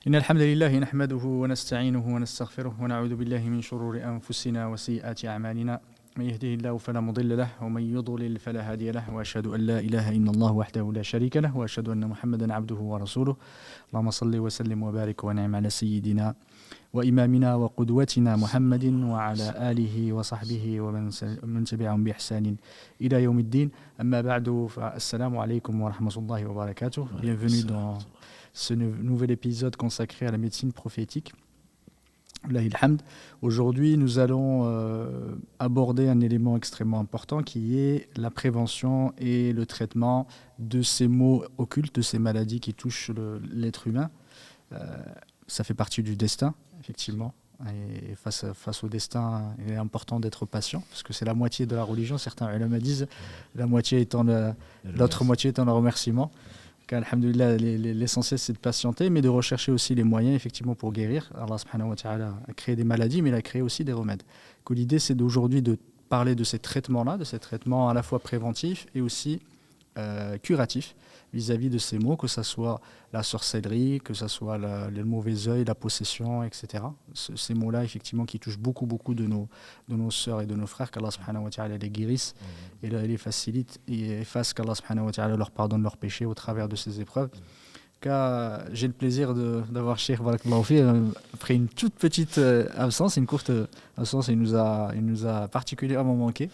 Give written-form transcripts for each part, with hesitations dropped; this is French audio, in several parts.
إن الحمد لله نحمده ونستعينه ونستغفره ونعوذ بالله من شرور أنفسنا وسيئات أعمالنا من يهده الله فلا مضل له ومن يضلل فلا هادي له وأشهد أن لا إله إلا الله وحده لا شريك له وأشهد أن محمدا عبده ورسوله اللهم صل وسلم وبارك ونعم على سيدنا وإمامنا وقدوتنا محمد وعلى آله وصحبه ومن تبعهم بإحسان إلى يوم الدين أما بعد فالسلام عليكم ورحمة الله وبركاته. Bienvenue dans ce nouvel épisode consacré à la médecine prophétique. Aujourd'hui, nous allons aborder un élément extrêmement important qui est la prévention et le traitement de ces maux occultes, de ces maladies qui touchent l'être humain. Ça fait partie du destin, effectivement. Et face au destin, il est important d'être patient, parce que c'est la moitié de la religion. Certains ulama disent l'autre moitié étant le remerciement. Alhamdulillah, l'essentiel c'est de patienter, mais de rechercher aussi les moyens effectivement pour guérir. Allah subhanahu wa ta'ala a créé des maladies, mais il a créé aussi des remèdes. Que l'idée c'est d'aujourd'hui de parler de ces traitements-là, de ces traitements à la fois préventifs et aussi curatifs vis-à-vis de ces maux, que ce soit la sorcellerie, que ce soit le mauvais œil, la possession, etc. Ces mots-là, effectivement, qui touchent beaucoup de nos sœurs et de nos frères, qu'Allah subhanahu wa ta'ala les guérisse et les facilite et fasse qu'Allah subhanahu wa ta'ala leur pardonne leurs péchés au travers de ces épreuves. Car j'ai le plaisir d'avoir Cheikh Barakallahu fi après une toute petite absence, une courte absence, il nous a particulièrement manqué.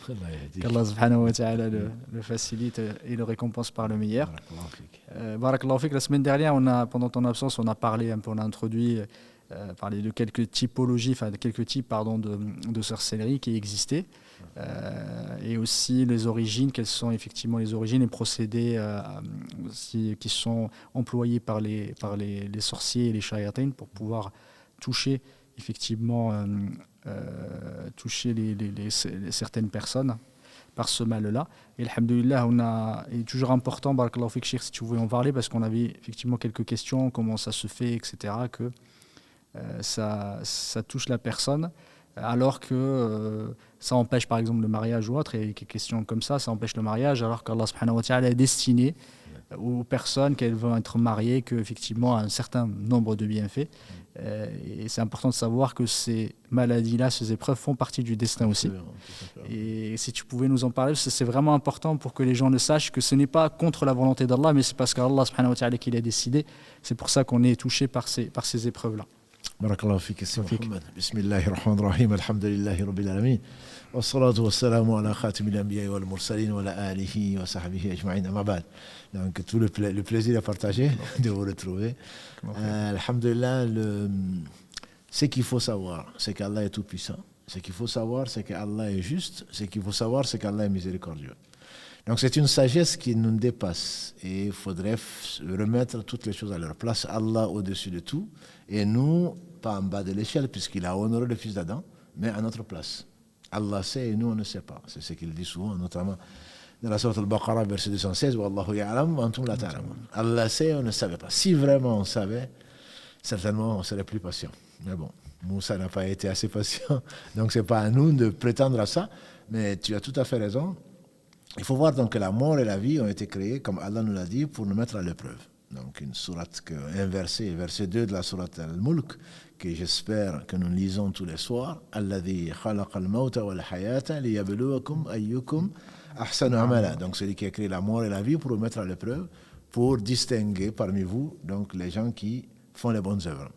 Qu'Allah subhanahu wa ta'ala le facilite et le récompense par le meilleur. Barakallahu fi, la semaine dernière, pendant ton absence, on a parlé un peu, on a introduit parler de quelques typologies, de quelques types de sorcellerie qui existaient, et aussi les origines, quelles sont effectivement les origines et procédés qui sont employés par les sorciers et les shayatins pour pouvoir toucher effectivement certaines personnes par ce mal-là. Et alhamdoulilah, il est toujours important, barakallahu fik, Cheikh, si tu voulais en parler, parce qu'on avait effectivement quelques questions, comment ça se fait, etc., que ça touche la personne, alors que ça empêche par exemple le mariage ou autre, et des questions comme ça empêche le mariage, alors qu'Allah subhanahu wa ta'ala est destiné aux personnes qu'elles vont être mariées qu'effectivement un certain nombre de bienfaits. Et c'est important de savoir que ces maladies-là, ces épreuves font partie du destin aussi. Et si tu pouvais nous en parler, c'est vraiment important pour que les gens le sachent, que ce n'est pas contre la volonté d'Allah, mais c'est parce qu'Allah subhanahu wa ta'ala qui l'a décidé. C'est pour ça qu'on est touché par ces épreuves-là. بارك الله فيك سي محمد. بسم الله الرحمن الرحيم. الحمد لله رب العالمين والصلاة والسلام على خاتم الأنبياء والمرسلين وعلى آله وصحبه أجمعين أما بعد. Donc tout le plaisir à partager de vous retrouver. Alhamdulillah, ce qu'il faut savoir, c'est qu'Allah est tout puissant. Ce qu'il faut savoir, c'est qu'Allah est juste. Ce qu'il faut savoir, c'est qu'Allah est miséricordieux. Donc c'est une sagesse qui nous dépasse et il faudrait remettre toutes les choses à leur place. Allah au-dessus de tout et nous, pas en bas de l'échelle puisqu'il a honoré le fils d'Adam, mais à notre place. Allah sait et nous on ne sait pas. C'est ce qu'il dit souvent, notamment dans la sourate Al-Baqarah, verset 216, Wallahu ya'lam wa antum la ta'lamun. Allah sait et on ne savait pas. Si vraiment on savait, certainement on serait plus patient. Mais bon, Moussa n'a pas été assez patient, donc c'est pas à nous de prétendre à ça, mais tu as tout à fait raison. Il faut voir donc que la mort et la vie ont été créées, comme Allah nous l'a dit, pour nous mettre à l'épreuve. Donc une sourate inversée, verset 2 de la sourate Al-Mulk, que j'espère que nous lisons tous les soirs. Alladhi khalaqa al-mawta wal hayata liyabluwakum ayyukum ahsanu amala. Donc celui qui a créé la mort et la vie pour nous mettre à l'épreuve, pour distinguer parmi vous donc les gens qui font les bonnes œuvres.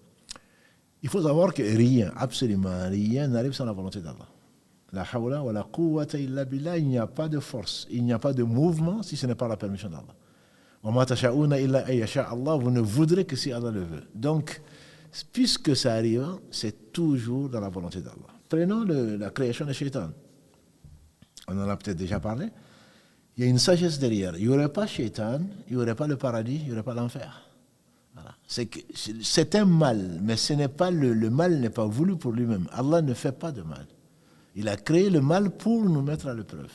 Il faut savoir que rien, absolument rien, n'arrive sans la volonté d'Allah. La hawla wa la quwwata illa billah, il n'y a pas de force, il n'y a pas de mouvement si ce n'est pas la permission d'Allah. Wa ma tasha'una illa ay yasha Allah, vous ne voudrez que si Allah le veut. Donc, puisque ça arrive, c'est toujours dans la volonté d'Allah. Prenons la création de Shaitan. On en a peut-être déjà parlé. Il y a une sagesse derrière. Il n'y aurait pas Shaitan, il n'y aurait pas le paradis, il n'y aurait pas l'enfer. Voilà. C'est un mal, mais ce n'est pas le mal n'est pas voulu pour lui-même. Allah ne fait pas de mal. Il a créé le mal pour nous mettre à l'épreuve.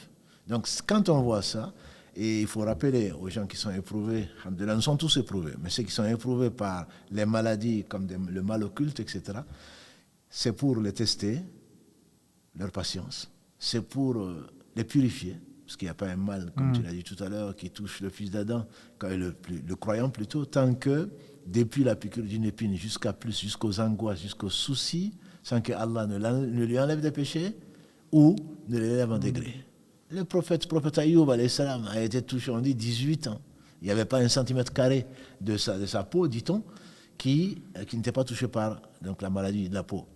Donc, quand on voit ça, et il faut rappeler aux gens qui sont éprouvés, nous sommes tous éprouvés, mais ceux qui sont éprouvés par les maladies comme le mal occulte, etc., c'est pour les tester, leur patience, c'est pour les purifier, parce qu'il n'y a pas un mal, comme tu l'as dit tout à l'heure, qui touche le fils d'Adam, le croyant plutôt, tant que, depuis la piqûre d'une épine jusqu'aux angoisses, jusqu'aux soucis, sans que Allah ne lui enlève des péchés ou ne l'élève en degré. Le prophète Ayoub alayhi salam a été touché, on dit, 18 ans. Il n'y avait pas un centimètre carré de sa peau, dit-on, qui n'était pas touché par donc, la maladie de la peau.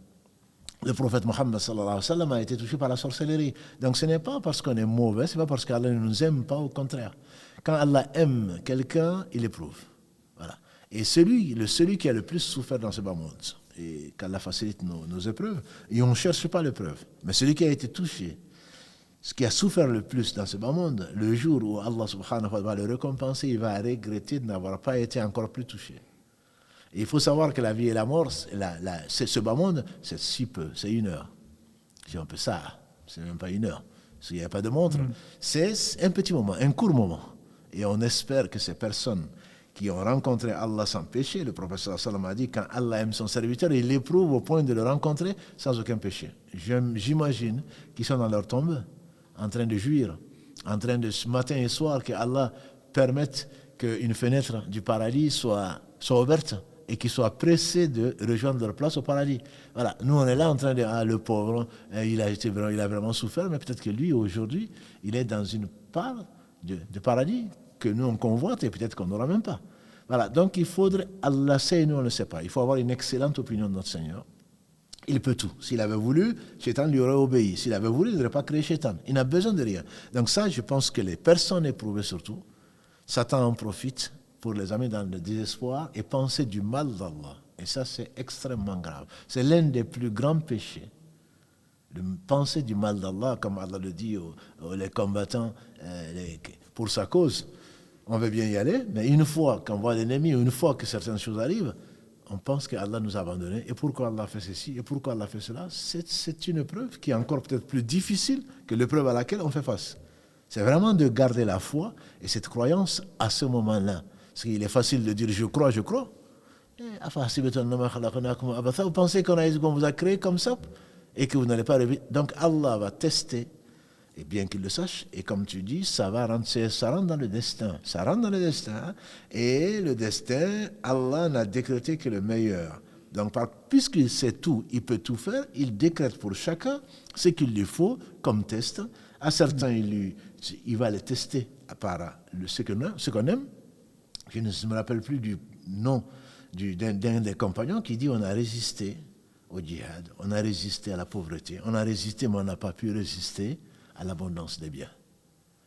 Le prophète Mohammed sallallahu alayhi wa sallam a été touché par la sorcellerie. Donc ce n'est pas parce qu'on est mauvais, ce n'est pas parce qu'Allah ne nous aime pas, au contraire. Quand Allah aime quelqu'un, il éprouve. Voilà. Et celui qui a le plus souffert dans ce bas monde, et qu'Allah facilite nos épreuves, et on ne cherche pas l'épreuve, mais celui qui a été touché, ce qui a souffert le plus dans ce bas monde, le jour où Allah subhanahu wa ta'ala va le récompenser, il va regretter de n'avoir pas été encore plus touché. Et il faut savoir que la vie et la mort, ce bas monde, c'est si peu, c'est 1 heure. Si on peut ça, c'est même pas 1 heure. Parce qu'il n'y a pas de montre. C'est un petit moment, un court moment. Et on espère que ces personnes qui ont rencontré Allah sans péché, le prophète sallallahu alayhi wa sallam a dit, quand Allah aime son serviteur, il l'éprouve au point de le rencontrer sans aucun péché. J'imagine qu'ils sont dans leur tombe, en train de jouir, en train de, matin et soir, que Allah permette qu'une fenêtre du paradis soit ouverte et qu'ils soient pressés de rejoindre leur place au paradis. Voilà, nous on est là en train de le pauvre, il a vraiment souffert, mais peut-être que lui aujourd'hui, il est dans une part de paradis que nous on convoite et peut-être qu'on n'aura même pas. Voilà, donc il faudrait, Allah sait et nous on ne le sait pas, il faut avoir une excellente opinion de notre Seigneur. Il peut tout. S'il avait voulu, Shaitan lui aurait obéi. S'il avait voulu, il n'aurait pas créé Shaitan. Il n'a besoin de rien. Donc ça, je pense que les personnes éprouvées surtout, Satan en profite pour les amener dans le désespoir et penser du mal d'Allah. Et ça, c'est extrêmement grave. C'est l'un des plus grands péchés. De penser du mal d'Allah, comme Allah le dit aux combattants pour sa cause. On veut bien y aller, mais une fois qu'on voit l'ennemi, une fois que certaines choses arrivent, on pense qu'Allah nous a abandonnés. Et pourquoi Allah fait ceci et pourquoi Allah fait cela? C'est une épreuve qui est encore peut-être plus difficile que l'épreuve à laquelle on fait face. C'est vraiment de garder la foi et cette croyance à ce moment-là. Parce qu'il est facile de dire je crois. Vous pensez qu'on vous a créé comme ça et que vous n'allez pas rêver. Donc Allah va tester, et bien qu'il le sache, et comme tu dis, ça rentre dans le destin. Ça rentre dans le destin. Et le destin, Allah n'a décrété que le meilleur. Donc, puisqu'il sait tout, il peut tout faire, il décrète pour chacun ce qu'il lui faut comme test. À certains, il va les tester par ce qu'on aime. Je ne me rappelle plus du nom d'un des compagnons qui dit on a résisté au djihad, on a résisté à la pauvreté, on a résisté mais on n'a pas pu résister à l'abondance des biens.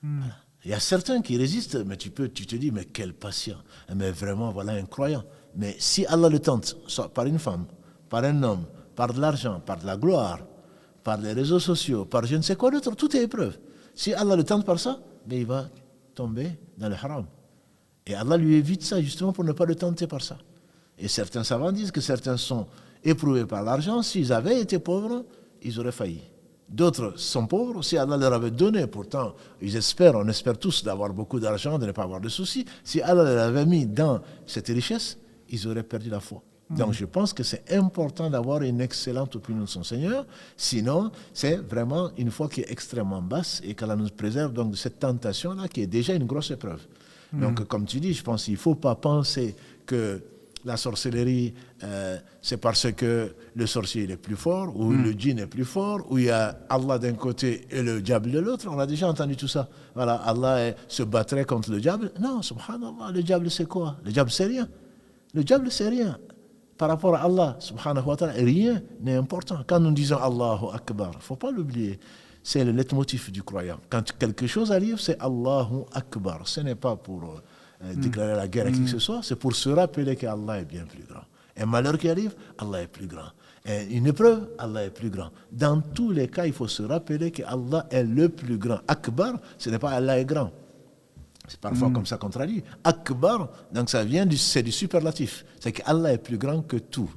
Voilà. Il y a certains qui résistent, mais tu te dis, mais quel patient, mais vraiment, voilà un croyant. Mais si Allah le tente, soit par une femme, par un homme, par de l'argent, par de la gloire, par les réseaux sociaux, par je ne sais quoi d'autre, tout est épreuve. Si Allah le tente par ça, ben il va tomber dans le haram. Et Allah lui évite ça justement pour ne pas le tenter par ça. Et certains savants disent que certains sont éprouvés par l'argent. S'ils avaient été pauvres, ils auraient failli. D'autres sont pauvres, si Allah leur avait donné, pourtant, on espère tous d'avoir beaucoup d'argent, de ne pas avoir de soucis. Si Allah leur avait mis dans cette richesse, ils auraient perdu la foi. Donc je pense que c'est important d'avoir une excellente opinion de son Seigneur. Sinon, c'est vraiment une foi qui est extrêmement basse et qu'Allah nous préserve donc de cette tentation-là qui est déjà une grosse épreuve. Donc comme tu dis, je pense qu'il ne faut pas penser que la sorcellerie, c'est parce que le sorcier est plus fort, ou le djinn est plus fort, ou il y a Allah d'un côté et le diable de l'autre. On a déjà entendu tout ça. Voilà, Allah se battrait contre le diable. Non, subhanallah, le diable c'est quoi? Le diable c'est rien. Le diable c'est rien. Par rapport à Allah, subhanahu wa ta'ala, rien n'est important. Quand nous disons Allahu Akbar, il ne faut pas l'oublier. C'est le leitmotiv du croyant. Quand quelque chose arrive, c'est Allahu Akbar. Ce n'est pas pour déclarer la guerre à qui que ce soit, c'est pour se rappeler qu'Allah est bien plus grand. Un malheur qui arrive, Allah est plus grand. Une épreuve, Allah est plus grand. Dans tous les cas, il faut se rappeler qu'Allah est le plus grand. Akbar, ce n'est pas Allah est grand. C'est parfois comme ça qu'on traduit. Akbar, donc ça vient c'est du superlatif. C'est qu'Allah est plus grand que tout.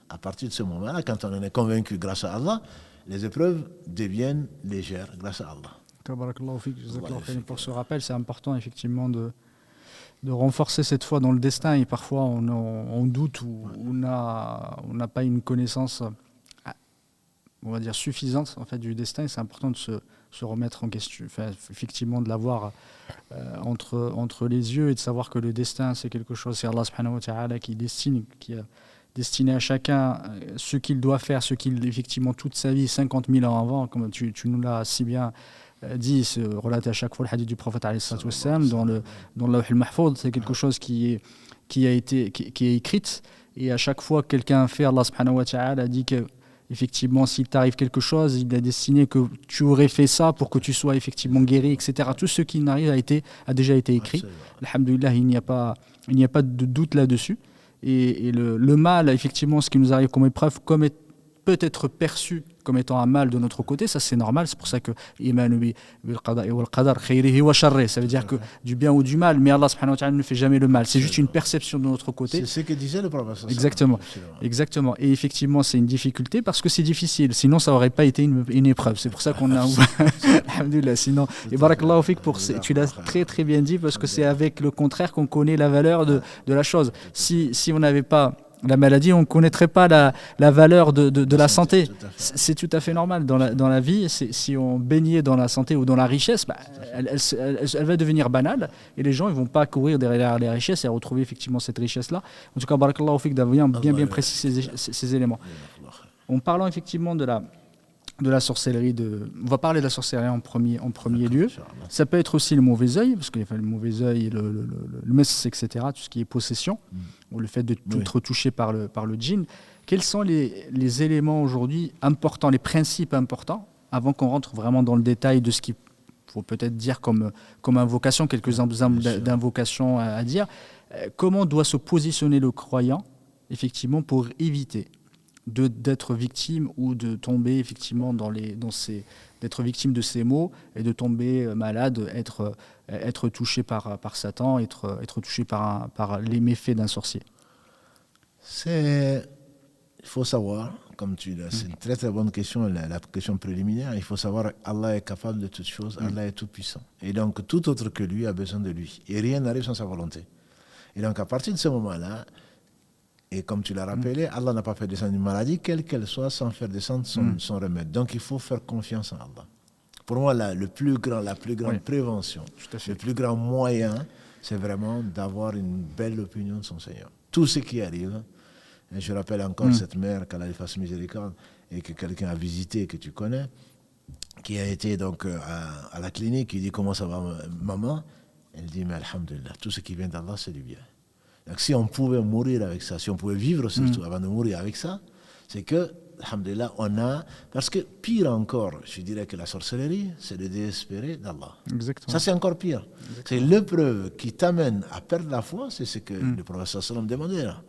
À partir de ce moment-là, quand on en est convaincu grâce à Allah, les épreuves deviennent légères grâce à Allah. Pour ce rappel, c'est important effectivement de renforcer cette foi dans le destin. Et parfois, on doute ou on n'a pas une connaissance, on va dire, suffisante en fait, du destin. Et c'est important de se se remettre en question, effectivement de l'avoir entre les yeux et de savoir que le destin c'est quelque chose, c'est Allah subhanahu wa ta'ala qui a destiné à chacun ce qu'il doit faire, ce qu'il effectivement toute sa vie, 50 000 ans avant, comme tu nous l'as si bien dit, se relate à chaque fois le hadith du prophète alayhi salatu wassalam, dans le Lawh al-Mahfouz, c'est quelque chose qui est écrite, et à chaque fois que quelqu'un fait, Allah subhanahu wa ta'ala dit que effectivement, s'il t'arrive quelque chose, il a destiné que tu aurais fait ça pour que tu sois effectivement guéri, etc. Tout ce qui n'arrive a déjà été écrit. Alhamdulillah, il n'y a pas de doute là-dessus. Et le mal, effectivement, ce qui nous arrive comme épreuve, peut être perçu comme étant un mal de notre côté, ça c'est normal, c'est pour ça que ça veut dire que du bien ou du mal, mais Allah subhanahu wa ta'ala ne fait jamais le mal, c'est juste une perception de notre côté. C'est ce que disait le prophète. Exactement, et effectivement c'est une difficulté parce que c'est difficile, sinon ça n'aurait pas été une épreuve, c'est pour ça qu'on a alhamdulillah, sinon, et barakallahu fik, tu l'as très très bien dit, parce que c'est avec le contraire qu'on connaît la valeur de la chose. Si on n'avait pas la maladie, on ne connaîtrait pas la valeur de la santé. C'est tout à fait normal. Dans la vie, si on baignait dans la santé ou dans la richesse, elle va devenir banale et les gens ne vont pas courir derrière les richesses et retrouver effectivement cette richesse-là. En tout cas, barakallahu fik d'avoir bien précisé ces éléments. En parlant effectivement de la sorcellerie, on va parler de la sorcellerie en premier lieu. Ça peut être aussi le mauvais œil, parce que le mauvais œil, le mess, etc., tout ce qui est possession, ou le fait d'être touché par le djinn. Quels sont les éléments aujourd'hui importants, les principes importants, avant qu'on rentre vraiment dans le détail de ce qu'il faut peut-être dire comme invocation, quelques exemples d'invocations à dire. Comment doit se positionner le croyant, effectivement, pour éviter d'être victime ou de tomber effectivement d'être victime de ces maux et de tomber malade, être touché par Satan, être touché par les méfaits d'un sorcier. Il faut savoir, comme c'est une très très bonne question, la question préliminaire, il faut savoir Allah est capable de toutes choses, Allah est tout puissant. Et donc tout autre que lui a besoin de lui. Et rien n'arrive sans sa volonté. Et donc à partir de ce moment-là, et comme tu l'as rappelé, Allah n'a pas fait descendre une maladie, quelle qu'elle soit, sans faire descendre son remède. Donc il faut faire confiance en Allah. Pour moi, la plus grande prévention, le plus grand moyen, c'est vraiment d'avoir une belle opinion de son Seigneur. Tout ce qui arrive, et je rappelle encore cette mère, qu'Allah lui fasse miséricorde, et que quelqu'un a visité, que tu connais, qui a été donc à la clinique, il dit comment ça va maman? Elle dit mais alhamdulillah, tout ce qui vient d'Allah c'est du bien. Donc si on pouvait mourir avec ça, si on pouvait vivre surtout avant de mourir avec ça, c'est que, alhamdulillah, parce que pire encore, je dirais que la sorcellerie, c'est de désespérer d'Allah. Exactement. Ça c'est encore pire. Exactement. C'est l'épreuve qui t'amène à perdre la foi, c'est ce que le prophète sallam demandait là.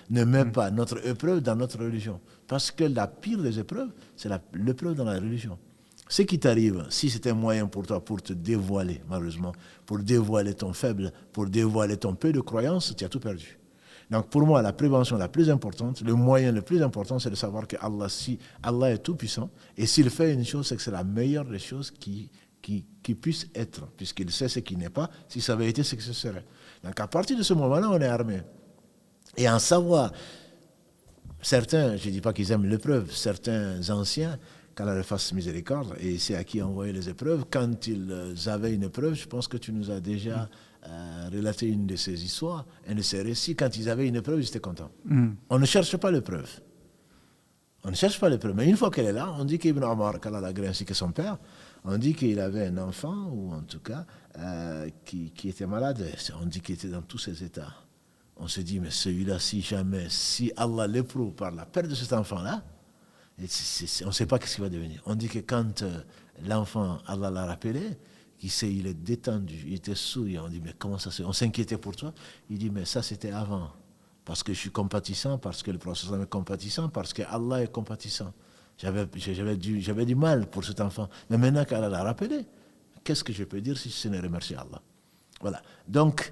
Ne mets pas notre épreuve dans notre religion. Parce que la pire des épreuves, c'est l'épreuve dans la religion. Ce qui t'arrive, si c'est un moyen pour toi pour te dévoiler, malheureusement, pour dévoiler ton faible, pour dévoiler ton peu de croyance, tu as tout perdu. Donc pour moi, la prévention la plus importante, le moyen le plus important, c'est de savoir que Allah est tout puissant, et s'il fait une chose, c'est que c'est la meilleure des choses qui puisse être, puisqu'il sait ce qui n'est pas, si ça avait été ce que ce serait. Donc à partir de ce moment-là, on est armé. Et en savoir, certains, je ne dis pas qu'ils aiment l'épreuve, certains anciens, qu'Allah leur fasse miséricorde, et c'est à qui envoyer les épreuves. Quand ils avaient une épreuve, je pense que tu nous as déjà relaté une de ces histoires, un de ces récits. Quand ils avaient une épreuve, ils étaient contents. On ne cherche pas l'épreuve. On ne cherche pas l'épreuve. Mais une fois qu'elle est là, on dit qu'Ibn Omar, qu'Allah l'a gré ainsi que son père, on dit qu'il avait un enfant, ou en tout cas, qui était malade. On dit qu'il était dans tous ses états. On se dit, mais celui-là, si Allah l'éprouve par la perte de cet enfant-là, on ne sait pas ce qu'il va devenir. On dit que quand l'enfant, Allah l'a rappelé, il est détendu, il était souriant. On dit, mais comment ça se fait? On s'inquiétait pour toi. Il dit, mais ça c'était avant. Parce que je suis compatissant, parce que le prophète est compatissant, parce que Allah est compatissant. J'avais du mal pour cet enfant. Mais maintenant qu'Allah l'a rappelé, qu'est-ce que je peux dire si ce n'est remercier Allah? Voilà. Donc,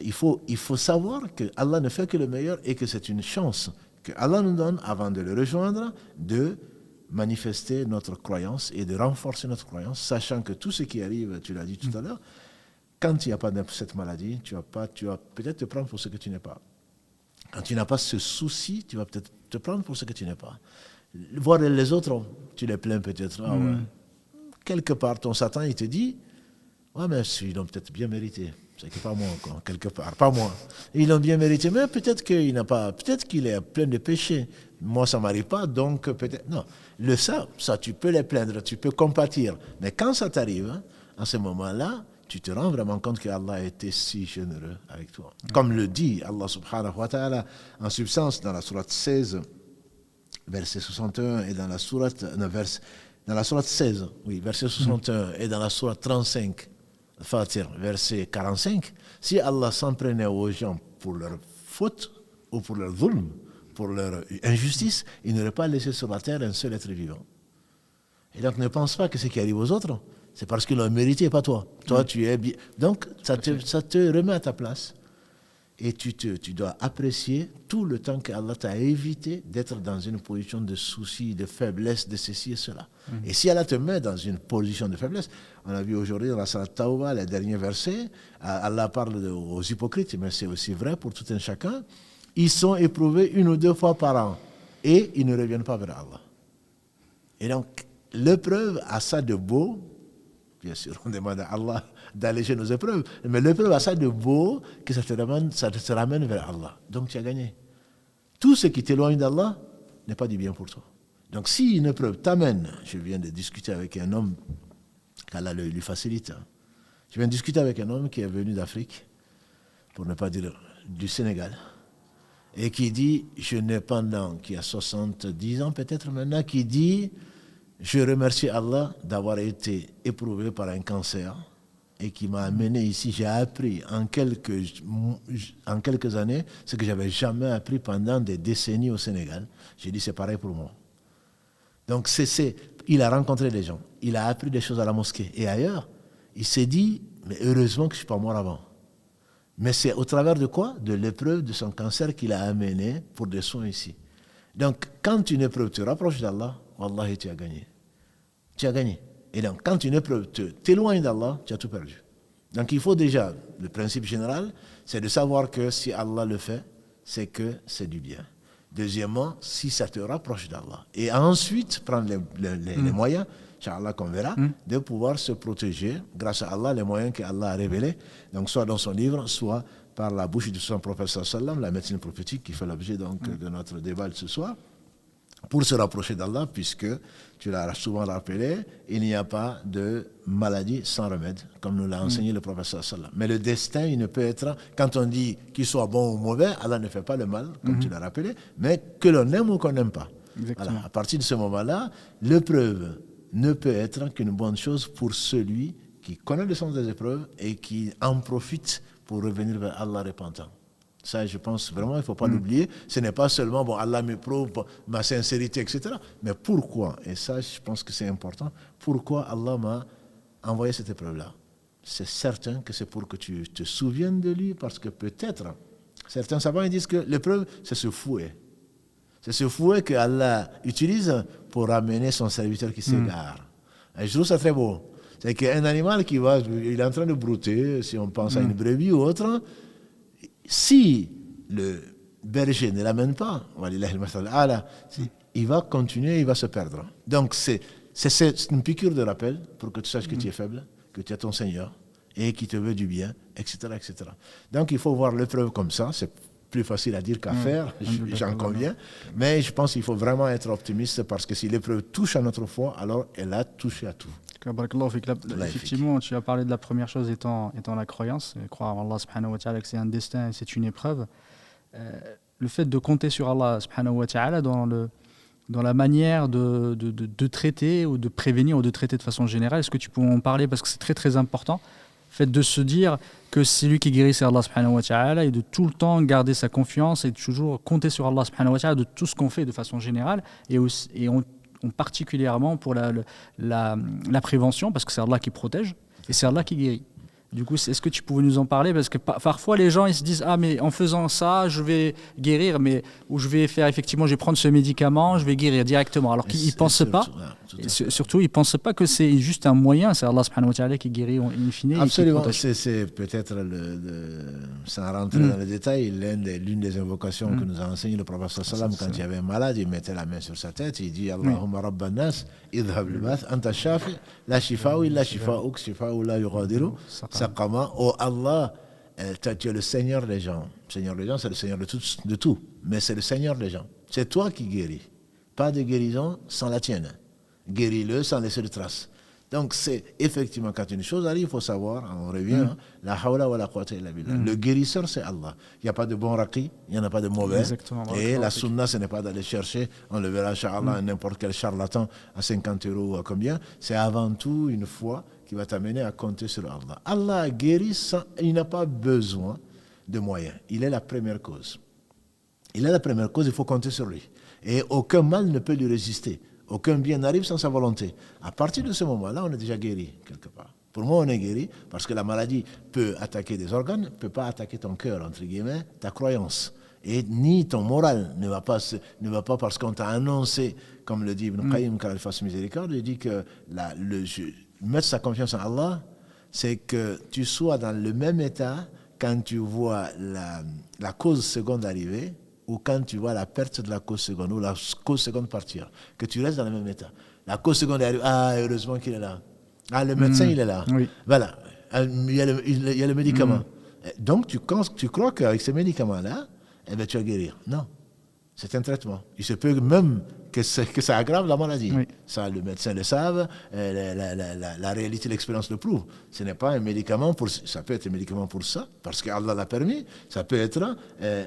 il faut savoir que Allah ne fait que le meilleur et que c'est une chance que Allah nous donne, avant de le rejoindre, de manifester notre croyance et de renforcer notre croyance, sachant que tout ce qui arrive, tu l'as dit tout à l'heure, quand il n'y a pas de cette maladie, tu vas peut-être te prendre pour ce que tu n'es pas. Quand tu n'as pas ce souci, tu vas peut-être te prendre pour ce que tu n'es pas. Voir les autres, tu les plains peut-être. Ah ouais. Quelque part, ton Satan, il te dit, ouais, mais ils l'ont peut-être bien mérité. C'est que pas moi, quoi, quelque part, pas moi. Ils l'ont bien mérité, mais peut-être qu'il n'a pas, peut-être qu'il est plein de péchés. Moi, ça m'arrive pas, donc peut-être. Non, ça, tu peux les plaindre, tu peux compatir. Mais quand ça t'arrive, hein, à ce moment-là, tu te rends vraiment compte que Allah a été si généreux avec toi. Comme le dit Allah subhanahu wa ta'ala, en substance, dans la sourate 16, verset 61, et dans la sourate, dans la sourate 16, oui, verset 61, et dans la sourate 35, Fatir, verset 45, si Allah s'en prenait aux gens pour leur faute ou pour leur zulm, pour leur injustice, il n'aurait pas laissé sur la terre un seul être vivant. Et donc ne pense pas que ce qui arrive aux autres, c'est parce qu'ils l'ont mérité, pas toi. Toi, tu es bien. Donc ça te remet à ta place. Et tu dois apprécier tout le temps qu'Allah t'a évité d'être dans une position de souci, de faiblesse, de ceci et cela. Et si Allah te met dans une position de faiblesse, on a vu aujourd'hui dans la Salat Tawbah, les derniers versets, Allah parle aux hypocrites, mais c'est aussi vrai pour tout un chacun, ils sont éprouvés 1 ou 2 fois par an et ils ne reviennent pas vers Allah. Et donc, l'épreuve a ça de beau, bien sûr, on demande à Allah d'alléger nos épreuves, mais l'épreuve a ça de beau que ça te ramène vers Allah. Donc tu as gagné. Tout ce qui t'éloigne d'Allah n'est pas du bien pour toi. Donc si une épreuve t'amène, je viens de discuter avec un homme, qu'Allah lui facilite, je viens de discuter avec un homme qui est venu d'Afrique, pour ne pas dire du Sénégal, et qui dit, qui a 70 ans peut-être maintenant, qui dit, je remercie Allah d'avoir été éprouvé par un cancer et qui m'a amené ici. J'ai appris en quelques années ce que je n'avais jamais appris pendant des décennies au Sénégal. J'ai dit c'est pareil pour moi. Donc il a rencontré des gens, il a appris des choses à la mosquée et ailleurs. Il s'est dit, mais heureusement que je ne suis pas mort avant. Mais c'est au travers de quoi? De l'épreuve de son cancer qu'il a amené pour des soins ici. Donc quand une épreuve te rapproche d'Allah, wallahi, tu as gagné. Tu as gagné. Et donc, quand une épreuve t'éloigne d'Allah, tu as tout perdu. Donc, il faut déjà, le principe général, c'est de savoir que si Allah le fait, c'est que c'est du bien. Deuxièmement, si ça te rapproche d'Allah. Et ensuite, prendre les moyens, Inch'Allah, qu'on verra, de pouvoir se protéger grâce à Allah, les moyens qu'Allah a révélés, donc soit dans son livre, soit par la bouche de son prophète sallam, la médecine prophétique qui fait l'objet donc de notre débat de ce soir, pour se rapprocher d'Allah, puisque, tu l'as souvent rappelé, il n'y a pas de maladie sans remède, comme nous l'a enseigné le prophète sallam. Mais le destin, il ne peut être, quand on dit qu'il soit bon ou mauvais, Allah ne fait pas le mal, comme tu l'as rappelé, mais que l'on aime ou qu'on n'aime pas. Voilà. À partir de ce moment-là, l'épreuve ne peut être qu'une bonne chose pour celui qui connaît le sens des épreuves et qui en profite pour revenir vers Allah repentant. Ça, je pense vraiment, il ne faut pas l'oublier. Ce n'est pas seulement, bon, Allah m'éprouve ma sincérité, etc. Mais pourquoi? Et ça, je pense que c'est important. Pourquoi Allah m'a envoyé cette épreuve-là? C'est certain que c'est pour que tu te souviennes de lui, parce que peut-être, certains savants ils disent que l'épreuve, c'est ce fouet. C'est ce fouet que Allah utilise pour amener son serviteur qui s'égare. Et je trouve ça très beau. C'est qu'un animal qui va, il est en train de brouter, si on pense à une brebis ou autre, si le berger ne l'amène pas, il va continuer, il va se perdre. Donc c'est une piqûre de rappel pour que tu saches que tu es faible, que tu as ton Seigneur et qui te veut du bien, etc., etc. Donc il faut voir l'épreuve comme ça. C'est plus facile à dire qu'à faire, j'en conviens. Mais je pense qu'il faut vraiment être optimiste, parce que si l'épreuve touche à notre foi, alors elle a touché à tout. Effectivement, tu as parlé de la première chose étant la croyance, croire en Allah subhanahu wa ta'ala, que c'est un destin et c'est une épreuve. Le fait de compter sur Allah subhanahu wa ta'ala dans la manière de traiter ou de prévenir ou de traiter de façon générale, est-ce que tu peux en parler, parce que c'est très très important, le fait de se dire que c'est lui qui guérit, c'est Allah subhanahu wa ta'ala, et de tout le temps garder sa confiance et de toujours compter sur Allah subhanahu wa ta'ala de tout ce qu'on fait de façon générale, et particulièrement pour la prévention, parce que c'est Allah qui protège et c'est Allah qui guérit. Du coup, est-ce que tu pouvais nous en parler? Parce que parfois, les gens ils se disent ah, mais en faisant ça, je vais guérir, ou je vais faire effectivement, je vais prendre ce médicament, je vais guérir directement. Alors qu'ils ne pensent pas. Surtout, ils ne pensent pas que c'est juste un moyen. C'est Allah subhanahu wa ta'ala qui guérit in fine. Absolument. C'est peut-être, sans rentrer dans les détails, l'une des invocations que nous a enseigné le prophète sallam quand il y avait un malade, il mettait la main sur sa tête, il dit Allahumma rabban nas, idhab al-bath, anta shafi, la shifa'u illa shifa'uk, shifa'u la yughadiru. Oh Allah, tu es le Seigneur des gens. Le Seigneur des gens, c'est le Seigneur de tout. Mais c'est le Seigneur des gens. C'est toi qui guéris. Pas de guérison sans la tienne. Guéris-le sans laisser de traces. Donc, c'est effectivement, quand une chose arrive, il faut savoir, on revient, la hawla wa la quwwata illa billah. Le guérisseur, c'est Allah. Il n'y a pas de bon raqi, il n'y en a pas de mauvais. Exactement. Et la sunna, ce n'est pas d'aller chercher, on le verra, Inch'Allah, n'importe quel charlatan à 50 € ou à combien. C'est avant tout une foi qui va t'amener à compter sur Allah. Allah guérit il n'a pas besoin de moyens. Il est la première cause. Il est la première cause, il faut compter sur lui. Et aucun mal ne peut lui résister. Aucun bien n'arrive sans sa volonté. À partir de ce moment-là, on est déjà guéri, quelque part. Pour moi, on est guéri parce que la maladie peut attaquer des organes, ne peut pas attaquer ton cœur, entre guillemets, ta croyance. Et ni ton moral ne va pas parce qu'on t'a annoncé, comme le dit Ibn Qayyim, quand il fasse miséricorde, il dit que mettre sa confiance en Allah, c'est que tu sois dans le même état quand tu vois la cause seconde arriver, ou quand tu vois la perte de la cause seconde, ou la cause seconde partir, que tu restes dans le même état. La cause seconde arrive, heureusement qu'il est là. Le médecin, il est là. Oui. Voilà, il y a le médicament. Donc, tu crois qu'avec ces médicaments-là, tu vas guérir. Non, c'est un traitement. Il se peut même que ça aggrave la maladie. Oui. Ça, le médecin le savent, la réalité, l'expérience le prouve. Ce n'est pas un médicament ça peut être un médicament pour ça, parce qu'Allah l'a permis. Ça peut être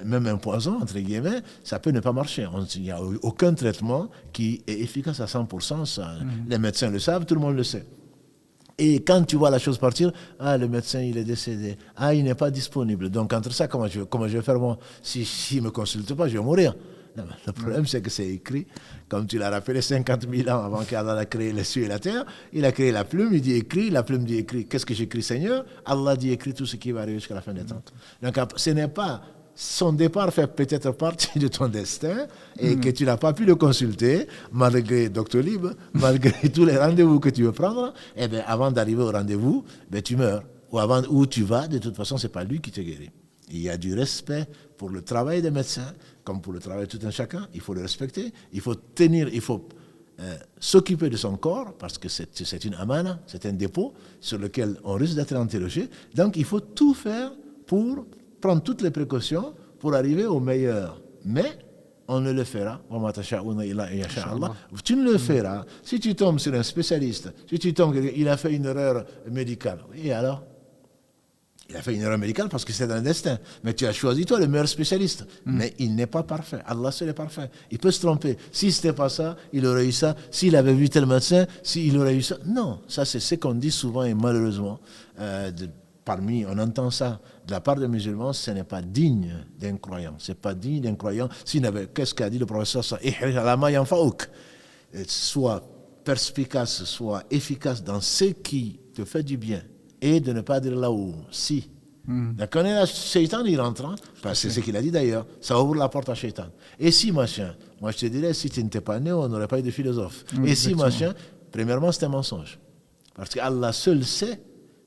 même un poison, entre guillemets, ça peut ne pas marcher. Il n'y a aucun traitement qui est efficace à 100%. Ça, les médecins le savent, tout le monde le sait. Et quand tu vois la chose partir, le médecin, il est décédé. Il n'est pas disponible. Donc, entre ça, comment je vais faire moi? S'il ne me consulte pas, je vais mourir. Non, le problème, c'est que c'est écrit, comme tu l'as rappelé, 50 000 ans avant qu'Allah ait créé les cieux et la terre. Il a créé la plume, il dit écrit, la plume dit écrit. Qu'est-ce que j'écris, Seigneur? Allah dit écrit tout ce qui va arriver jusqu'à la fin des temps. Donc, ce n'est pas... Son départ fait peut-être partie de ton destin et que tu n'as pas pu le consulter, malgré Doctolib, malgré tous les rendez-vous que tu veux prendre. Eh bien, avant d'arriver au rendez-vous, tu meurs. Ou avant où tu vas, de toute façon, ce n'est pas lui qui te guérit. Il y a du respect pour le travail des médecins, comme pour le travail de tout un chacun. Il faut le respecter. Il faut s'occuper de son corps, parce que c'est une amana, c'est un dépôt sur lequel on risque d'être interrogé. Donc, il faut tout faire pour prendre toutes les précautions pour arriver au meilleur. Mais on ne le fera. Tu ne le feras. Si tu tombes sur un spécialiste, si tu tombes, il a fait une erreur médicale. Et alors? Il a fait une erreur médicale parce que c'est un destin. Mais tu as choisi, toi, le meilleur spécialiste. Mais il n'est pas parfait. Allah seul est parfait. Il peut se tromper. Si ce n'était pas ça, il aurait eu ça. S'il avait vu tel médecin, il aurait eu ça. Non, ça c'est ce qu'on dit souvent et malheureusement, on entend ça de la part des musulmans, ce n'est pas digne d'un croyant. Ce n'est pas digne d'un croyant. Qu'est-ce qu'a dit le professeur? Sois perspicace, sois efficace dans ce qui te fait du bien et de ne pas dire là où. Si. Quand le Shaitan, il rentre, parce que c'est ce qu'il a dit d'ailleurs, ça ouvre la porte à Shaitan. Et si machin, moi je te dirais, si tu n'étais pas né, on n'aurait pas eu de philosophe. Et si machin, premièrement, c'est un mensonge. Parce qu'Allah seul sait.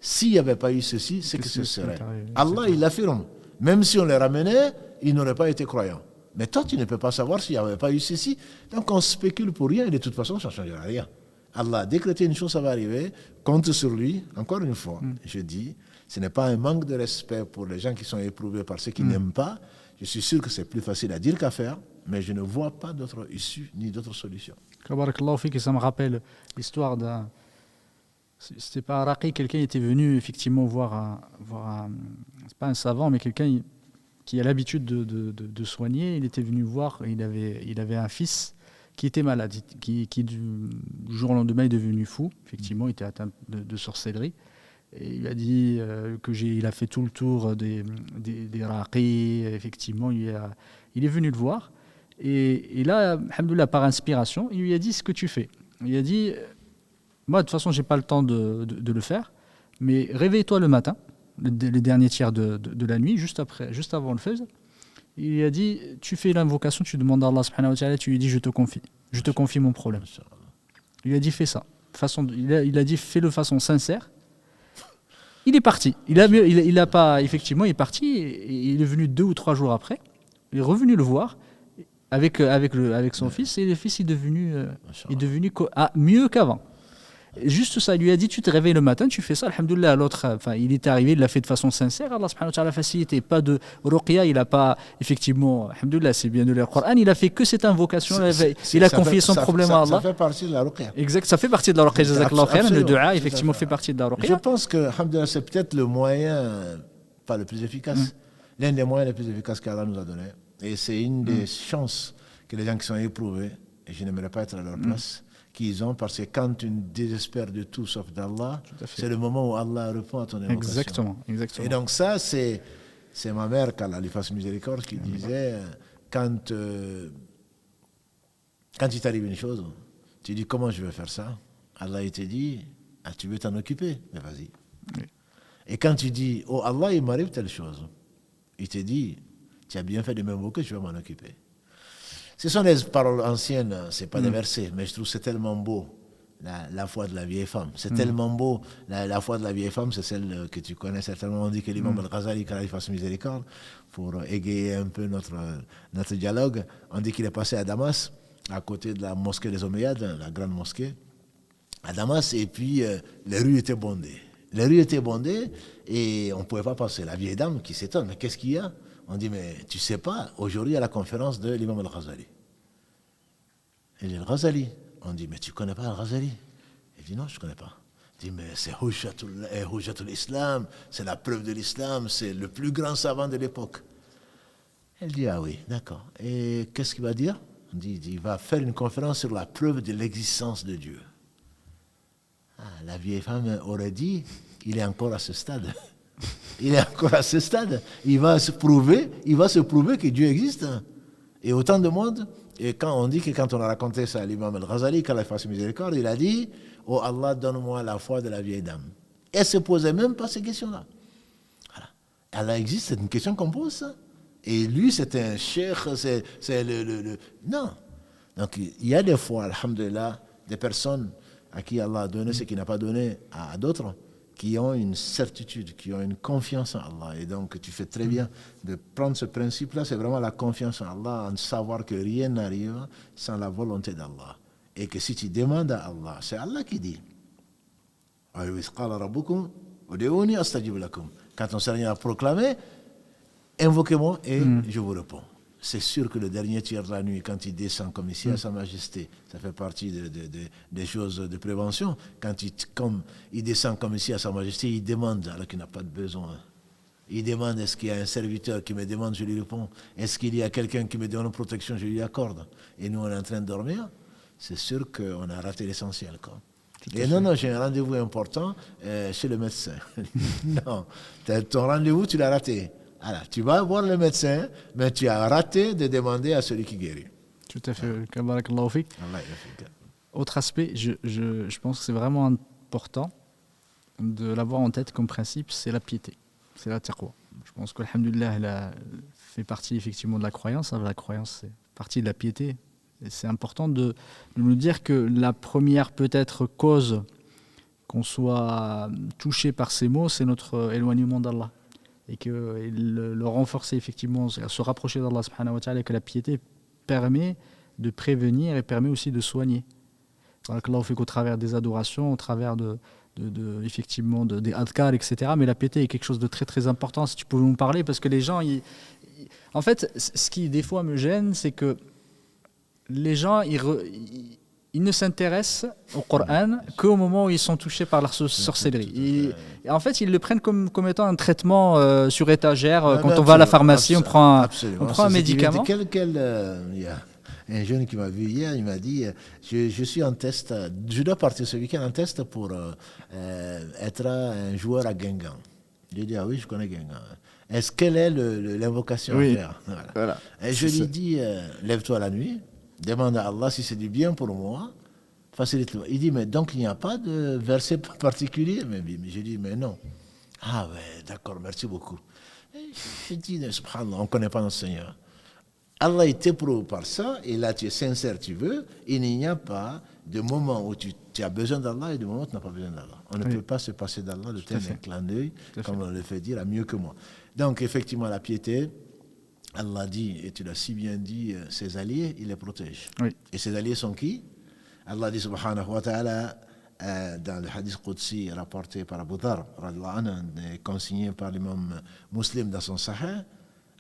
S'il n'y avait pas eu ceci, c'est que ce serait. Allah, il l'affirme. Même si on les ramenait, ils n'auraient pas été croyants. Mais toi, tu ne peux pas savoir s'il n'y avait pas eu ceci. Donc on spécule pour rien et de toute façon, ça ne changera rien. Allah a décrété une chose, ça va arriver. Compte sur lui. Encore une fois, je dis, ce n'est pas un manque de respect pour les gens qui sont éprouvés par ceux qui n'aiment pas. Je suis sûr que c'est plus facile à dire qu'à faire, mais je ne vois pas d'autre issue ni d'autre solution. Ça me rappelle l'histoire d'un... C'était pas un raqi, quelqu'un était venu effectivement voir c'est pas un savant, mais quelqu'un qui a l'habitude de soigner. Il était venu voir, il avait un fils qui était malade, qui du jour au lendemain est devenu fou. Effectivement, il était atteint de sorcellerie. Et il a dit il a fait tout le tour des raqis. Effectivement, il est venu le voir. Et là, alhamdoulilah, par inspiration, il lui a dit ce que tu fais. Il a dit... Moi, de toute façon, je n'ai pas le temps de le faire, Mais réveille-toi le matin, le dernier tiers de la nuit, juste avant le fajr. Il lui a dit, tu fais l'invocation, tu demandes à Allah subhanahu wa ta'ala, tu lui dis, je te confie mon problème. Il lui a dit, fais ça. Il a dit, fais-le de façon sincère. Il est parti. Il a pas, effectivement, il est parti et il est venu 2 ou 3 jours après. Il est revenu le voir avec son fils et le fils est devenu mieux qu'avant. Juste ça, il lui a dit, tu te réveilles le matin, tu fais ça, alhamdoulilah, l'autre, il est arrivé, il l'a fait de façon sincère, Allah subhanahu wa ta'ala a facilité, pas de ruqya, il a pas, effectivement, alhamdoulilah, c'est bien de lire le Coran, il a fait que cette invocation, il a confié son problème à Allah. Ça fait partie de la ruqya. Exact, ça fait partie de la ruqya, jazakallahu khairan, le dua, effectivement, fait partie de la ruqya. Je pense que, alhamdoulilah, c'est peut-être le moyen, pas le plus efficace, l'un des moyens les plus efficaces qu'Allah nous a donné, et c'est une des chances que les gens qui sont éprouvés, et je n'aimerais pas être à leur place, qu'ils ont, parce que quand tu désespères de tout sauf d'Allah, c'est le moment où Allah répond à ton invocation. Exactement. Et donc ça, c'est ma mère, qu'Allah lui fasse miséricorde, qui disait, quand il t'arrive une chose, tu dis comment je vais faire ça, Allah il te dit, tu veux t'en occuper, mais vas-y. Oui. Et quand tu dis, oh Allah, il m'arrive telle chose, il te dit, tu as bien fait de m'invoquer, je vais m'en occuper. Ce sont des paroles anciennes, ce n'est pas des versets, mais je trouve que c'est tellement beau, la foi de la vieille femme. C'est tellement beau, la foi de la vieille femme, c'est celle que tu connais certainement. On dit que l'imam al-Ghazali, qu'Allah fasse miséricorde, pour égayer un peu notre dialogue, on dit qu'il est passé à Damas, à côté de la mosquée des Omeyyades, la grande mosquée, à Damas, et puis les rues étaient bondées. Et on ne pouvait pas passer. La vieille dame qui s'étonne, mais qu'est-ce qu'il y a? On dit, mais tu ne sais pas, aujourd'hui, il y a la conférence de l'imam al-Ghazali. Il dit, al-Ghazali. On dit, mais tu ne connais pas al-Ghazali? Il dit, non, je ne connais pas. Il dit, mais c'est Hujjatul Islam, c'est la preuve de l'islam, c'est le plus grand savant de l'époque. Elle dit, ah oui, d'accord. Et qu'est-ce qu'il va dire? On dit, il va faire une conférence sur la preuve de l'existence de Dieu. La vieille femme aurait dit, il est encore à ce stade. Il est encore à ce stade. Il va se prouver que Dieu existe. Et autant de monde. Et quand on dit que quand on a raconté ça à l'imam al-Ghazali, qu'Allah fasse miséricorde, il a dit, oh Allah, donne-moi la foi de la vieille dame. Et elle ne se posait même pas ces questions-là. Voilà. Allah existe, c'est une question qu'on pose, ça. Et lui, c'est un cheikh, c'est le... Non. Donc, il y a des fois, alhamdulillah, des personnes à qui Allah a donné ce qu'il n'a pas donné à d'autres, qui ont une certitude, qui ont une confiance en Allah. Et donc, tu fais très bien de prendre ce principe-là, c'est vraiment la confiance en Allah, en savoir que rien n'arrive sans la volonté d'Allah. Et que si tu demandes à Allah, c'est Allah qui dit. Quand ton Seigneur a proclamé, invoquez-moi et je vous réponds. C'est sûr que le dernier tiers de la nuit, quand il descend comme ici à Sa Majesté, ça fait partie des choses de prévention. Quand il descend comme ici à Sa Majesté, il demande, alors qu'il n'a pas de besoin. Il demande, est-ce qu'il y a un serviteur qui me demande, je lui réponds. Est-ce qu'il y a quelqu'un qui me donne une protection, je lui accorde. Et nous, on est en train de dormir. C'est sûr qu'on a raté l'essentiel, quoi. Et non, j'ai un rendez-vous important chez le médecin. Non, ton rendez-vous, tu l'as raté. Alors, tu vas voir le médecin, mais tu as raté de demander à celui qui guérit. Tout à fait. Barakallahu fik. Autre aspect, je pense que c'est vraiment important de l'avoir en tête comme principe, c'est la piété, c'est la taqwa. Je pense qu'alhamdoulilah, elle fait partie effectivement de la croyance. La croyance, c'est partie de la piété. Et c'est important de nous dire que la première peut-être cause qu'on soit touché par ces mots, c'est notre éloignement d'Allah. Et que le renforcer effectivement, se rapprocher d'Allah subhanahu wa ta'ala, que la piété permet de prévenir et permet aussi de soigner. Donc là, on fait qu'au travers des adorations, au travers effectivement des adhkar, etc. Mais la piété est quelque chose de très très important. Si tu pouvais nous parler, parce que les gens, en fait, ce qui des fois me gêne, c'est que les gens, ils ne s'intéressent au Coran qu'au moment où ils sont touchés par la sorcellerie. Et en fait, ils le prennent comme étant un traitement sur étagère. Quand on va à la pharmacie, on prend un médicament. Il y a un jeune qui m'a vu hier, il m'a dit, je suis en test, je dois partir ce week-end en test pour être un joueur à Guingamp. J'ai dit, ah oui, je connais Guingamp. Quelle est l'invocation à faire? Voilà. Et je lui dis, lève-toi la nuit, demande à Allah si c'est du bien pour moi, facilite-moi. Il dit, mais donc il n'y a pas de verset particulier? Mais j'ai dit, mais non. Ah ouais, d'accord, merci beaucoup. J'ai dit, subhanallah, on ne connaît pas notre Seigneur. Allah t'éprouve par ça, et là tu es sincère, tu veux. Il n'y a pas de moment où tu as besoin d'Allah et de moment où tu n'as pas besoin d'Allah. On ne peut pas se passer d'Allah de tel un clin d'œil, comme on le fait dire, à mieux que moi. Donc effectivement, la piété, Allah dit, et tu l'as si bien dit, ses alliés, il les protège. Oui. Et ses alliés sont qui? Allah dit subhanahu wa ta'ala, dans le hadith Qudsi rapporté par Abu Dhar, consigné par l'imam Muslim dans son Sahih,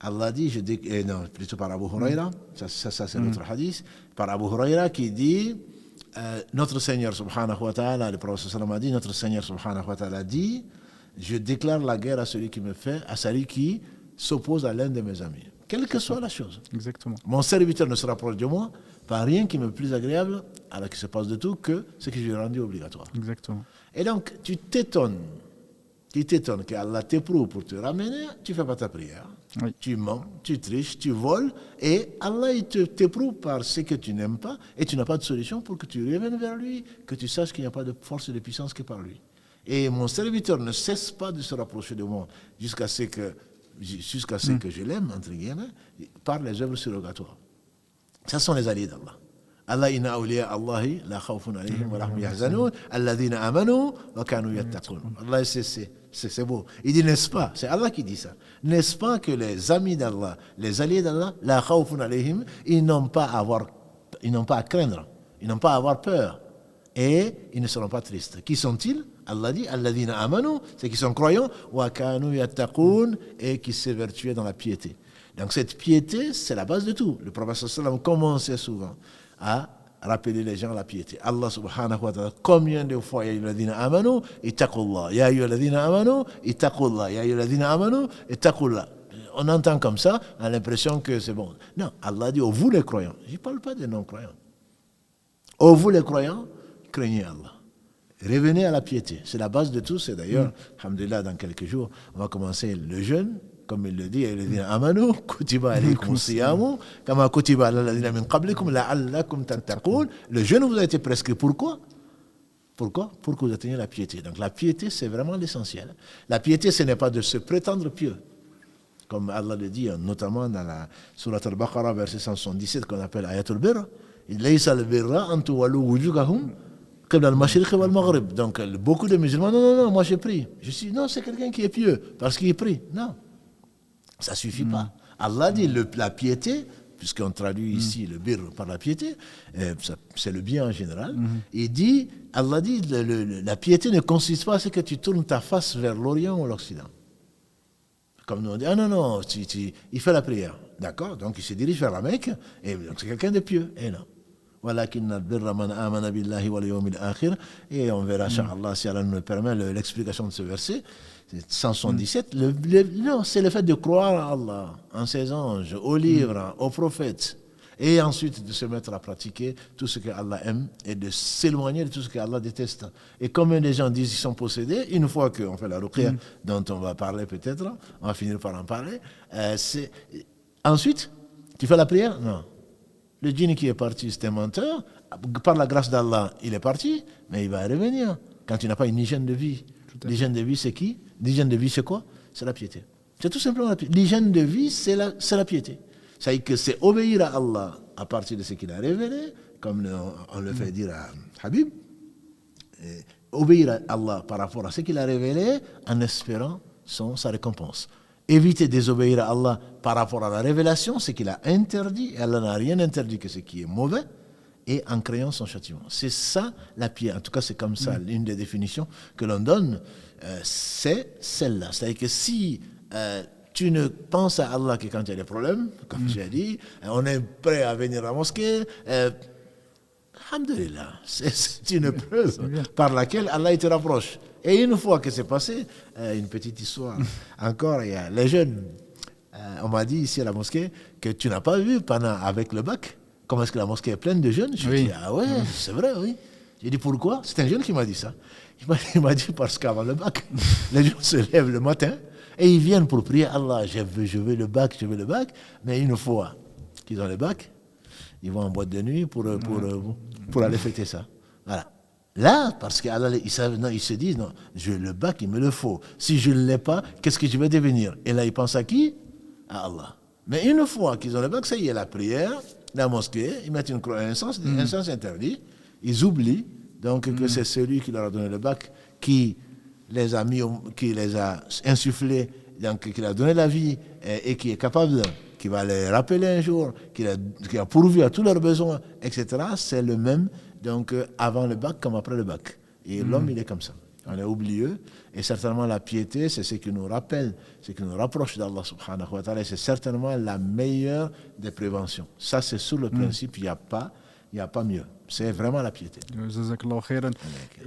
Allah dit, non, plutôt par Abu Huraira, ça c'est notre hadith, par Abu Huraira qui dit, notre Seigneur subhanahu wa ta'ala, le prophète sallam a dit, notre Seigneur subhanahu wa ta'ala dit, je déclare la guerre à celui qui me fait, à celui qui s'oppose à l'un de mes amis, quelle que soit la chose. Exactement. Mon serviteur ne se rapproche de moi par rien qui me plus agréable, alors qu'il se passe de tout, que ce que j'ai rendu obligatoire. Exactement. Et donc, tu t'étonnes qu'Allah t'éprouve pour te ramener, tu ne fais pas ta prière. Oui. Tu mens, tu triches, tu voles, et Allah il t'éprouve par ce que tu n'aimes pas, et tu n'as pas de solution pour que tu reviennes vers lui, que tu saches qu'il n'y a pas de force et de puissance que par lui. Et mon serviteur ne cesse pas de se rapprocher de moi jusqu'à ce que je l'aime, entre guillemets, par les œuvres surrogatoires. Ce sont les alliés d'Allah. Allah inna awliya Allahi la khawfun alayhim wa lahum yahzanun alladhina amanu wa kanu yattaqun. Allah c'est beau. Il dit n'est-ce pas, c'est Allah qui dit ça. N'est-ce pas que les amis d'Allah, les alliés d'Allah, la khawfun alayhim, ils n'ont pas à craindre, ils n'ont pas à avoir peur et ils ne seront pas tristes. Qui sont-ils? Allah dit alladhina amanu, c'est qui sont croyants, wa kanu yattaqun, et qui s'évertuaient dans la piété. Donc cette piété, c'est la base de tout. Le prophète sallallahu alayhi wa sallam commençait souvent à rappeler les gens à la piété. Allah subhanahu wa ta'ala, combien de fois ya ayyuhalladhina amanu ittaqullah, ya ayyuhalladhina amanu ittaqullah, ya ayyuhalladhina amanu ittaqullah. On entend comme ça, on a l'impression que c'est bon. Non, Allah dit, oh vous les croyants, je ne parle pas des non-croyants. Oh vous les croyants, craignez Allah. Revenez à la piété. C'est la base de tout. C'est d'ailleurs, alhamdulillah, dans quelques jours, on va commencer le jeûne. Comme il le dit, il dit amanu kutiba alaykum siyamu kama kutiba ala alladhina min qablikum la'allakum tattaqun. Le jeûne vous a été prescrit. Pourquoi? Pour que vous atteigniez la piété. Donc la piété, c'est vraiment l'essentiel. La piété, ce n'est pas de se prétendre pieux. Comme Allah le dit, notamment dans la sourate al-Baqarah, verset 177, qu'on appelle Ayatul Birr. Laysa al-birra an tuwallu wujuhahum qibla al-mashriq wal maghrib. Donc beaucoup de musulmans, non, moi j'ai pris. Je dis, non, c'est quelqu'un qui est pieux parce qu'il prie. Non. Ça ne suffit pas. Allah dit la piété, puisqu'on traduit ici le birr par la piété, c'est le bien en général. Allah dit la piété ne consiste pas à ce que tu tournes ta face vers l'Orient ou l'Occident. Comme nous on dit, ah non, il fait la prière. D'accord? Donc il se dirige vers la Mecque, et donc c'est quelqu'un de pieux. Et non. Et on verra, Inch'Allah, si Allah nous permet, l'explication de ce verset. 177, non, c'est le fait de croire à Allah, en ses anges, aux livres, aux prophètes, et ensuite de se mettre à pratiquer tout ce que Allah aime et de s'éloigner de tout ce que Allah déteste. Et comme les gens disent qu'ils sont possédés, une fois qu'on fait la ruqya, dont on va parler peut-être, on va finir par en parler, ensuite, tu fais la prière? Non. Le djinn qui est parti, c'est un menteur. Par la grâce d'Allah, il est parti, mais il va revenir quand tu n'as pas une hygiène de vie. L'hygiène de vie, c'est qui? L'hygiène de vie, c'est quoi? C'est la piété. C'est tout simplement la piété. L'hygiène de vie, c'est la piété. C'est-à-dire que c'est obéir à Allah à partir de ce qu'il a révélé, comme on le fait dire à Habib, obéir à Allah par rapport à ce qu'il a révélé en espérant sa récompense. Éviter de désobéir à Allah par rapport à la révélation, ce qu'il a interdit, et Allah n'a rien interdit que ce qui est mauvais, et en créant son châtiment. C'est ça la piété. En tout cas, c'est comme ça, l'une des définitions que l'on donne, c'est celle-là. C'est-à-dire que si tu ne penses à Allah que quand il y a des problèmes, comme j'ai dit, on est prêt à venir à la mosquée, alhamdulillah, c'est une preuve par laquelle Allah te rapproche. Et une fois que c'est passé, une petite histoire, encore, il y a les jeunes, on m'a dit ici à la mosquée que tu n'as pas vu avec le bac, comment est-ce que la mosquée est pleine de jeunes? Je dis, ah ouais, c'est vrai, oui. J'ai dit, pourquoi? C'est un jeune qui m'a dit ça. Il m'a dit, parce qu'avant le bac, les gens se lèvent le matin et ils viennent pour prier Allah, je veux le bac, mais une fois qu'ils ont le bac, ils vont en boîte de nuit pour aller fêter ça. Voilà. Là, parce qu'Allah, ils se disent, non, le bac, il me le faut. Si je ne l'ai pas, qu'est-ce que je vais devenir? Et là, ils pensent à qui? À Allah. Mais une fois qu'ils ont le bac, ça y est, la prière, la mosquée, ils mettent une croix, un sens interdit, ils oublient donc que c'est celui qui leur a donné le bac, qui les a insufflés, donc qui leur a donné la vie et qui est capable, qui va les rappeler un jour, qui a pourvu à tous leurs besoins, etc. C'est le même, donc avant le bac comme après le bac. Et l'homme, il est comme ça. On est oublieux. Et certainement, la piété, c'est ce qui nous rappelle, ce qui nous rapproche d'Allah subhanahu wa ta'ala. C'est certainement la meilleure des préventions. Ça, c'est sur le principe, il n'y a pas mieux. C'est vraiment la piété. Jazakallahu khairan.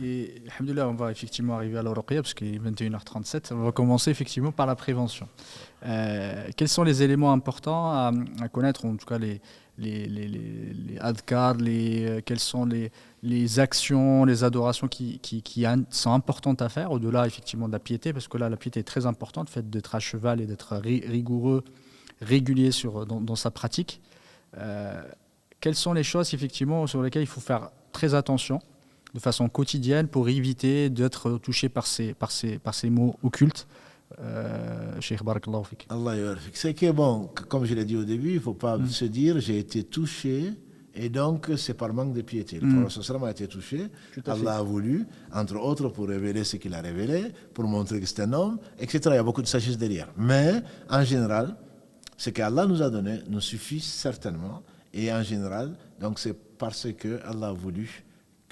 Et alhamdoulilah, on va effectivement arriver à l'Ruqya parce qu'il est 21h37. On va commencer effectivement par la prévention. Quels sont les éléments importants à connaître, en tout cas les adhkar, quelles sont les actions, les adorations qui sont importantes à faire, au-delà effectivement de la piété, parce que là, la piété est très importante, le fait d'être à cheval et d'être rigoureux, régulier dans sa pratique. Quelles sont les choses effectivement sur lesquelles il faut faire très attention de façon quotidienne pour éviter d'être touché par ces mots occultes? Cheikh Barakallahu Fik. Allah yarfik. C'est que bon, comme je l'ai dit au début, il ne faut pas se dire j'ai été touché et donc c'est par manque de piété. Le prophète sallam a été touché, Allah a voulu, entre autres pour révéler ce qu'il a révélé, pour montrer que c'est un homme, etc. Il y a beaucoup de sagesse derrière. Mais en général, ce qu'Allah nous a donné nous suffit certainement. Et en général, donc c'est parce que Allah a voulu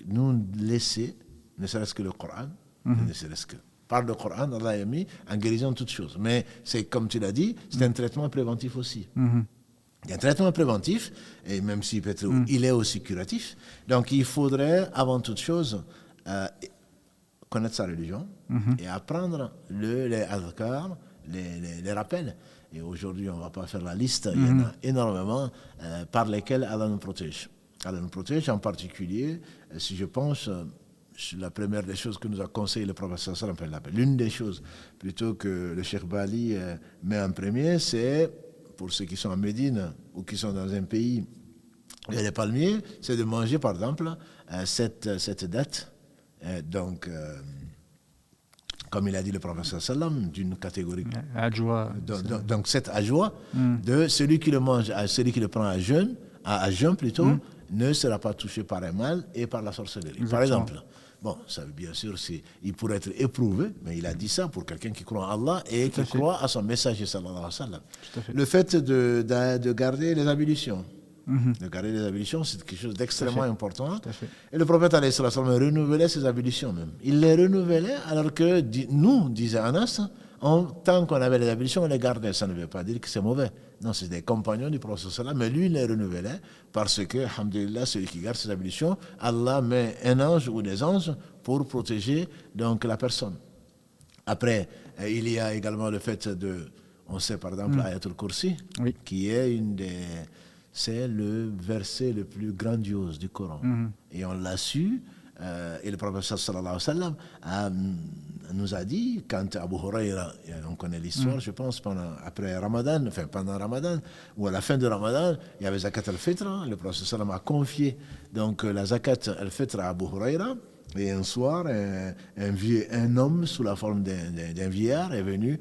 nous laisser, ne serait-ce que le Coran, ne serait-ce que par le Coran, Allah a mis en guérison toutes choses. Mais c'est comme tu l'as dit, c'est un traitement préventif aussi. Il y a un traitement préventif, et même si peut-être il est aussi curatif. Donc il faudrait, avant toute chose, connaître sa religion et apprendre les adhkar, les rappels. Et aujourd'hui, on ne va pas faire la liste, il y en a énormément par lesquels Allah nous protège. Allah nous protège en particulier, si je pense, la première des choses que nous a conseillé le prophète sallallahu alayhi wa sallam, l'une des choses plutôt que le Cheikh Bali met en premier, c'est, pour ceux qui sont en Médine ou qui sont dans un pays où il y a des palmiers, c'est de manger par exemple cette date, comme il a dit le prophète sallam, d'une catégorie. Ajwa. Donc cette ajwa, de celui qui le mange, celui qui le prend à jeûne plutôt, ne sera pas touché par un mal et par la sorcellerie. Exactement. Par exemple, bon, ça bien sûr, il pourrait être éprouvé, mais il a dit ça pour quelqu'un qui croit en Allah et qui croit à son messager sallallahu alayhi wa sallam. Le fait de garder les ablutions. De garder les ablutions, c'est quelque chose d'extrêmement important. Et le prophète alayhi wa sallam renouvelait ses ablutions même. Il les renouvelait alors que nous, disait Anas, tant qu'on avait les ablutions, on les gardait. Ça ne veut pas dire que c'est mauvais. Non, c'est des compagnons du prophète sallam, mais lui, il les renouvelait parce que, alhamdulillah, celui qui garde ses ablutions, Allah met un ange ou des anges pour protéger donc la personne. Après, il y a également le fait on sait par exemple l'Ayatul Kursi, qui est c'est le verset le plus grandiose du Coran. Et on l'a su, et le prophète sallallahu alayhi wa sallam nous a dit, quand Abu Huraira, on connaît l'histoire, je pense, pendant Ramadan, ou à la fin de Ramadan, il y avait Zakat al-Fitr, le prophète sallam a confié donc la Zakat al-Fitr à Abu Huraira, et un soir, un homme sous la forme d'un vieillard est venu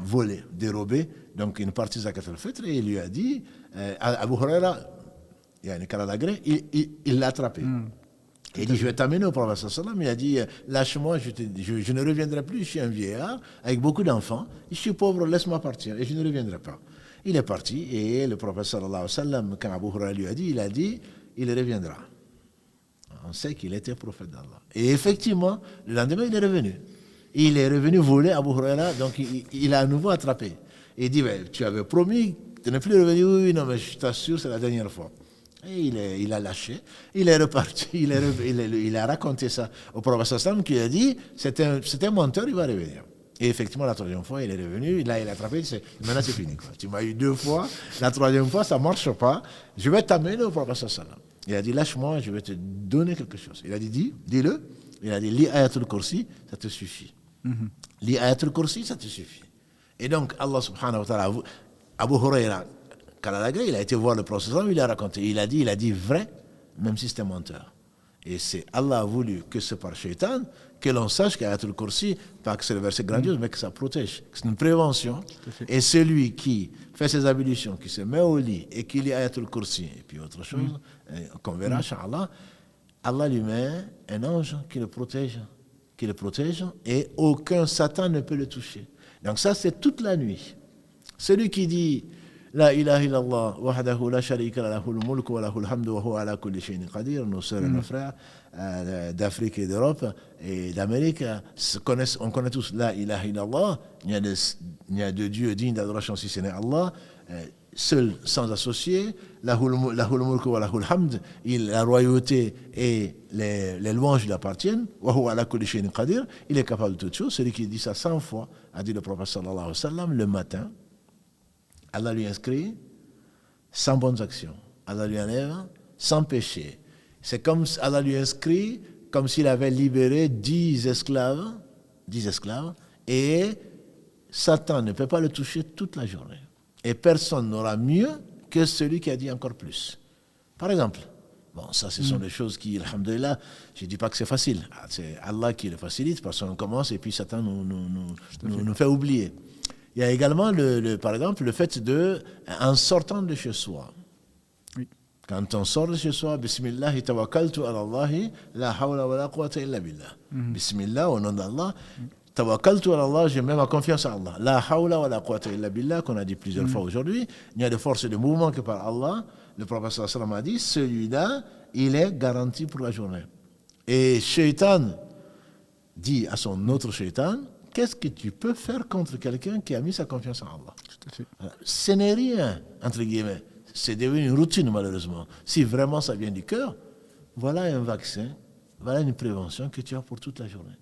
voler, dérober donc une partie de Zakat al-Fitr, et il lui a dit, Abu Huraira, il y a une caladagré, il l'a attrapé. Et il dit, je vais t'amener au prophète sallam. Il a dit, lâche-moi, je ne reviendrai plus, je suis un vieillard avec beaucoup d'enfants, je suis pauvre, laisse-moi partir, et je ne reviendrai pas. Il est parti, et le prophète sallallahu alayhi wa sallam, quand Abu Huraira lui a dit, il reviendra. On sait qu'il était prophète d'Allah. Et effectivement, le lendemain, il est revenu. Il est revenu voler Abu Huraira, donc il a à nouveau attrapé. Et il dit, tu avais promis de ne plus revenir. Oui, non, mais je t'assure, c'est la dernière fois. Et il a lâché, il est reparti, il a raconté ça au prophète sallam qui a dit, c'est un menteur, il va revenir. Et effectivement, la troisième fois, il est revenu, là, il a attrapé, maintenant c'est fini. Quoi. Tu m'as eu 2 fois, la troisième fois, ça ne marche pas, je vais t'amener au prophète sallam. Il a dit, lâche-moi, je vais te donner quelque chose. Il a dit, dis-le. Il a dit, lis Ayatul Kursi, ça te suffit. Lis Ayatul Kursi, ça te suffit. Et donc, Allah subhanahu wa ta'ala, Abu Huraira, il a été voir le prophète, il a raconté, il a dit vrai, même si c'était menteur. Et c'est Allah a voulu que c'est par Shaitan que l'on sache qu'Ayatul Kursi, pas que c'est le verset grandiose, mais que ça protège, que c'est une prévention. Et celui qui fait ses ablutions, qui se met au lit et qui lit Ayatul Kursi, et puis autre chose, qu'on verra, Inch'Allah, Allah lui met un ange qui le protège, et aucun Satan ne peut le toucher. Donc ça, c'est toute la nuit. Celui qui dit La ilaha illallah, wahdahu la sharika lahul mulk wa lahul hamdu wa huwa ala kulli shay'in qadir, nos sœurs et nos frères d'Afrique et d'Europe et d'Amérique, on connaît tous La ilaha illallah, il n'y a de Dieu digne d'adoration si ce n'est Allah, seul, sans associé, lahul mulk wa lahul hamd, la royauté et les louanges lui appartiennent, wa huwa ala kulli shay'in qadir, il est capable de toutes choses. Celui qui dit ça 100 fois, a dit le prophète sallallahu alayhi wa sallam, le matin, Allah lui inscrit 100 bonnes actions. Allah lui enlève 100 péchés. C'est comme Allah lui inscrit comme s'il avait libéré 10 esclaves, et Satan ne peut pas le toucher toute la journée. Et personne n'aura mieux que celui qui a dit encore plus. Par exemple, bon, ça ce sont des choses qui, alhamdoulilah, je ne dis pas que c'est facile. C'est Allah qui le facilite parce qu'on commence et puis Satan nous fait oublier. Il y a également, par exemple, le fait en sortant de chez soi. Oui. Quand on sort de chez soi, Bismillah, tawakkaltu ala Allahi, la hawla wa la quwwata illa billah. Bismillah, au nom d'Allah. Tawakkaltu ala Allah, j'ai même ma confiance à Allah. La hawla wa la quwwata illa billah, qu'on a dit plusieurs fois aujourd'hui. Il n'y a de force et de mouvement que par Allah. Le prophète sallallahu alayhi wa sallam a dit, celui-là, il est garanti pour la journée. Et Shaitan dit à son autre Shaitan, qu'est-ce que tu peux faire contre quelqu'un qui a mis sa confiance en Allah? Tout à fait. Ce n'est rien, entre guillemets. C'est devenu une routine, malheureusement. Si vraiment ça vient du cœur, voilà un vaccin, voilà une prévention que tu as pour toute la journée.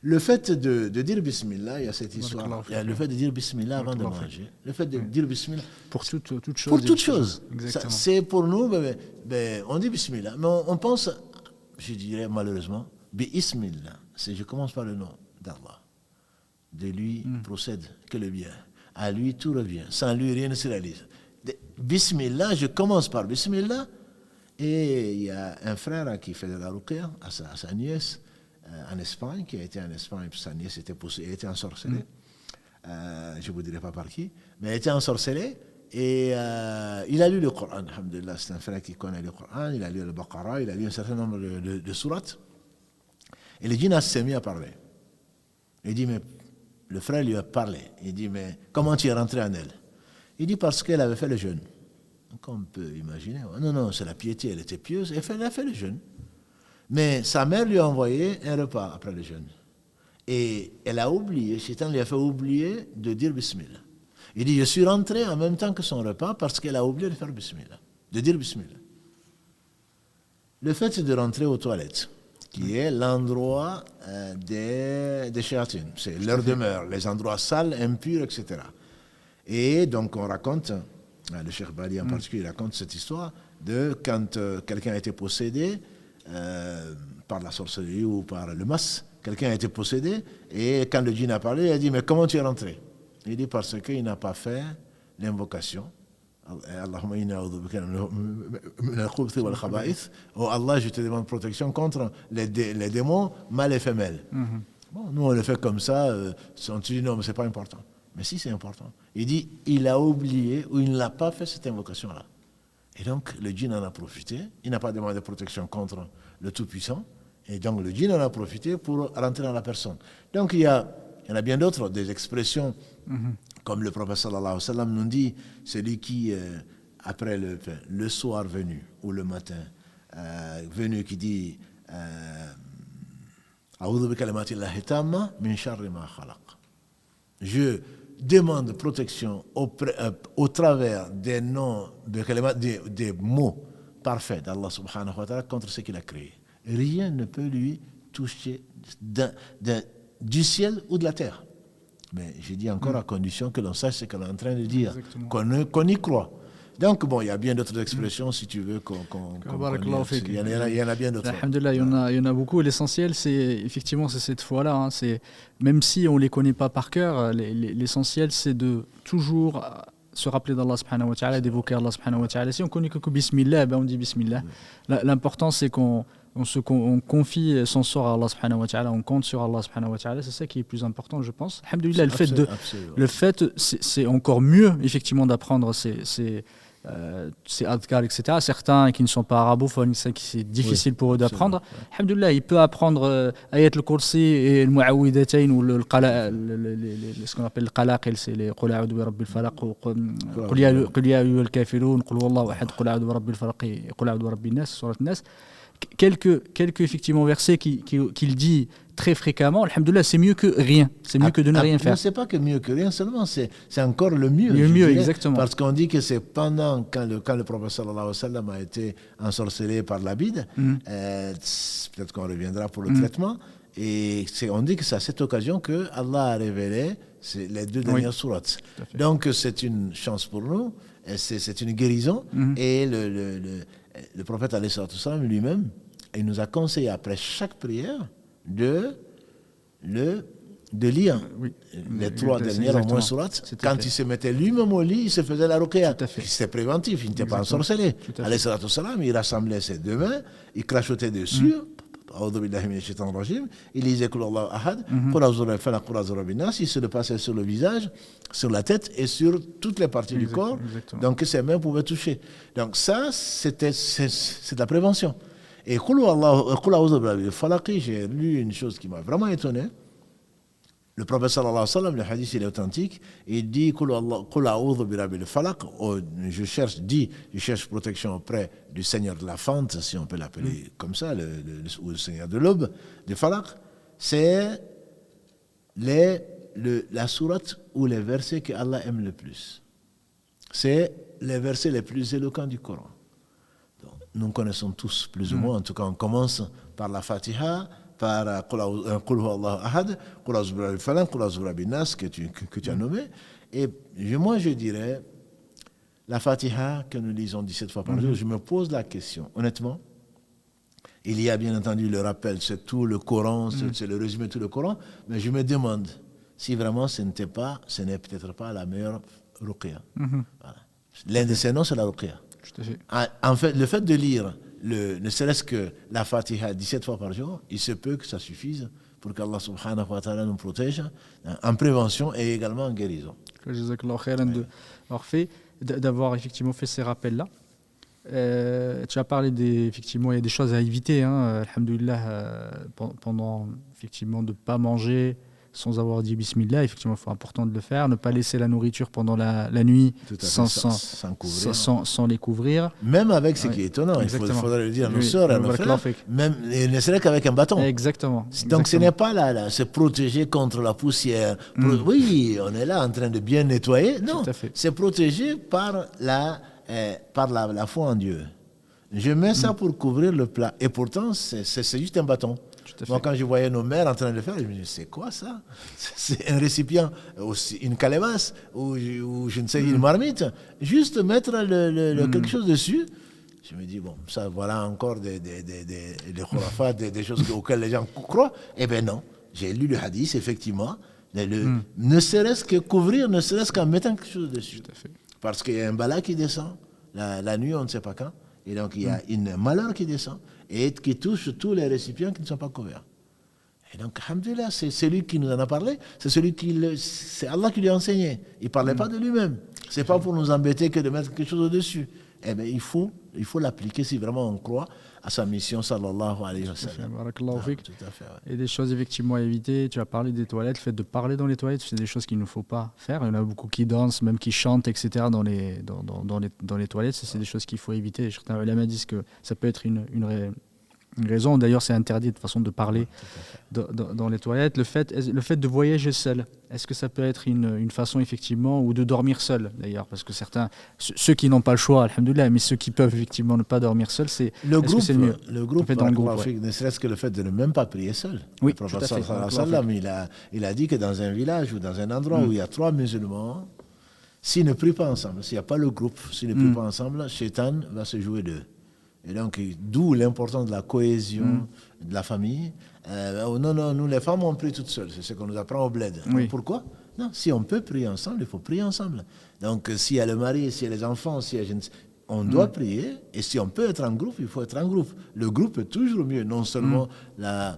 Le fait de dire Bismillah, il y a cette histoire. Il y a le fait de dire Bismillah avant de manger. Le fait de dire Bismillah. Pour toute chose. Pour toute chose. Exactement. C'est pour nous, on dit Bismillah. Mais on pense, je dirais malheureusement, Bismillah. Je commence par le nom d'Allah. De lui procède que le bien. À lui tout revient. Sans lui rien ne se réalise. Bismillah, je commence par Bismillah. Et il y a un frère qui fait de la ruqya à sa nièce en Espagne, qui a été en Espagne, sa nièce elle était ensorcelée. Je ne vous dirai pas par qui, mais elle était ensorcelée. Et il a lu le Coran, alhamdulillah. C'est un frère qui connaît le Coran. Il a lu le Baqarah, il a lu un certain nombre de sourates. Et le djinn s'est mis à parler. Il dit, mais le frère lui a parlé. Il dit, mais comment tu es rentré en elle? Il dit, parce qu'elle avait fait le jeûne. Donc on peut imaginer. Non, c'est la piété, elle était pieuse, elle a fait le jeûne. Mais sa mère lui a envoyé un repas après le jeûne. Et elle a oublié, Shaitan lui a fait oublier de dire Bismillah. Il dit, je suis rentré en même temps que son repas parce qu'elle a oublié de faire Bismillah, de dire Bismillah. Le fait de rentrer aux toilettes, qui est l'endroit des shayatines. C'est leur demeure, les endroits sales, impurs, etc. Et donc on raconte, le Cheikh Bali en particulier raconte cette histoire de quand quelqu'un a été possédé par la sorcellerie ou par le mas, quelqu'un a été possédé, et quand le djinn a parlé, il a dit, mais comment tu es rentré? Il dit, parce qu'il n'a pas fait l'invocation. Allahumma inna a'udhu bika min al-khubuthi wal khaba'ith. Oh Allah, je te demande protection contre les démons mâles et femelles. Bon, nous on le fait comme ça, on te dit non, mais c'est pas important. Mais si, c'est important. Il dit, il a oublié ou il n'a pas fait cette invocation-là. Et donc, le djinn en a profité. Il n'a pas demandé protection contre le Tout-Puissant. Et donc, le djinn en a profité pour rentrer dans la personne. Donc, il y en a bien d'autres, des expressions, comme le prophète sallallahu alayhi wa sallam nous dit, celui qui, après le soir venu, ou le matin venu, qui dit A'udhu bi kalimatillahi tamma min sharri ma khalaq. Je demande protection au travers des noms, des mots parfaits d'Allah subhanahu wa ta'ala contre ce qu'il a créé. Rien ne peut lui toucher du ciel ou de la terre. Mais j'ai dit encore à condition que l'on sache ce qu'on est en train de dire, qu'on y croit. Donc, bon, il y a bien d'autres expressions, si tu veux, il y en a bien d'autres. Alhamdulillah, il y en a beaucoup. L'essentiel, c'est cette foi-là. Même si on ne les connaît pas par cœur, l'essentiel, c'est de toujours se rappeler d'Allah subhanahu wa ta'ala, d'évoquer Allah subhanahu wa ta'ala. Si on connaît que Bismillah, ben on dit Bismillah. L'important c'est qu'on confie son sort à Allah subhanahu wa ta'ala, on compte sur Allah subhanahu wa ta'ala, c'est ça qui est plus important je pense. Alhamdulillah, le fait c'est encore mieux effectivement d'apprendre ces adhkar, etc. Certains qui ne sont pas arabophones, c'est difficile pour eux d'apprendre. Alhamdulillah, il peut apprendre Ayat al-Kursi et le Mu'awwidatayn ou ce qu'on appelle le qalaqil, c'est les Qul a'udhu bi rabbil falaq, Qul ya ayyuhal kafirun, Qul huwallahu ahad, Qul a'udhu bi rabbil falaq, Qul a'udhu bi rabbin nas, surat an-Nas. Quelques effectivement versets qu'il dit très fréquemment, alhamdoulilah, c'est mieux que rien, c'est mieux que de ne rien faire. C'est pas que mieux que rien seulement, c'est encore le mieux. Le mieux, exactement. Parce qu'on dit que c'est pendant quand le prophète sallallahu alayhi wa sallam a été ensorcelé par l'abid, peut-être qu'on reviendra pour le traitement, et on dit que c'est à cette occasion que Allah a révélé les deux dernières sourates. Donc c'est une chance pour nous, c'est une guérison, et le prophète alayhi sallam lui-même, il nous a conseillé après chaque prière de lire les trois dernières au moins sourates. Quand il se mettait lui-même au lit, il se faisait la ruqya. C'était préventif, il n'était pas ensorcelé. Alayhi sallam, il rassemblait ses deux mains, il crachotait dessus. Il disait Qul Allahu ahad, Qul a'udhu bi falaq, Qul a'udhu bi rabbin nas. Il se le passait sur le visage, sur la tête et sur toutes les parties du corps. Donc ses mains pouvaient toucher. Donc ça, c'est la prévention. Et Qul a'udhu bi rabbil falaq, j'ai lu une chose qui m'a vraiment étonné. Le prophète sallallahu alayhi wa sallam, le hadith il est authentique, il dit Qul a'udhu bi rabbil falaq, je cherche protection auprès du Seigneur de la fente, si on peut l'appeler comme ça, ou le Seigneur de l'aube, du falaq. C'est la sourate ou les versets que Allah aime le plus. C'est les versets les plus éloquents du Coran. Donc, nous connaissons tous plus ou moins, en tout cas on commence par la Fatiha, par Qul huwallahu ahad, Qul a'udhu bi rabbil falaq, Qul a'udhu bi rabbin nas que tu as nommé. Et moi je dirais la Fatiha que nous lisons 17 fois par jour, je me pose la question, honnêtement, il y a bien entendu le rappel, c'est tout le Coran, c'est le résumé de tout le Coran, mais je me demande si vraiment ce n'est peut-être pas la meilleure ruqya. Voilà. L'un de ces noms, c'est la ruqya. En fait, le fait de lire ne serait-ce que la Fatiha 17 fois par jour, il se peut que ça suffise pour qu'Allah subhanahu wa ta'ala nous protège en prévention et également en guérison. Jazakallahu khairan d'avoir effectivement fait ces rappels-là. Tu as parlé effectivement, il y a des choses à éviter, alhamdoulilah, pendant effectivement de ne pas manger sans avoir dit Bismillah, effectivement, c'est important de le faire, ne pas laisser la nourriture pendant la nuit sans les couvrir. Même avec ce qui est étonnant, il faudrait le dire à nos sœurs et à nos frères, même ne serait qu'avec un bâton. Exactement. Donc ce n'est pas là, se protéger contre la poussière. Oui, on est là en train de bien nettoyer. Non, c'est protéger par la foi en Dieu. Je mets ça pour couvrir le plat. Et pourtant, c'est juste un bâton. Moi, quand je voyais nos mères en train de le faire, je me disais, c'est quoi ça? C'est un récipient, une calebasse, ou je ne sais, une marmite. Juste mettre quelque chose dessus. Je me dis, bon, ça, voilà encore des khurafat, des choses auxquelles les gens croient. Eh bien non, j'ai lu le hadith, effectivement. Ne serait-ce que couvrir, ne serait-ce qu'en mettant quelque chose dessus. Parce qu'il y a un bala qui descend, la nuit, on ne sait pas quand. Et donc, il y a un malheur qui descend et qui touche tous les récipients qui ne sont pas couverts. Et donc, alhamdoulilah, c'est celui qui nous en a parlé, c'est Allah qui lui a enseigné. Il ne parlait pas de lui-même. Ce n'est pas pour nous embêter que de mettre quelque chose au-dessus. Eh bien, il faut l'appliquer si vraiment on croit à sa mission, sallallahu alayhi wa sallam. Tout à fait, Et des choses effectivement à éviter, tu as parlé des toilettes, le fait de parler dans les toilettes, c'est des choses qu'il ne faut pas faire. Il y en a beaucoup qui dansent, même qui chantent, etc. dans les toilettes, c'est des choses qu'il faut éviter. Certains ulama disent que ça peut être une raison, d'ailleurs c'est interdit de façon de parler dans les toilettes. Le fait de voyager seul, est-ce que ça peut être une façon effectivement, ou de dormir seul d'ailleurs, parce que ceux qui n'ont pas le choix, alhamdoulilah, mais ceux qui peuvent effectivement ne pas dormir seul, c'est le groupe, c'est mieux. Le groupe, ne serait-ce que le fait de ne même pas prier seul. Oui, le prophète sallallahu alayhi wa sallam, il a dit que dans un village ou dans un endroit où il y a 3 musulmans, s'ils ne prient pas ensemble, s'il n'y a pas le groupe, s'ils ne prient pas ensemble, Shaitan va se jouer d'eux. Et donc, d'où l'importance de la cohésion de la famille. Non, nous, les femmes, on prie toutes seules. C'est ce qu'on nous apprend au bled. Oui. Pourquoi? Non, si on peut prier ensemble, il faut prier ensemble. Donc, s'il y a le mari, s'il y a les enfants, s'il y a on doit prier. Et si on peut être en groupe, il faut être en groupe. Le groupe est toujours mieux. Non seulement la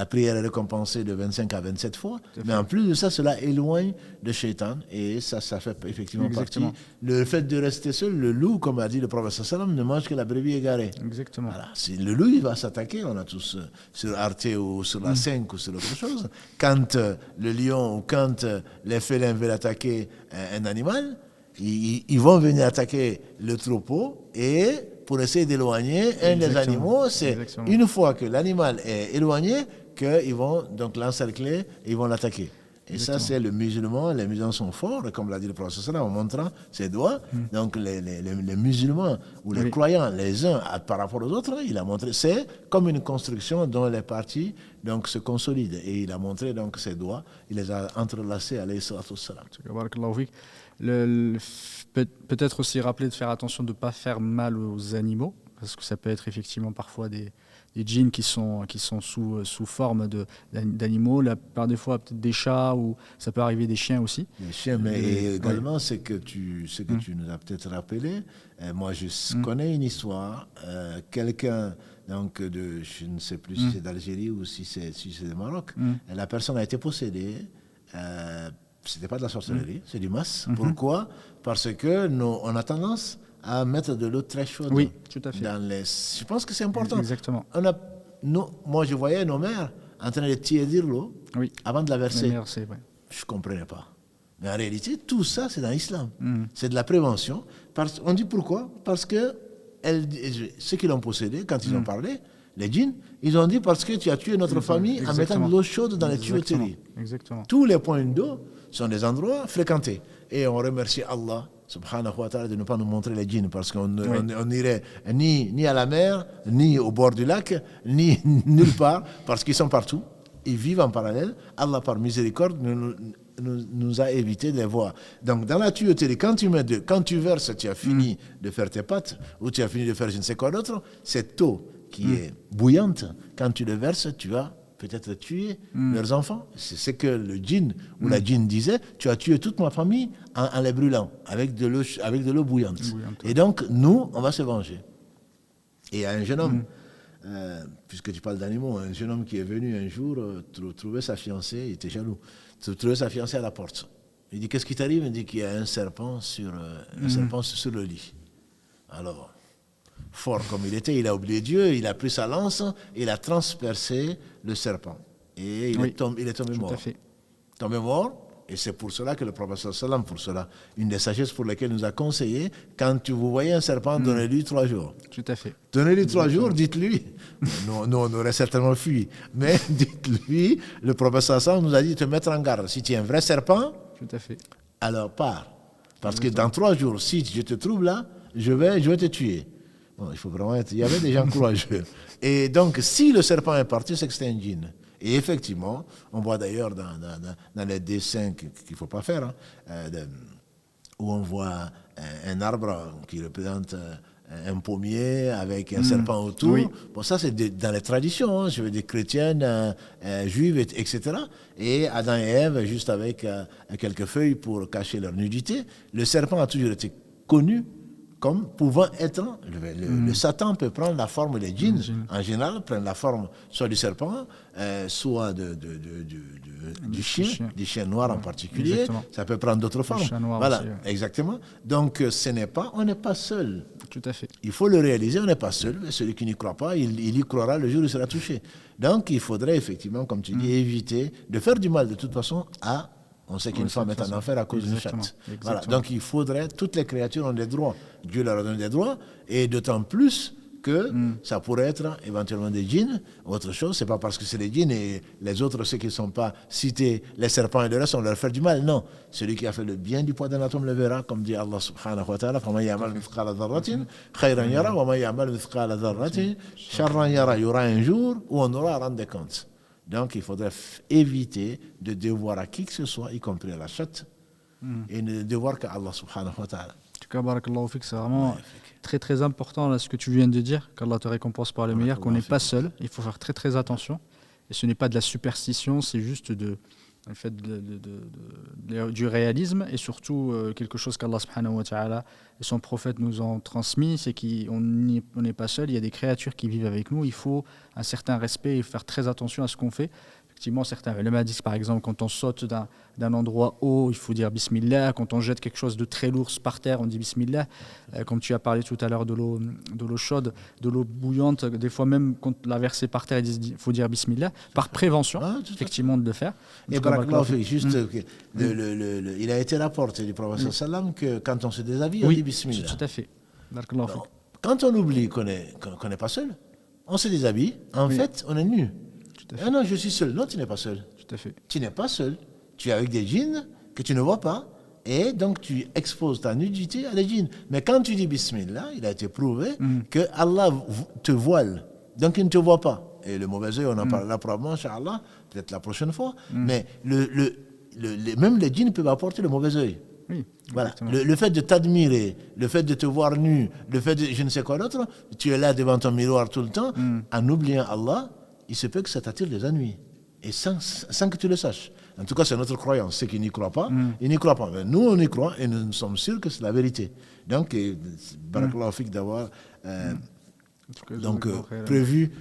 prière est récompensée de 25 à 27 fois, mais en plus de ça, cela éloigne le shaitan. Et ça fait effectivement partie. Le fait de rester seul, le loup, comme a dit le prophète sallam, ne mange que la brebis égarée. Exactement. Voilà. Le loup, il va s'attaquer. On a tous sur Arte ou sur la 5 ou sur autre chose. Quand le lion ou quand les félins veulent attaquer un animal, ils vont venir attaquer le troupeau et pour essayer d'éloigner un des animaux, c'est une fois que l'animal est éloigné qu'ils vont donc l'encercler et ils vont l'attaquer. Et ça, c'est le musulman. Les musulmans sont forts, et comme l'a dit le prophète en montrant ses doigts. Donc les musulmans ou les croyants, les uns par rapport aux autres, il a montré, c'est comme une construction dont les parties donc, se consolident. Et il a montré donc ses doigts, il les a entrelacés, alayhi salatu wassalam. Peut-être aussi rappeler de faire attention de ne pas faire mal aux animaux, parce que ça peut être effectivement parfois des djinns qui sont sous forme d'animaux, la plupart des fois peut-être des chats, ou ça peut arriver des chiens aussi. Des chiens, mais également ce que tu nous as peut-être rappelé, moi je connais une histoire, quelqu'un donc je ne sais plus si c'est d'Algérie ou si c'est du Maroc, la personne a été possédée. C'était pas de la sorcellerie, c'est du mas. Pourquoi? Parce que on a tendance à mettre de l'eau très chaude. Oui, tout à fait. Je pense que c'est important. Exactement. Moi, je voyais nos mères en train de tiédir l'eau avant de la verser. Je ne comprenais pas. Mais en réalité, tout ça, c'est dans l'islam. C'est de la prévention. On dit pourquoi? Parce que ceux qui l'ont possédé, quand ils ont parlé, les djinns, ils ont dit parce que tu as tué notre famille en mettant de l'eau chaude dans les tuyauteries. Exactement. Tous les points d'eau sont des endroits fréquentés. Et on remercie Allah, subhanahu wa ta'ala, de ne pas nous montrer les djinns, parce qu'on n'irait ni à la mer, ni au bord du lac, ni nulle part, parce qu'ils sont partout. Ils vivent en parallèle. Allah, par miséricorde, nous a évité de les voir. Donc, dans la tuyauterie, quand tu verses, tu as fini de faire tes pâtes, ou tu as fini de faire je ne sais quoi d'autre, cette eau qui est bouillante, quand tu le verses, tu as peut-être tuer leurs enfants. C'est ce que le djinn ou la djinn disait, tu as tué toute ma famille en les brûlant avec de l'eau bouillante. Et donc, nous, on va se venger. Et il y a un jeune homme, puisque tu parles d'animaux, un jeune homme qui est venu un jour trouver sa fiancée, il était jaloux, trouver sa fiancée à la porte. Il dit, qu'est-ce qui t'arrive? Il dit qu'il y a un serpent sur le lit. Alors, fort comme il était, il a oublié Dieu, il a pris sa lance, il a transpercé le serpent. Et il est tombé mort. Tombé mort, et c'est pour cela que le prophète sallam, une des sagesses pour lesquelles nous a conseillé, quand vous voyez un serpent, donnez-lui 3 jours. Tout à fait. Donnez-lui 3 jours, dites-lui. Nous, on aurait certainement fui. Mais dites-lui, le prophète sallam nous a dit de te mettre en garde. Si tu es un vrai serpent, tout à fait, alors pars. Parce que dans 3 jours, si je te trouve là, je vais te tuer. Bon, il faut vraiment être. Il y avait des gens courageux. Et donc, si le serpent est parti, c'est que c'était un djinn. Et effectivement, on voit d'ailleurs dans les dessins qu'il ne faut pas faire, où on voit un arbre qui représente un pommier avec un serpent autour. Oui. Bon, ça, c'est dans les traditions, je veux dire chrétiennes, juives, etc. Et Adam et Ève, juste avec quelques feuilles pour cacher leur nudité. Le serpent a toujours été connu comme pouvant être, le Satan peut prendre la forme des djinns, en général, prendre la forme soit du serpent, soit du chien noir en particulier, exactement. Ça peut prendre d'autres formes. Voilà, aussi, exactement. Donc on n'est pas seul. Tout à fait. Il faut le réaliser, on n'est pas seul. Celui qui n'y croit pas, il y croira le jour où il sera touché. Donc il faudrait effectivement, comme tu dis, éviter de faire du mal de toute façon à... On sait qu'une femme est en enfer à cause d'une chatte. Voilà. Donc il faudrait, toutes les créatures ont des droits. Dieu leur a donné des droits, et d'autant plus que ça pourrait être éventuellement des djinns. Autre chose, c'est pas parce que c'est les djinns et les autres, ceux qui ne sont pas cités, les serpents et le reste, on leur fait du mal. Non. Celui qui a fait le bien du poids d'un atome le verra, comme dit Allah subhanahu wa ta'ala, فَمَنْ يَعْمَلْ مِثْقَالَ ذَرَّةٍ خَيْرًا يَرَى وَمَنْ يَعْمَلْ مِثْقَالَ ذَرَّةٍ شَرًّا يَرَى. Il y aura un jour où on aura à rendre des comptes. Donc, il faudrait éviter de devoir à qui que ce soit, y compris à la chatte, et ne devoir qu'à Allah subhanahu wa ta'ala. En tout cas, barakallahu fik, c'est vraiment très très important là, ce que tu viens de dire, qu'Allah te récompense par le meilleur, qu'on n'est pas seul, il faut faire très très attention. Et ce n'est pas de la superstition, c'est juste de le fait du réalisme et surtout quelque chose qu'Allah subhanahu wa ta'ala et son prophète nous ont transmis, c'est qu'on n'est pas seul, il y a des créatures qui vivent avec nous, il faut un certain respect et faire très attention à ce qu'on fait. Effectivement, certains ulama disent par exemple quand on saute d'un endroit haut, il faut dire Bismillah. Quand on jette quelque chose de très lourd par terre, on dit Bismillah. Comme tu as parlé tout à l'heure de l'eau chaude, de l'eau bouillante, des fois même quand la verser par terre, il faut dire Bismillah. Par prévention, effectivement, de le faire. Et Barakallahu fik, juste, il a été rapporté du prophète sallam que quand on se déshabille, on dit Bismillah. Tout à fait. Barakallahu fik. Quand on oublie qu'on n'est pas seul, on se déshabille, en fait, on est nu. Ah non, je suis seul. Non, tu n'es pas seul. Tout à fait. Tu n'es pas seul. Tu es avec des djinns que tu ne vois pas. Et donc, tu exposes ta nudité à des djinns. Mais quand tu dis Bismillah, il a été prouvé que Allah te voile. Donc, il ne te voit pas. Et le mauvais œil, on en parlera probablement, Inch'Allah, peut-être la prochaine fois. Mais même les djinns peuvent apporter le mauvais œil. Oui, voilà. Le fait de t'admirer, le fait de te voir nu, le fait de je ne sais quoi d'autre, tu es là devant ton miroir tout le temps, en oubliant Allah, il se peut que ça t'attire des ennuis. Et sans que tu le saches. En tout cas, c'est notre croyance. Ceux qui n'y croient pas, ils n'y croient pas. Mais nous, on y croit et nous sommes sûrs que c'est la vérité. Donc, barakallahu fik d'avoir prévu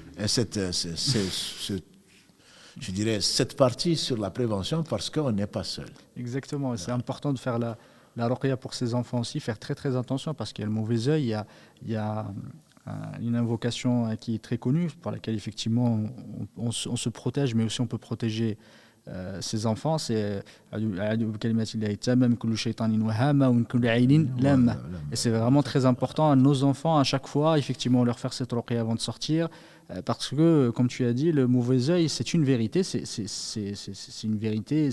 je dirais, cette partie sur la prévention parce qu'on n'est pas seul. Exactement. C'est important de faire la ruqya pour ses enfants aussi, faire très très attention parce qu'il y a le mauvais œil, il y a une invocation qui est très connue, par laquelle effectivement on se protège, mais aussi on peut protéger ses enfants. C'est et c'est vraiment très important à nos enfants à chaque fois, effectivement, leur faire cette ruqya avant de sortir, parce que, comme tu as dit, le mauvais œil, c'est une vérité, c'est une vérité,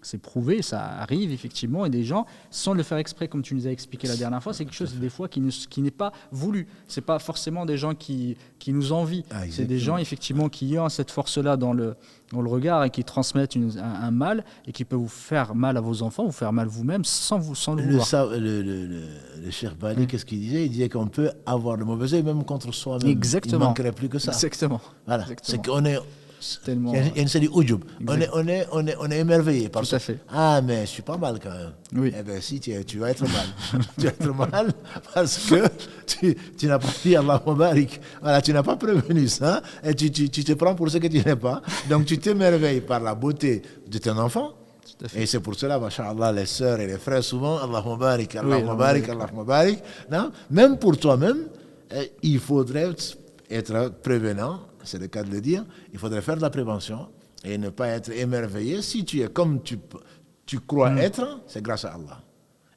c'est prouvé, ça arrive effectivement, et des gens, sans le faire exprès, comme tu nous as expliqué la dernière fois, c'est quelque chose des fois qui n'est pas voulu. C'est pas forcément des gens qui nous envient. C'est des gens effectivement qui ont cette force-là dans le regard et qui transmettent un mal et qui peuvent vous faire mal à vos enfants, vous faire mal vous-même sans le vouloir. Le Cheikh Bali, qu'est-ce qu'il disait? Il disait qu'on peut avoir le mauvais œil même contre soi-même. Exactement. Il ne manquerait plus que ça. Exactement. Voilà. Exactement. C'est qu'on est... Tellement... Il y a une série ujub. On est émerveillé par ça. Fait. Ah, mais je suis pas mal quand même. Oui. Eh bien, si, tu vas être mal. Tu vas être mal parce que tu n'as pas dit Allahumma barik. Voilà, tu n'as pas prévenu ça et tu te prends pour ce que tu n'es pas. Donc, tu t'émerveilles par la beauté de ton enfant. Et c'est pour cela, masha'Allah, les sœurs et les frères, souvent, Allahumma barik, Allahumma barik, Allahumma barik. Non? Même pour toi-même, il faudrait être prévenant. C'est le cas de le dire, il faudrait faire de la prévention et ne pas être émerveillé. Si tu es comme tu crois être, c'est grâce à Allah.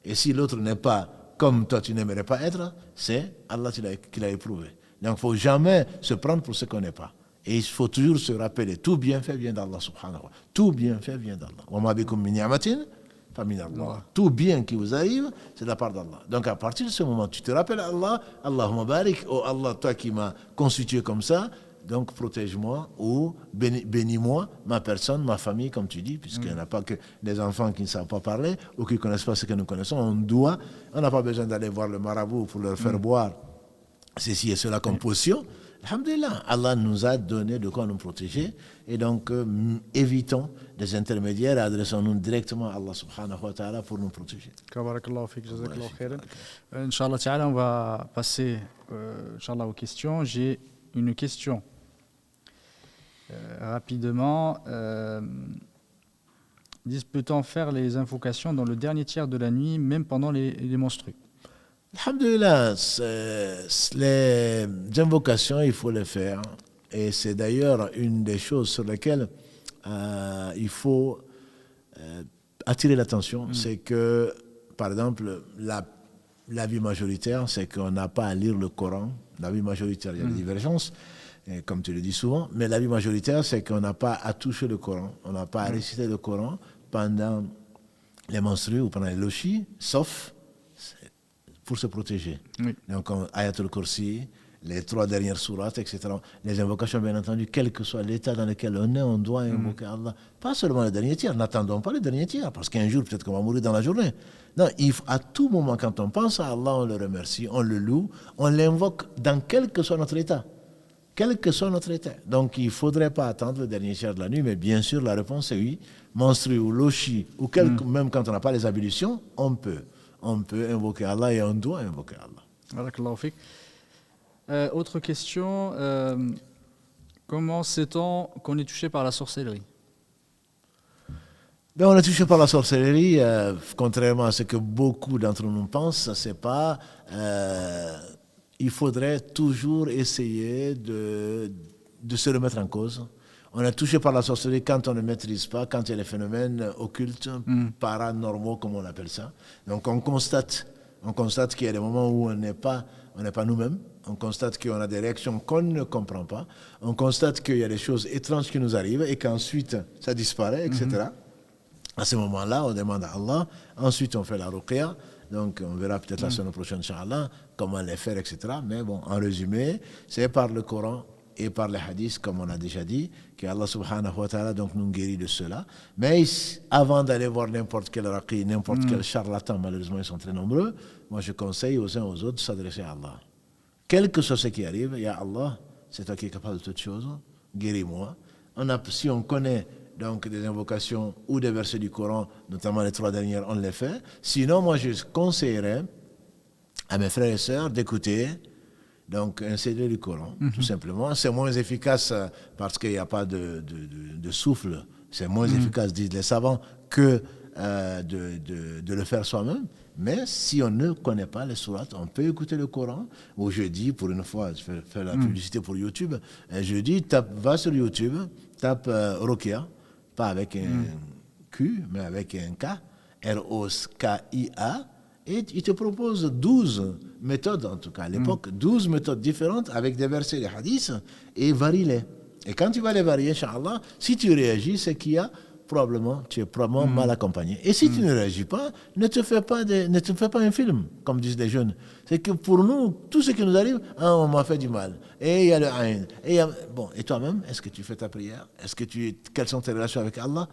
Et si l'autre n'est pas comme toi, tu n'aimerais pas être, c'est Allah qui l'a éprouvé. Donc, il ne faut jamais se prendre pour ce qu'on n'est pas. Et il faut toujours se rappeler, tout bienfait vient d'Allah subhanahu wa ta'ala. Tout bienfait vient d'Allah. Wa ma bikum min ni'matin fa min Allah. Tout bien qui vous arrive, c'est de la part d'Allah. Donc, à partir de ce moment, tu te rappelles Allah, Allahumma barik, oh Allah, toi qui m'as constitué comme ça, donc protège-moi ou bénis-moi, ma personne, ma famille, comme tu dis, puisqu'il n'y en a pas que des enfants qui ne savent pas parler ou qui ne connaissent pas ce que nous connaissons. On n'a pas besoin d'aller voir le marabout pour leur faire boire ceci et cela comme potion. Alhamdulillah, Allah nous a donné de quoi nous protéger et donc évitons des intermédiaires et adressons-nous directement à Allah subhanahu wa ta'ala pour nous protéger. Barakallahu fik, jazakallahu khairan. Inch'Allah ta'ala, on va passer Inch'Allah aux questions. J'ai une question. Rapidement, peut-on faire les invocations dans le dernier tiers de la nuit, même pendant les menstrues? Alhamdulillah, les invocations, il faut les faire. Et c'est d'ailleurs une des choses sur lesquelles il faut attirer l'attention. C'est que, par exemple, l'avis majoritaire, c'est qu'on n'a pas à lire le Coran. L'avis majoritaire, il y a des divergences, comme tu le dis souvent, mais l'avis majoritaire, c'est qu'on n'a pas à toucher le Coran. On n'a pas à réciter le Coran pendant les menstrues ou pendant les lochis, sauf pour se protéger. Oui. Donc, Ayatul Kursi, les 3 dernières sourates, etc. Les invocations, bien entendu, quel que soit l'état dans lequel on est, on doit invoquer Allah. Pas seulement le dernier tiers, n'attendons pas le dernier tiers, parce qu'un jour, peut-être qu'on va mourir dans la journée. Non, à tout moment, quand on pense à Allah, on le remercie, on le loue, on l'invoque dans quel que soit notre état. quel que soit notre état. Donc, il ne faudrait pas attendre le dernier tiers de la nuit, mais bien sûr, la réponse est oui. Menstru ou lochi, ou même quand on n'a pas les ablutions, on peut invoquer Allah et on doit invoquer Allah. Barakallahu fik. Autre question, comment sait-on qu'on est touché par la sorcellerie? Ben, on est touché par la sorcellerie, contrairement à ce que beaucoup d'entre nous pensent, c'est pas... il faudrait toujours essayer de se remettre en cause. On est touché par la sorcellerie quand on ne maîtrise pas, quand il y a des phénomènes occultes, paranormaux, comme on appelle ça. Donc on constate qu'il y a des moments où on n'est pas nous-mêmes. On constate qu'on a des réactions qu'on ne comprend pas. On constate qu'il y a des choses étranges qui nous arrivent et qu'ensuite ça disparaît, etc. À ce moment-là, on demande à Allah. Ensuite, on fait la ruqya. Donc, on verra peut-être la semaine prochaine, Inch'Allah, comment les faire, etc. Mais bon, en résumé, c'est par le Coran et par les hadiths, comme on a déjà dit, que Allah subhanahu wa ta'ala donc, nous guérit de cela. Mais avant d'aller voir n'importe quel raqi, n'importe quel charlatan, malheureusement, ils sont très nombreux, moi je conseille aux uns aux autres de s'adresser à Allah. Quel que soit ce qui arrive, ya Allah, c'est toi qui es capable de toutes choses, guéris-moi. Si on connaît donc des invocations ou des versets du Coran, notamment les 3 dernières, on les fait. Sinon, moi, je conseillerais à mes frères et sœurs d'écouter donc un CD du Coran, tout simplement. C'est moins efficace parce qu'il n'y a pas de souffle. C'est moins efficace, disent les savants, que de le faire soi-même. Mais si on ne connaît pas les sourates, on peut écouter le Coran. Ou je dis, pour une fois, je vais faire la publicité pour YouTube, je dis, va sur YouTube, tape Ruqya, pas avec un Q, mais avec un K, R-O-K-I-A, et il te propose 12 méthodes, en tout cas à l'époque, 12 méthodes différentes avec des versets, des hadiths, et varie-les. Et quand tu vas les varier, Inch'Allah, si tu réagis, c'est qu'il y a tu es probablement mal accompagné. Et si tu ne réagis pas, ne te fais pas un film, comme disent les jeunes. C'est que pour nous, tout ce qui nous arrive, on m'a fait du mal. Et il y a le haïn. Et toi-même, est-ce que tu fais ta prière? Quelles sont tes relations avec Allah?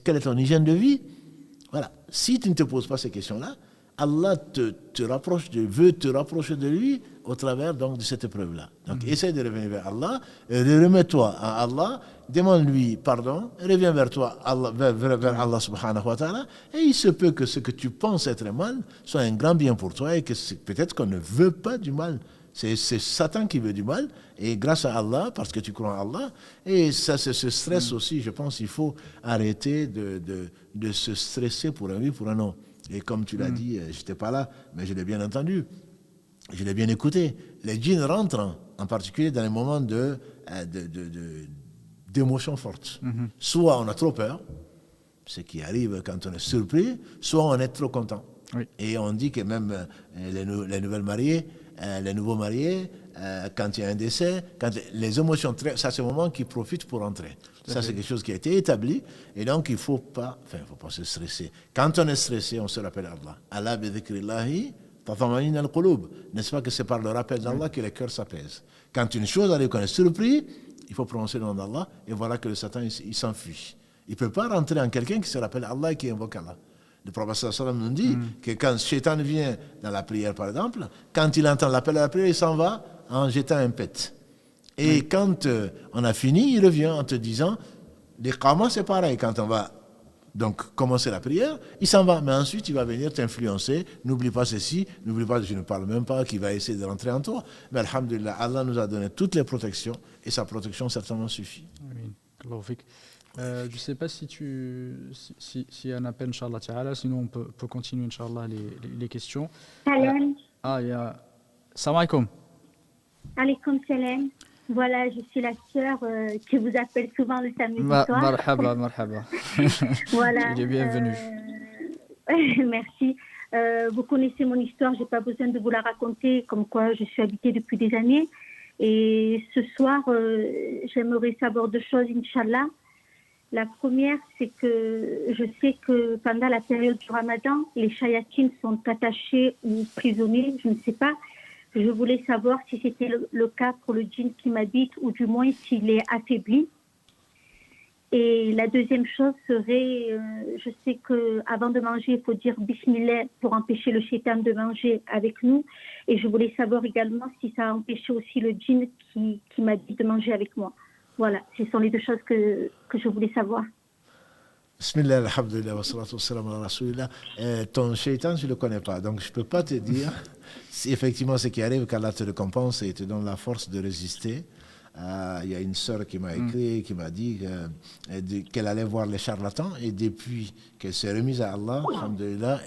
Quelle est ton hygiène de vie? Voilà. Si tu ne te poses pas ces questions-là, Allah veut te rapprocher de lui au travers donc, de cette épreuve-là. Donc, essaie de revenir vers Allah, remets-toi à Allah, demande-lui pardon, reviens vers toi, vers Allah subhanahu wa ta'ala, et il se peut que ce que tu penses être mal soit un grand bien pour toi et que peut-être qu'on ne veut pas du mal. C'est Satan qui veut du mal, et grâce à Allah, parce que tu crois en Allah, et ça, c'est ce stress aussi, je pense qu'il faut arrêter de se stresser pour un oui, pour un non. Et comme tu l'as dit, je n'étais pas là, mais je l'ai bien entendu, je l'ai bien écouté. Les djinns rentrent, en particulier dans les moments d'émotions fortes. Soit on a trop peur, ce qui arrive quand on est surpris, soit on est trop content. Oui. Et on dit que même les nouvelles mariées, les nouveaux mariés, quand il y a un décès, les émotions, ça c'est le moment qui profitent pour entrer. Ça c'est quelque chose qui a été établi, et donc il ne faut pas se stresser. Quand on est stressé, on se rappelle Allah. Allah bi dhikrillahi tatma'innu al-qulub. N'est-ce pas que c'est par le rappel d'Allah que les cœurs s'apaisent. Quand une chose arrive, qu'on est surpris, il faut prononcer le nom d'Allah, et voilà que le Satan il s'enfuit. Il ne peut pas rentrer en quelqu'un qui se rappelle Allah et qui invoque Allah. Le prophète sallam nous dit que quand Shaitan vient dans la prière, par exemple, quand il entend l'appel à la prière, il s'en va en jetant un pet. Et quand on a fini, il revient en te disant, l'iqama c'est pareil, quand on va donc commencer la prière, il s'en va, mais ensuite il va venir t'influencer, n'oublie pas ceci, n'oublie pas, je ne parle même pas, qu'il va essayer de rentrer en toi. Mais alhamdulillah, Allah nous a donné toutes les protections, et sa protection certainement suffit. Amin. Je ne sais pas si y a un appel, Inch'Allah Ta'ala, sinon on peut continuer, Inch'Allah, les questions. Salam. Salam alaikum. Alaikum salam. Voilà, je suis la sœur qui vous appelle souvent le samedi soir. Marhaba. Voilà. Il est bienvenu. Merci. Vous connaissez mon histoire, je n'ai pas besoin de vous la raconter, comme quoi je suis habitée depuis des années. Et ce soir, j'aimerais savoir 2 choses, Inch'Allah. La première, c'est que je sais que pendant la période du Ramadan, les shayatines sont attachés ou prisonniers, je ne sais pas. Je voulais savoir si c'était le cas pour le djinn qui m'habite, ou du moins s'il est affaibli. Et la deuxième chose serait, je sais qu'avant de manger, il faut dire Bismillah pour empêcher le shaitan de manger avec nous. Et je voulais savoir également si ça a empêché aussi le djinn qui m'a dit de manger avec moi. Voilà, ce sont les deux choses que je voulais savoir. Bismillah, alhamdulillah, wa salatu wa salam ala rasulillah. Ton shaitan, je ne le connais pas, donc je ne peux pas te dire si effectivement ce qui arrive, qu'Allah te récompense et te donne la force de résister. Il y a une sœur qui m'a écrit, qui m'a dit qu'elle allait voir les charlatans et depuis qu'elle s'est remise à Allah, alhamdulillah,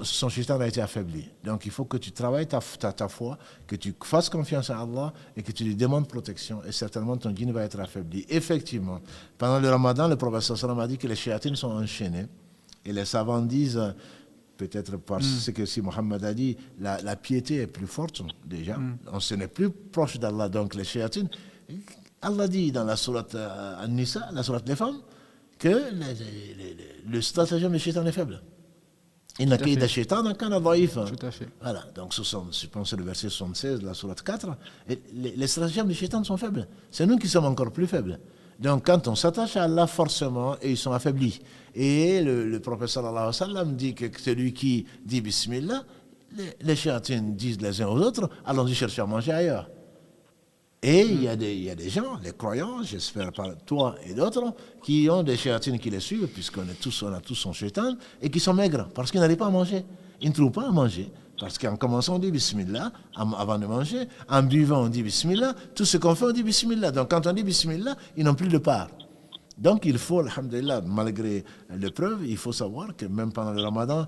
son shaitan a été affaibli. Donc il faut que tu travailles ta foi, que tu fasses confiance à Allah et que tu lui demandes protection et certainement ton djinn va être affaibli. Effectivement, pendant le Ramadan, le prophète sallam a dit que les shayatines sont enchaînés et les savants disent... Peut-être parce que si Mohammed a dit, la piété est plus forte déjà. On se n'est plus proche d'Allah. Donc les shayatines, Allah dit dans la sourate An-Nisa, la sourate des femmes, que le stratagème des shaytans est faible. Il n'a qu'à shaytan, il n'a qu'à daïf. Tout à fait. Voilà, donc je pense que le verset 76 de la sourate 4, et les stratagèmes des shaytans sont faibles. C'est nous qui sommes encore plus faibles. Donc quand on s'attache à Allah, forcément, et ils sont affaiblis. Et le prophète sallallahu alayhi wa sallam dit que celui qui dit Bismillah, les shayatines disent les uns aux autres, allons-y chercher à manger ailleurs. Et il y a des gens, les croyants, j'espère par toi et d'autres, qui ont des shayatines qui les suivent, puisqu'on a tous son shaytan, et qui sont maigres, parce qu'ils n'arrivent pas à manger. Ils ne trouvent pas à manger. Parce qu'en commençant, on dit Bismillah avant de manger. En buvant, on dit Bismillah. Tout ce qu'on fait, on dit Bismillah. Donc, quand on dit Bismillah, ils n'ont plus de part. Donc, il faut, alhamdulillah, malgré l'épreuve, il faut savoir que même pendant le Ramadan,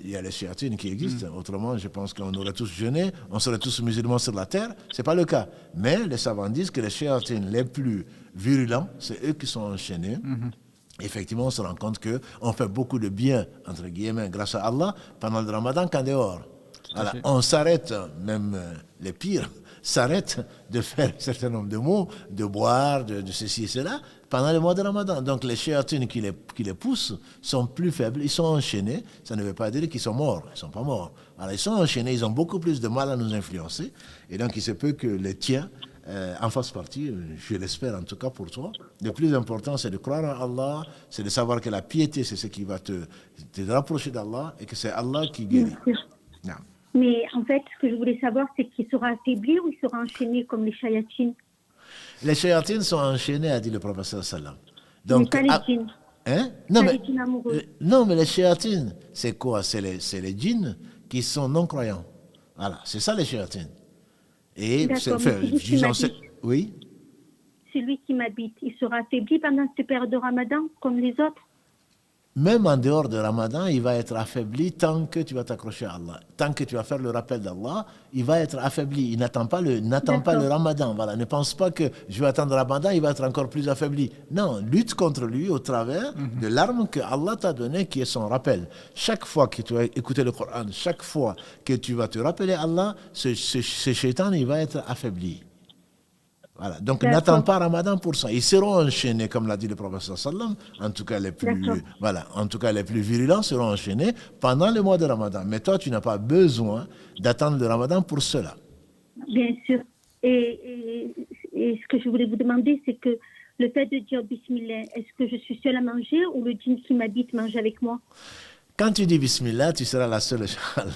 il y a les shayatines qui existent. Autrement, je pense qu'on aurait tous jeûné, on serait tous musulmans sur la terre. Ce n'est pas le cas. Mais les savants disent que les shayatines les plus virulents, c'est eux qui sont enchaînés. Effectivement, on se rend compte qu'on fait beaucoup de bien, entre guillemets, grâce à Allah, pendant le Ramadan qu'en dehors. Voilà, on s'arrête, même les pires, s'arrêtent de faire un certain nombre de mots, de boire, de ceci et cela, pendant le mois de Ramadan. Donc les shayatines qui les poussent sont plus faibles, ils sont enchaînés. Ça ne veut pas dire qu'ils sont morts, ils ne sont pas morts. Alors ils sont enchaînés, ils ont beaucoup plus de mal à nous influencer. Et donc il se peut que les tiens en fassent partie, je l'espère en tout cas pour toi. Le plus important, c'est de croire en Allah, c'est de savoir que la piété, c'est ce qui va te rapprocher d'Allah et que c'est Allah qui guérit. Non. Mais en fait, ce que je voulais savoir, c'est qu'il sera affaibli ou il sera enchaîné comme les shayatines. Les shayatines sont enchaînées, a dit le prophète sallam. Donc, mais pas les djinns. Hein? Non, mais les shayatines, c'est quoi? C'est les djinns qui sont non-croyants. Voilà, c'est ça les shayatines. Et oui. Celui qui m'habite, il sera affaibli pendant cette période de Ramadan comme les autres? Même en dehors de Ramadan, il va être affaibli tant que tu vas t'accrocher à Allah. Tant que tu vas faire le rappel d'Allah, il va être affaibli. Il n'attend pas le Ramadan. Voilà. Ne pense pas que je vais attendre le Ramadan, il va être encore plus affaibli. Non, lutte contre lui au travers de l'arme que Allah t'a donnée, qui est son rappel. Chaque fois que tu vas écouter le Coran, chaque fois que tu vas te rappeler Allah, ce shaitan, il va être affaibli. Voilà. Donc n'attends pas Ramadan pour ça. Ils seront enchaînés, comme l'a dit le prophète sallam. En tout cas, les plus virulents seront enchaînés pendant le mois de Ramadan. Mais toi, tu n'as pas besoin d'attendre le Ramadan pour cela. Bien sûr. Et ce que je voulais vous demander, c'est que le fait de dire Bismillah, est-ce que je suis seule à manger ou le djinn qui m'habite mange avec moi? Quand tu dis Bismillah, tu seras la seule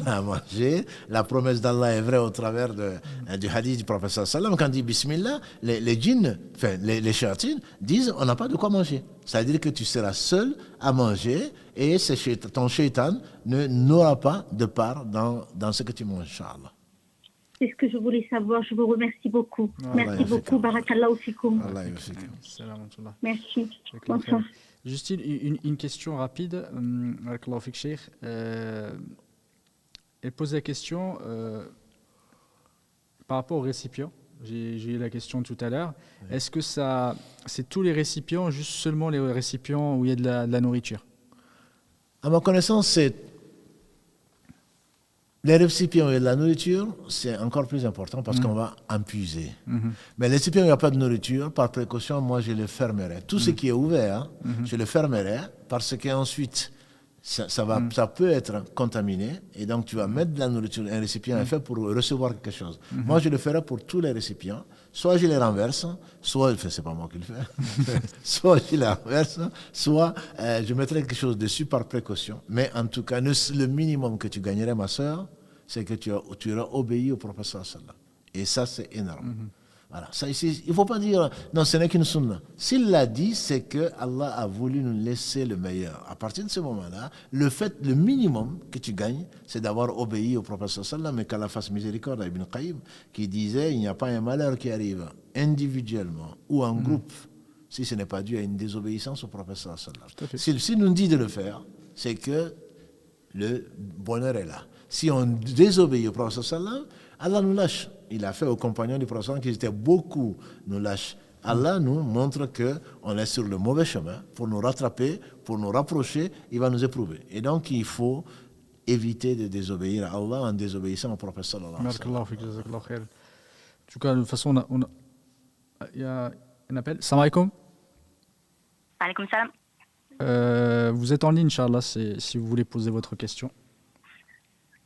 à manger. La promesse d'Allah est vraie au travers du hadith du prophète sallam. Quand il dit Bismillah, les djinns, enfin les shayatines, disent on n'a pas de quoi manger. C'est-à-dire que tu seras seul à manger et ton shaitan n'aura pas de part dans ce que tu manges, Inch'Allah. C'est ce que je voulais savoir. Je vous remercie beaucoup. Merci beaucoup. Barakallahu fikoum. Merci. Bonsoir. Justine, une question rapide. Elle pose la question par rapport aux récipients. J'ai eu la question tout à l'heure. Oui. Est-ce que c'est tous les récipients, juste seulement les récipients où il y a de la nourriture? À ma connaissance, c'est les récipients et la nourriture, c'est encore plus important parce qu'on va en puiser. Mais les récipients où il n'y a pas de nourriture, par précaution, moi, je les fermerai. Tout ce qui est ouvert, je le fermerai parce qu'ensuite, ça peut être contaminé, et donc tu vas mettre de la nourriture. Un récipient est fait pour recevoir quelque chose. Moi, je le ferai pour tous les récipients. Soit je les renverse, soit, c'est pas moi qui le fais, soit je les renverse, soit je mettrai quelque chose dessus par précaution. Mais en tout cas, le minimum que tu gagnerais, ma soeur, c'est que tu auras obéi au prophète sallallahu. Et ça, c'est énorme. Voilà. Ça, ici, il ne faut pas dire, non, ce n'est qu'une sunna. S'il l'a dit, c'est que Allah a voulu nous laisser le meilleur. À partir de ce moment-là, le minimum que tu gagnes, c'est d'avoir obéi au prophète sallallahu, mais qu'Allah fasse miséricorde à Ibn Qayyim, qui disait, il n'y a pas un malheur qui arrive individuellement ou en groupe, si ce n'est pas dû à une désobéissance au prophète sallallahu. S'il nous dit de le faire, c'est que le bonheur est là. Si on désobéit au prophète sallallahu, Allah nous lâche. Il a fait aux compagnons du prophète qui étaient beaucoup nous lâches. Allah nous montre qu'on est sur le mauvais chemin pour nous rattraper, pour nous rapprocher, il va nous éprouver. Et donc il faut éviter de désobéir à Allah en désobéissant au prophète sallallahu alayhi wa sallam. En tout cas, de toute façon, il y a un appel. Salam alaikum. Alaikum salam. Vous êtes en ligne, Inch'Allah, si vous voulez poser votre question.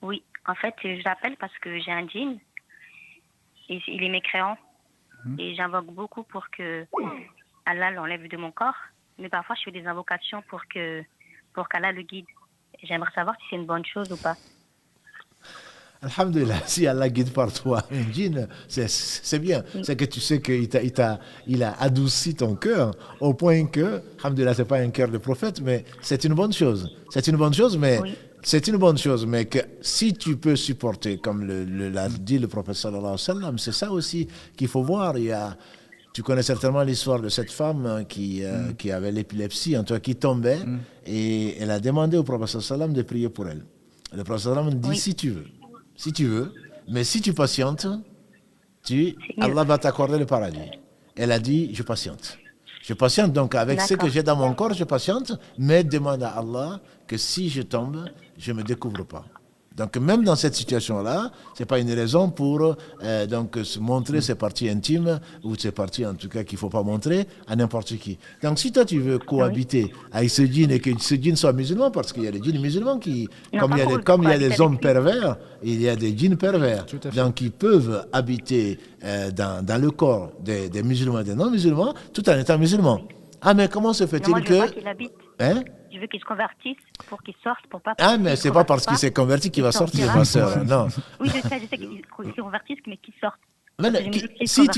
Oui, en fait, j'appelle parce que j'ai un djinn. Et il est mécréant. Et j'invoque beaucoup pour que Allah l'enlève de mon corps. Mais parfois, je fais des invocations pour qu'Allah le guide. J'aimerais savoir si c'est une bonne chose ou pas. Alhamdulillah, si Allah guide par toi un djinn, c'est bien. C'est que tu sais qu'il a adouci ton cœur au point que, alhamdulillah, ce n'est pas un cœur de prophète, mais c'est une bonne chose. C'est une bonne chose, mais... Oui. C'est une bonne chose, mais que si tu peux supporter, comme l'a dit le prophète sallallahu alayhi wa sallam, c'est ça aussi qu'il faut voir. Tu connais certainement l'histoire de cette femme qui avait l'épilepsie, en tout cas qui tombait, et elle a demandé au prophète sallallahu alayhi wa sallam de prier pour elle. Le prophète sallallahu alayhi wa sallam dit, si tu veux, mais si tu patientes, Allah va t'accorder le paradis. Elle a dit, je patiente. Je patiente, donc avec ce que j'ai dans mon corps, je patiente, mais demande à Allah que si je tombe, je ne me découvre pas. Donc même dans cette situation-là, ce n'est pas une raison pour donc, se montrer ses parties intimes, ou ses parties en tout cas qu'il ne faut pas montrer à n'importe qui. Donc si toi tu veux cohabiter avec ce djinn et que ce djinn soit musulman, parce qu'il y a des djinns musulmans qui, comme il y a des hommes pervers, il y a des djinns pervers, donc ils peuvent habiter dans le corps des musulmans et des non-musulmans, tout en étant musulmans. Ah mais comment se fait-il Je veux qu'il se convertisse pour qu'il sorte, pour pas... Ah, mais c'est pas parce qu'il s'est converti qu'il va sortir, ma soeur, non. Oui, je sais qu'il se convertisse, mais qu'il sorte. Si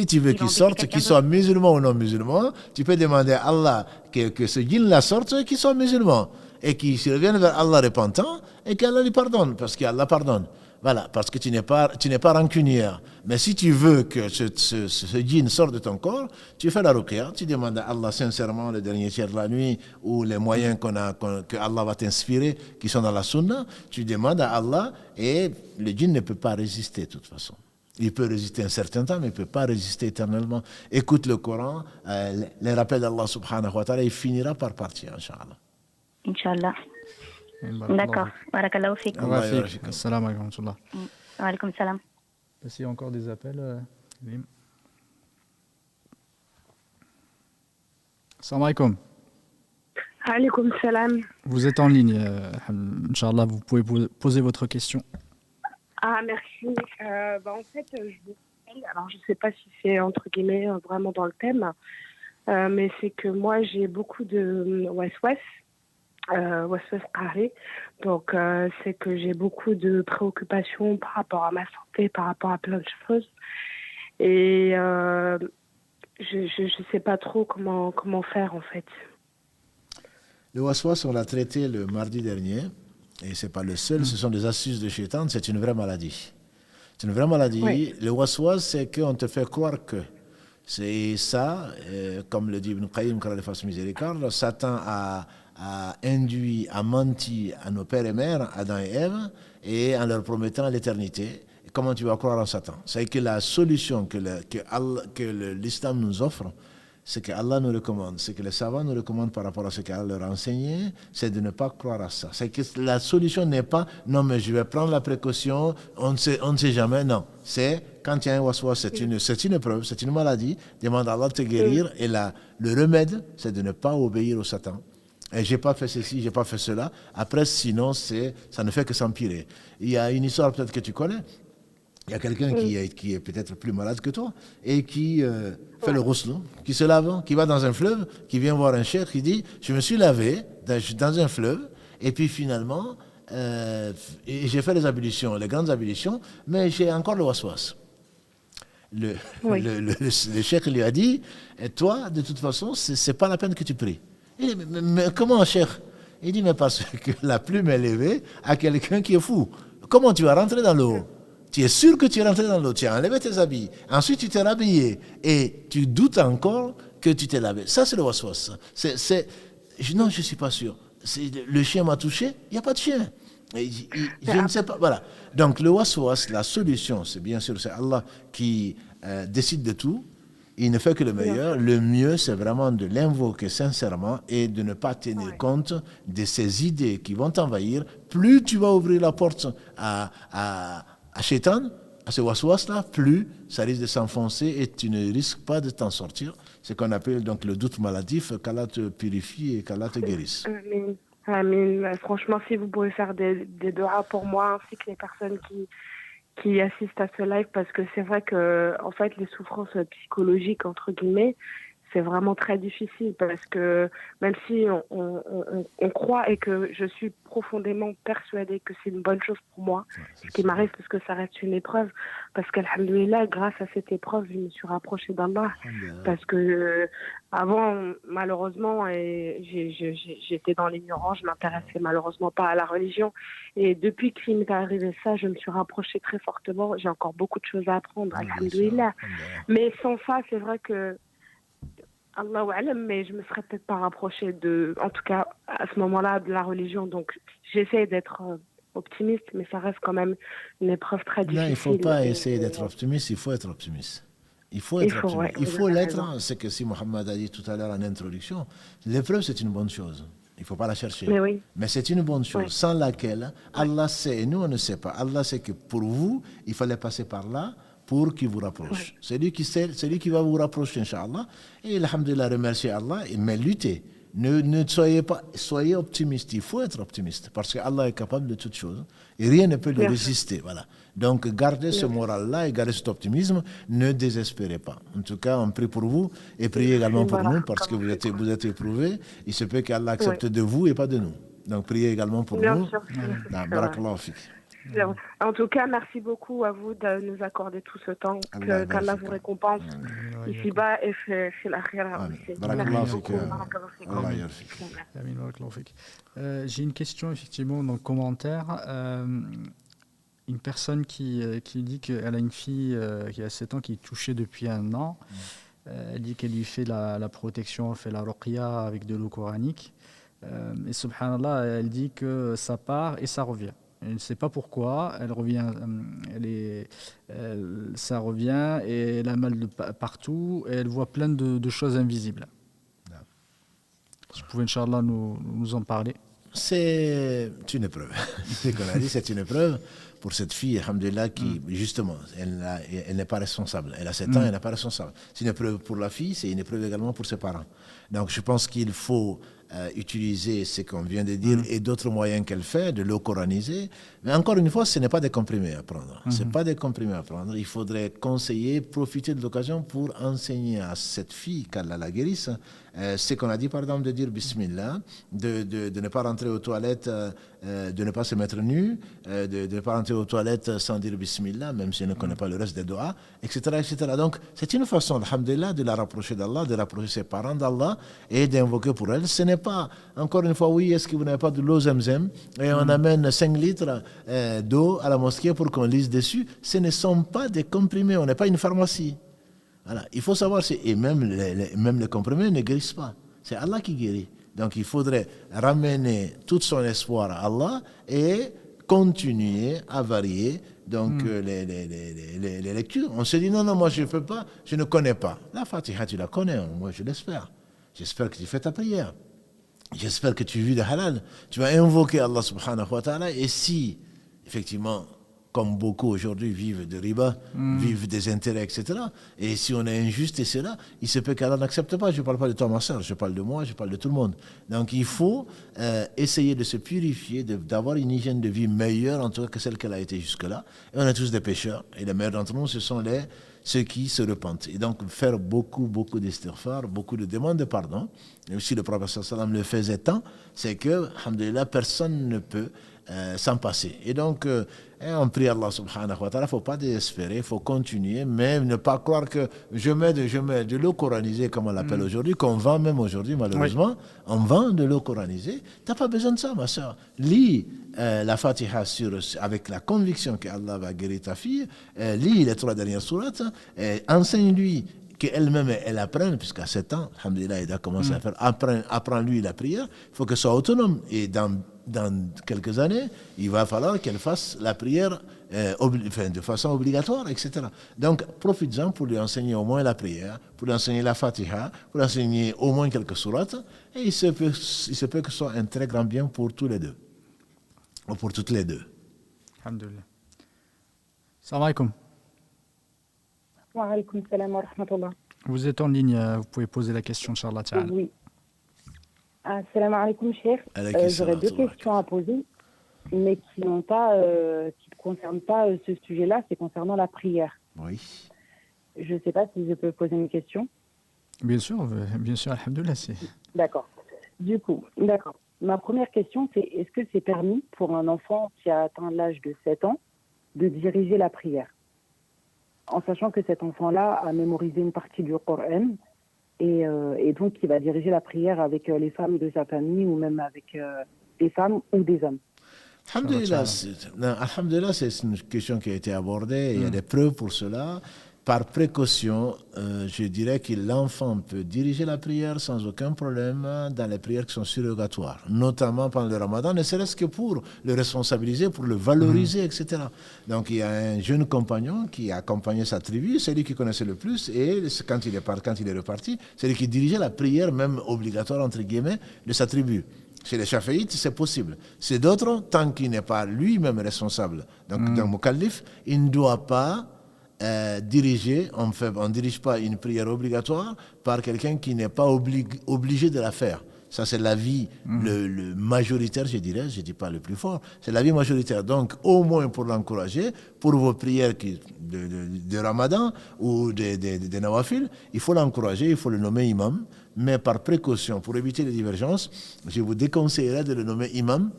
tu veux qu'il sorte, qu'il soit musulman ou non musulman, tu peux demander à Allah que ce djinn-là sorte et qu'il soit musulman. Et qu'il se revienne vers Allah repentant et qu'Allah lui pardonne, parce qu'Allah pardonne. Voilà, parce que tu n'es pas rancunière. Mais si tu veux que ce djinn sorte de ton corps, tu fais la ruqya, tu demandes à Allah sincèrement le dernier tiers de la nuit ou les moyens que Allah va t'inspirer, qui sont dans la sunna, tu demandes à Allah et le djinn ne peut pas résister de toute façon. Il peut résister un certain temps, mais il ne peut pas résister éternellement. Écoute le Coran, les rappels d'Allah subhanahu wa ta'ala, il finira par partir, Inch'Allah. Inch'Allah. D'accord. Barakallahu fik. Assalamu alaikum. Wa alaikum salam. Est-ce qu'il y a encore des appels, Lim? Assalamu alaikum. Alaikum salam. Vous êtes en ligne, Inch'Allah, vous pouvez poser votre question. Ah, merci. En fait, alors je ne sais pas si c'est entre guillemets vraiment dans le thème, mais c'est que moi j'ai beaucoup de waswas qahri. Donc c'est que j'ai beaucoup de préoccupations par rapport à ma santé, par rapport à plein de choses. Et je sais pas trop comment faire en fait. Le waswas, on l'a traité le mardi dernier, et c'est pas le seul, ce sont des astuces de Shaitan, c'est une vraie maladie. C'est une vraie maladie. Oui. Le waswas, c'est qu'on te fait croire que. C'est ça, comme le dit Ibn Qayyim, qu'Allah fasse miséricorde, Satan a induit, a menti à nos pères et mères, Adam et Ève, et en leur promettant l'éternité. Et comment tu vas croire en Satan? C'est que la solution que l'islam nous offre, ce que Allah nous recommande, ce que les savants nous recommandent par rapport à ce qu'Allah leur a enseigné, c'est de ne pas croire à ça. C'est que la solution n'est pas, non mais je vais prendre la précaution, on ne sait jamais, non. C'est quand il y a un waswas, c'est une épreuve, c'est une maladie, demande à Allah de te guérir, et le remède, c'est de ne pas obéir au Satan. Et j'ai pas fait ceci, j'ai pas fait cela. Après, sinon, ça ne fait que s'empirer. Il y a une histoire peut-être que tu connais. Il y a quelqu'un qui est peut-être plus malade que toi et qui fait le ghusl, qui se lave, qui va dans un fleuve, qui vient voir un cheikh, qui dit « Je me suis lavé dans un fleuve et puis finalement, j'ai fait les ablutions, les grandes ablutions, mais j'ai encore le waswas. » Le cheikh lui a dit « Toi, de toute façon, c'est pas la peine que tu pries. » Il dit « Mais comment, cheikh ?» Il dit « Mais parce que la plume est levée à quelqu'un qui est fou. Comment tu vas rentrer dans l'eau ? Tu es sûr que tu es rentré dans l'eau, tu as enlevé tes habits, ensuite tu t'es rhabillé et tu doutes encore que tu t'es lavé. Ça, c'est le waswas. Non, je ne suis pas sûr. Le chien m'a touché, il n'y a pas de chien. Je ne sais pas. Voilà. Donc, le waswas, la solution, c'est bien sûr, c'est Allah qui décide de tout. Il ne fait que le meilleur. Le mieux, c'est vraiment de l'invoquer sincèrement et de ne pas tenir compte de ces idées qui vont t'envahir. Plus tu vas ouvrir la porte à Shaitan, à ce waswas-là, plus ça risque de s'enfoncer et tu ne risques pas de t'en sortir. C'est ce qu'on appelle donc le doute maladif, qu'Allah te purifie et qu'Allah te guérisse. Amen. Amen. Franchement, si vous pouvez faire des doigts pour moi ainsi que les personnes qui assistent à ce live, parce que c'est vrai que en fait les souffrances psychologiques entre guillemets, c'est vraiment très difficile parce que même si on croit et que je suis profondément persuadée que c'est une bonne chose pour moi, ce qui m'arrive parce que ça reste une épreuve, parce qu'alhamdoulilah, grâce à cette épreuve, je me suis rapprochée d'Allah. Parce que avant, malheureusement, j'étais dans l'ignorance, je m'intéressais malheureusement pas à la religion. Et depuis qu'il m'est arrivé ça, je me suis rapprochée très fortement. J'ai encore beaucoup de choses à apprendre, alhamdoulilah. Mais sans ça, c'est vrai que Allahu alam, mais je me serais peut-être pas rapprochée en tout cas à ce moment-là, de la religion. Donc j'essaie d'être optimiste, mais ça reste quand même une épreuve très difficile. Non, il ne faut pas essayer d'être optimiste, il faut être optimiste. Il faut être optimiste. Il faut l'être, c'est que si Mohammed a dit tout à l'heure en introduction, l'épreuve c'est une bonne chose. Il ne faut pas la chercher. Mais c'est une bonne chose, sans laquelle Allah sait, et nous on ne sait pas. Allah sait que pour vous, il fallait passer par là pour qu'il vous rapproche. C'est lui qui sait, c'est lui qui va vous rapprocher, Inch'Allah. Et alhamdulillah, remerciez Allah, mais luttez. Ne soyez optimiste. Il faut être optimiste parce qu'Allah est capable de toutes choses et rien ne peut le résister. Voilà. Donc gardez ce moral-là et gardez cet optimisme. Ne désespérez pas. En tout cas, on prie pour vous et priez également pour nous parce que vous êtes éprouvés. Il se peut qu'Allah accepte de vous et pas de nous. Donc priez également pour nous. Barakallahu fik. En tout cas, merci beaucoup à vous de nous accorder tout ce temps. Qu'Allah vous récompense ici-bas et chez l'akhira aussi. J'ai une question effectivement dans le commentaire. Une personne qui dit qu'elle a une fille qui a 7 ans qui est touchée depuis 1 an. Elle dit qu'elle lui fait la protection, elle fait la ruqya avec de l'eau coranique. Et subhanallah, elle dit que ça part et ça revient. Elle ne sait pas pourquoi, elle revient, ça revient et elle a mal partout et elle voit plein de choses invisibles. Si vous pouvez, Inch'Allah, nous en parler. C'est une épreuve. Ce qu'on a dit, c'est une épreuve pour cette fille, alhamdoulilah, qui, justement, elle n'est pas responsable. Elle a 7 ans, elle n'est pas responsable. C'est une épreuve pour la fille, c'est une épreuve également pour ses parents. Donc, je pense qu'il faut utiliser ce qu'on vient de dire et d'autres moyens qu'elle fait, de l'eau coranisée. Mais encore une fois, ce n'est pas des comprimés à prendre. Ce n'est pas des comprimés à prendre. Il faudrait conseiller, profiter de l'occasion pour enseigner à cette fille, qu'Allah la guérisse, ce qu'on a dit, par exemple, de dire Bismillah, de ne pas rentrer aux toilettes, de ne pas se mettre nu, de ne pas rentrer aux toilettes sans dire Bismillah, même si elle ne connaît pas le reste des doigts, etc., etc. Donc, c'est une façon, alhamdulillah, de la rapprocher d'Allah, de rapprocher ses parents d'Allah et d'invoquer pour elle. Ce n'est pas, encore une fois, oui, est-ce que vous n'avez pas de l'eau Zamzam et on amène 5 litres d'eau à la mosquée pour qu'on lise dessus. Ce ne sont pas des comprimés, on n'est pas une pharmacie. Voilà. Il faut savoir, et même les comprimés ne guérissent pas. C'est Allah qui guérit. Donc il faudrait ramener tout son espoir à Allah et continuer à varier donc, les lectures. On se dit non, moi je ne peux pas, je ne connais pas. La Fatiha, tu la connais, moi je l'espère. J'espère que tu fais ta prière. J'espère que tu vis de halal. Tu vas invoquer Allah subhanahu wa ta'ala et si, effectivement, comme beaucoup aujourd'hui vivent de riba, vivent des intérêts, etc. Et si on est injuste et c'est là, il se peut qu'Allah n'accepte pas. Je ne parle pas de toi, ma soeur, je parle de moi, je parle de tout le monde. Donc il faut essayer de se purifier, d'avoir une hygiène de vie meilleure, en tout cas que celle qu'elle a été jusque-là. Et on est tous des pécheurs. Et les meilleurs d'entre nous, ce sont ceux qui se repentent. Et donc faire beaucoup d'istighfar, beaucoup de demandes de pardon. Et aussi le prophète sallam le faisait tant, c'est que, alhamdoulilah, personne ne peut s'en passer. Et donc, on prie Allah subhanahu wa ta'ala, il ne faut pas désespérer, il faut continuer, mais ne pas croire que je mets de l'eau coranisée, comme on l'appelle aujourd'hui, qu'on vend même aujourd'hui, malheureusement, on vend de l'eau coranisée. Tu n'as pas besoin de ça, ma soeur. Lis la Fatiha avec la conviction qu'Allah va guérir ta fille, lis les 3 dernières sourates, enseigne-lui qu'elle-même, elle apprenne, puisqu'à 7 ans, alhamdoulilah, elle a commencé à faire, apprends-lui la prière, il faut qu'elle soit autonome. Et dans quelques années, il va falloir qu'elle fasse la prière de façon obligatoire, etc. Donc, profites-en pour lui enseigner au moins la prière, pour lui enseigner la Fatiha, pour lui enseigner au moins quelques sourates, et il se peut que ce soit un très grand bien pour tous les deux, ou pour toutes les deux. Alhamdulillah. Salam alaikum. Wa alaykoum salam wa rahmatullah. Vous êtes en ligne, vous pouvez poser la question, Inch'Allah ta'ala. Oui. Assalamu alaikum, cheikh. J'aurais 2 questions à poser, mais qui ne concernent pas ce sujet-là, c'est concernant la prière. Oui. Je ne sais pas si je peux poser une question. Bien sûr, alhamdulillah. D'accord. Du coup, d'accord. Ma première question, c'est est-ce que c'est permis pour un enfant qui a atteint l'âge de 7 ans de diriger la prière, en sachant que cet enfant-là a mémorisé une partie du Coran et donc il va diriger la prière avec les femmes de sa famille ou même avec des femmes ou des hommes. Alhamdulillah, c'est une question qui a été abordée, il y a des preuves pour cela. Par précaution, je dirais que l'enfant peut diriger la prière sans aucun problème dans les prières qui sont surrogatoires, notamment pendant le Ramadan, ne serait-ce que pour le responsabiliser, pour le valoriser, etc. Donc il y a un jeune compagnon qui a accompagné sa tribu, c'est lui qui connaissait le plus, et quand il est reparti, c'est lui qui dirigeait la prière même obligatoire, entre guillemets, de sa tribu. Chez les Chafi'ites, c'est possible. C'est d'autres, tant qu'il n'est pas lui-même responsable. Donc, dans Mukallif, il ne doit pas diriger, on ne dirige pas une prière obligatoire par quelqu'un qui n'est pas obligé de la faire. Ça, c'est l'avis le majoritaire, je dirais, je ne dis pas le plus fort, c'est l'avis majoritaire. Donc, au moins pour l'encourager, pour vos prières de Ramadan ou de Nawafil, il faut l'encourager, il faut le nommer imam, mais par précaution, pour éviter les divergences, je vous déconseillerais de le nommer imam,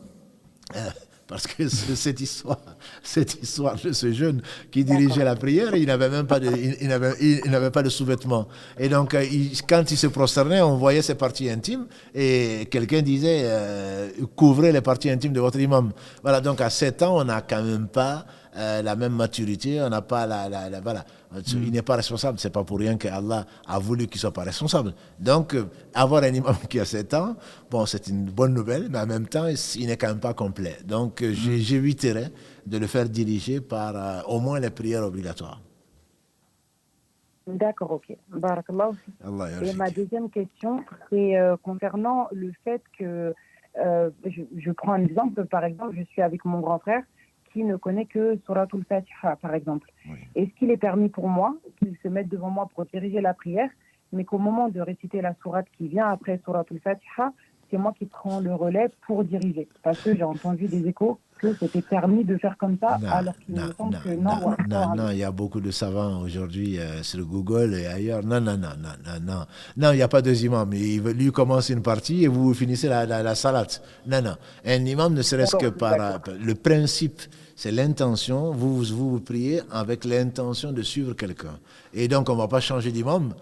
parce que cette histoire de ce jeune qui dirigeait la prière, il n'avait même pas de sous-vêtements. Et donc, quand il se prosternait, on voyait ses parties intimes et quelqu'un disait couvrez les parties intimes de votre imam. Voilà, donc à 7 ans, on n'a quand même pas la même maturité, on n'a pas voilà. Il n'est pas responsable, c'est pas pour rien que Allah a voulu qu'il soit pas responsable. Donc, avoir un imam qui a 7 ans, bon, c'est une bonne nouvelle, mais en même temps, il n'est quand même pas complet. Donc, j'éviterai de le faire diriger par au moins les prières obligatoires. D'accord, ok. Barakallah aussi. Et ma deuxième question, c'est concernant le fait que, je prends un exemple, par exemple, je suis avec mon grand frère, qui ne connaît que Suratul Fatiha, par exemple. Oui. Est-ce qu'il est permis pour moi qu'il se mette devant moi pour diriger la prière, mais qu'au moment de réciter la sourate qui vient après Suratul Fatiha, c'est moi qui prends le relais pour diriger? Parce que j'ai entendu des échos que c'était permis de faire comme ça, alors qu'il me semble que non. Non, il y a beaucoup de savants aujourd'hui sur Google et ailleurs. Non, il n'y a pas deux imams. Lui commence une partie et vous finissez la salate. Non. Un imam, ne serait-ce que par le principe, c'est l'intention. Vous priez avec l'intention de suivre quelqu'un. Et donc, on ne va pas changer d'imam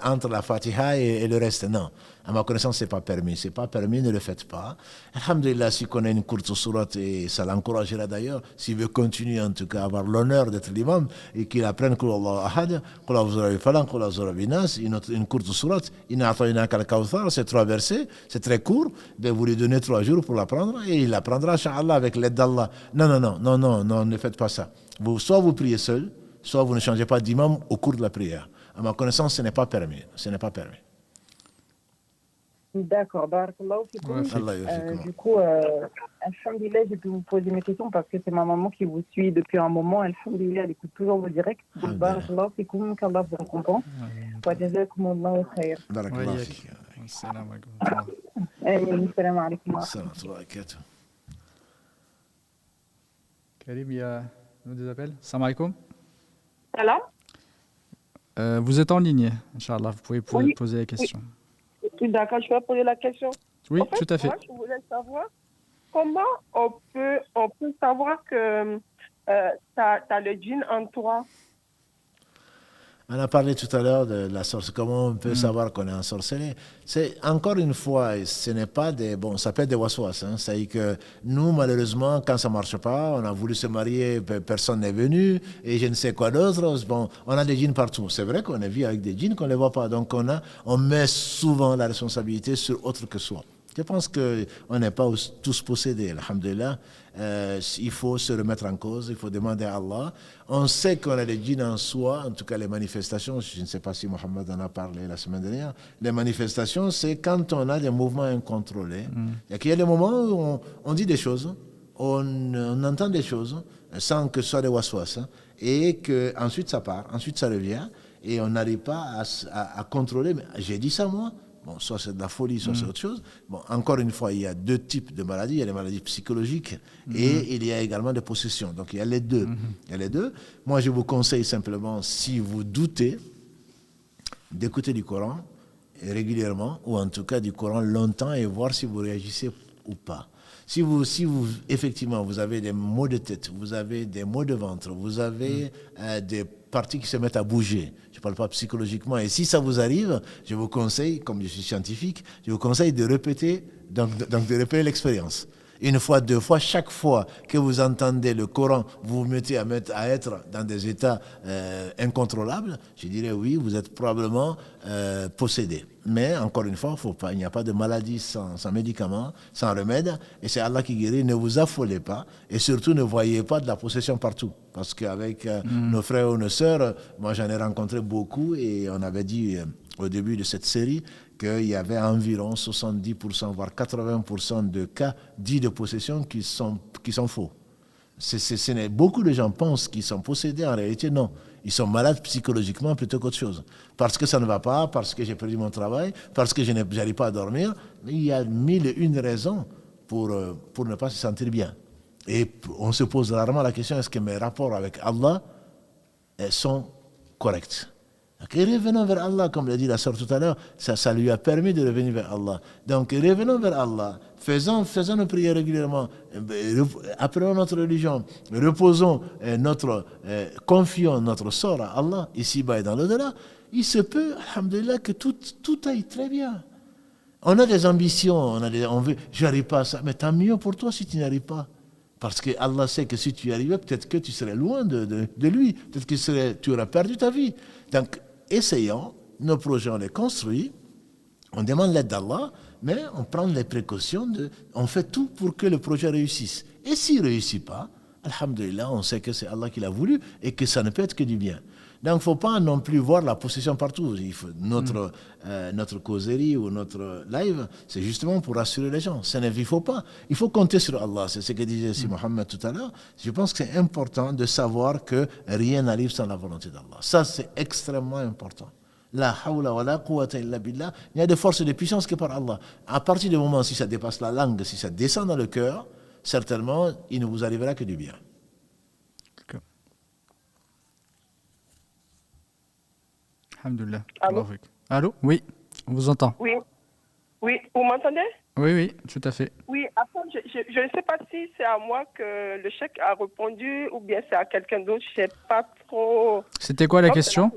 entre la Fatiha et le reste. Non. À ma connaissance, ce n'est pas permis. Ce n'est pas permis, ne le faites pas. Alhamdulillah, s'il connaît une courte sourate, et ça l'encouragera d'ailleurs, s'il veut continuer en tout cas à avoir l'honneur d'être l'imam, et qu'il apprenne Qul Allahu Ahad, Qul A'udhu Falaq, Qul A'udhu Binas, une courte sourate, c'est 3 versets, c'est très court, ben vous lui donnez 3 jours pour l'apprendre, et il l'apprendra, Inch'Allah, avec l'aide d'Allah. Non, ne faites pas ça. Soit vous priez seul, soit vous ne changez pas d'imam au cours de la prière. À ma connaissance, ce n'est pas permis. D'accord, barakallahu fikoum. Du coup, alhamdulillah, j'ai pu vous poser mes questions parce que c'est ma maman qui vous suit depuis un moment. Alhamdulillah, elle écoute toujours vos directs. Barakallahu fikoum, qu'Allah vous récompense. Wa jazakumullahu khair. Barakallahu fik. Salam alaikum. Salam alaikum. Salam alaikum. Karim, il y a des appels. Salam alaikum. Salam. Vous êtes en ligne, Inch'Allah, vous pouvez poser la question. Oui, d'accord, je vais poser la question. Oui, en fait, tout à fait. Moi, je voulais savoir comment on peut savoir que tu as le djinn en toi. On a parlé tout à l'heure de la sorcellerie, comment on peut savoir qu'on est ensorcelé. C'est encore une fois, ce n'est pas des... Bon, ça peut être des waswas. Hein. C'est-à-dire que nous, malheureusement, quand ça ne marche pas, on a voulu se marier, personne n'est venu, et je ne sais quoi d'autre. Bon, on a des djinns partout. C'est vrai qu'on est vu avec des djinns qu'on ne les voit pas. Donc on met souvent la responsabilité sur autre que soi. Je pense qu'on n'est pas tous possédés, alhamdulillah. Il faut se remettre en cause, il faut demander à Allah. On sait qu'on a des djinns en soi, en tout cas les manifestations, je ne sais pas si Mohamed en a parlé la semaine dernière, les manifestations, c'est quand on a des mouvements incontrôlés. Il y a des moments où on dit des choses, on entend des choses, sans que ce soit des waswas, hein, et qu'ensuite ça part, ensuite ça revient, et on n'arrive pas à contrôler. Mais j'ai dit ça moi. Bon, soit c'est de la folie, soit c'est autre chose. Bon, encore une fois, il y a deux types de maladies. Il y a les maladies psychologiques et il y a également des possessions. Donc, il y a les deux. Il y a les deux. Moi, je vous conseille simplement, si vous doutez, d'écouter du Coran régulièrement, ou en tout cas du Coran longtemps, et voir si vous réagissez ou pas. Si vous effectivement, vous avez des maux de tête, vous avez des maux de ventre, vous avez des parties qui se mettent à bouger, je ne parle pas psychologiquement, et si ça vous arrive, je vous conseille, comme je suis scientifique, je vous conseille de répéter, donc de répéter l'expérience. Une fois, deux fois, chaque fois que vous entendez le Coran, vous vous mettez à être dans des états incontrôlables, je dirais oui, vous êtes probablement possédé. Mais encore une fois, il n'y a pas de maladie sans médicament, sans remède, et c'est Allah qui guérit. Ne vous affolez pas, et surtout ne voyez pas de la possession partout. Parce qu'avec nos frères ou nos sœurs, moi j'en ai rencontré beaucoup, et on avait dit au début de cette série qu'il y avait environ 70%, voire 80% de cas dits de possession qui sont faux. Beaucoup de gens pensent qu'ils sont possédés, en réalité non. Ils sont malades psychologiquement plutôt qu'autre chose. Parce que ça ne va pas, parce que j'ai perdu mon travail, parce que je n'arrive pas à dormir. Il y a 1001 raisons pour ne pas se sentir bien. Et on se pose rarement la question, est-ce que mes rapports avec Allah sont corrects? Et revenons vers Allah, comme l'a dit la sœur tout à l'heure, ça lui a permis de revenir vers Allah. Donc revenons vers Allah, faisons nos prières régulièrement, apprenons notre religion, confions notre sort à Allah, ici-bas et dans l'au-delà. Il se peut, alhamdulillah, que tout aille très bien. On a des ambitions, on veut, je n'arrive pas à ça, mais tant mieux pour toi si tu n'y arrives pas. Parce que Allah sait que si tu y arrivais, peut-être que tu serais loin de lui, peut-être que tu aurais perdu ta vie. Donc, essayons, nos projets, on les construit, on demande l'aide d'Allah, mais on prend les précautions, on fait tout pour que le projet réussisse. Et s'il ne réussit pas, alhamdulillah, on sait que c'est Allah qui l'a voulu et que ça ne peut être que du bien. Donc, il ne faut pas non plus voir la possession partout. Notre causerie ou notre live, c'est justement pour rassurer les gens. Il faut pas. Il faut compter sur Allah. C'est ce que disait si Mohamed tout à l'heure. Je pense que c'est important de savoir que rien n'arrive sans la volonté d'Allah. Ça, c'est extrêmement important. La hawla wa la quwwata illa billah. Il y a des forces et des puissances que par Allah. À partir du moment, si ça dépasse la langue, si ça descend dans le cœur, certainement, il ne vous arrivera que du bien. Alhamdulillah. Allô? Oui, on vous entend. Oui, vous m'entendez? Oui, tout à fait. Oui, après, je ne sais pas si c'est à moi que le chèque a répondu ou bien c'est à quelqu'un d'autre, je ne sais pas trop. C'était quoi la question?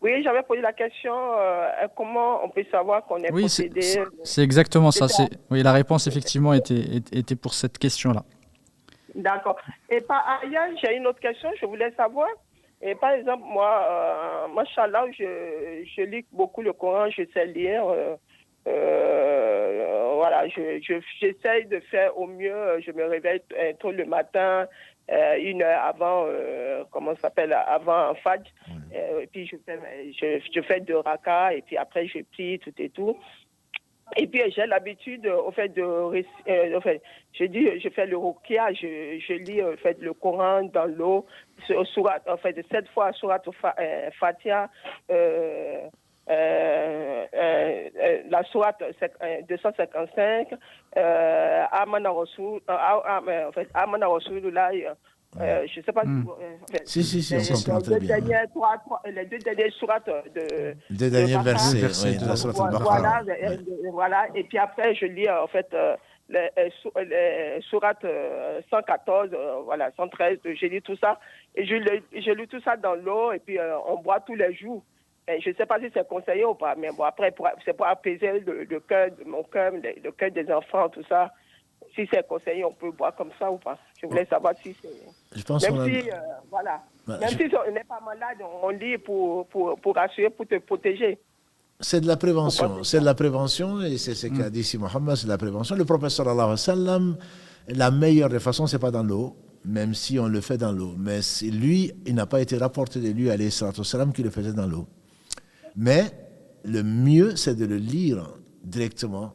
Oui, j'avais posé la question, comment on peut savoir qu'on est possédé? C'est exactement ça. Oui, la réponse effectivement était pour cette question-là. D'accord. Et par ailleurs, j'ai une autre question, je voulais savoir. Et par exemple, moi, machallah, je lis beaucoup le Coran, je sais lire. Voilà, j'essaye de faire au mieux. Je me réveille tôt le matin, 1 heure avant, avant Fajr. Et puis je fais 2 rakas et puis après je plie tout et tout. Et puis j'ai l'habitude, au fait je fais le ruqya, je lis en fait le Coran dans l'eau, surat, en fait 7 fois surat Fatiha, la sourate 255, Amana Rasulullah. Je ne sais pas si, on comprend très bien. Les 2 derniers sourates les 2 derniers versets de la sourate al-Baqarah. Voilà, et puis après, je lis en fait les sourates 114, 113, je lis tout ça. Et je lis tout ça dans l'eau, et puis on boit tous les jours. Et je ne sais pas si c'est conseillé ou pas, mais bon, après, c'est pour apaiser le cœur, mon cœur, le cœur des enfants, tout ça. Si c'est conseillé, on peut boire comme ça ou pas. Je voulais savoir si c'est... Je pense même si, si on n'est pas malade, on lit pour rassurer, pour te protéger. C'est de la prévention. C'est de la prévention, et c'est ce qu'a dit ici Mohammed, c'est de la prévention. Le prophète sallallahu alayhi wa sallam, la meilleure des façons, c'est pas dans l'eau, même si on le fait dans l'eau. Mais lui, il n'a pas été rapporté de lui, alayhi salatu wa sallam, qu'il le faisait dans l'eau. Mais le mieux, c'est de le lire directement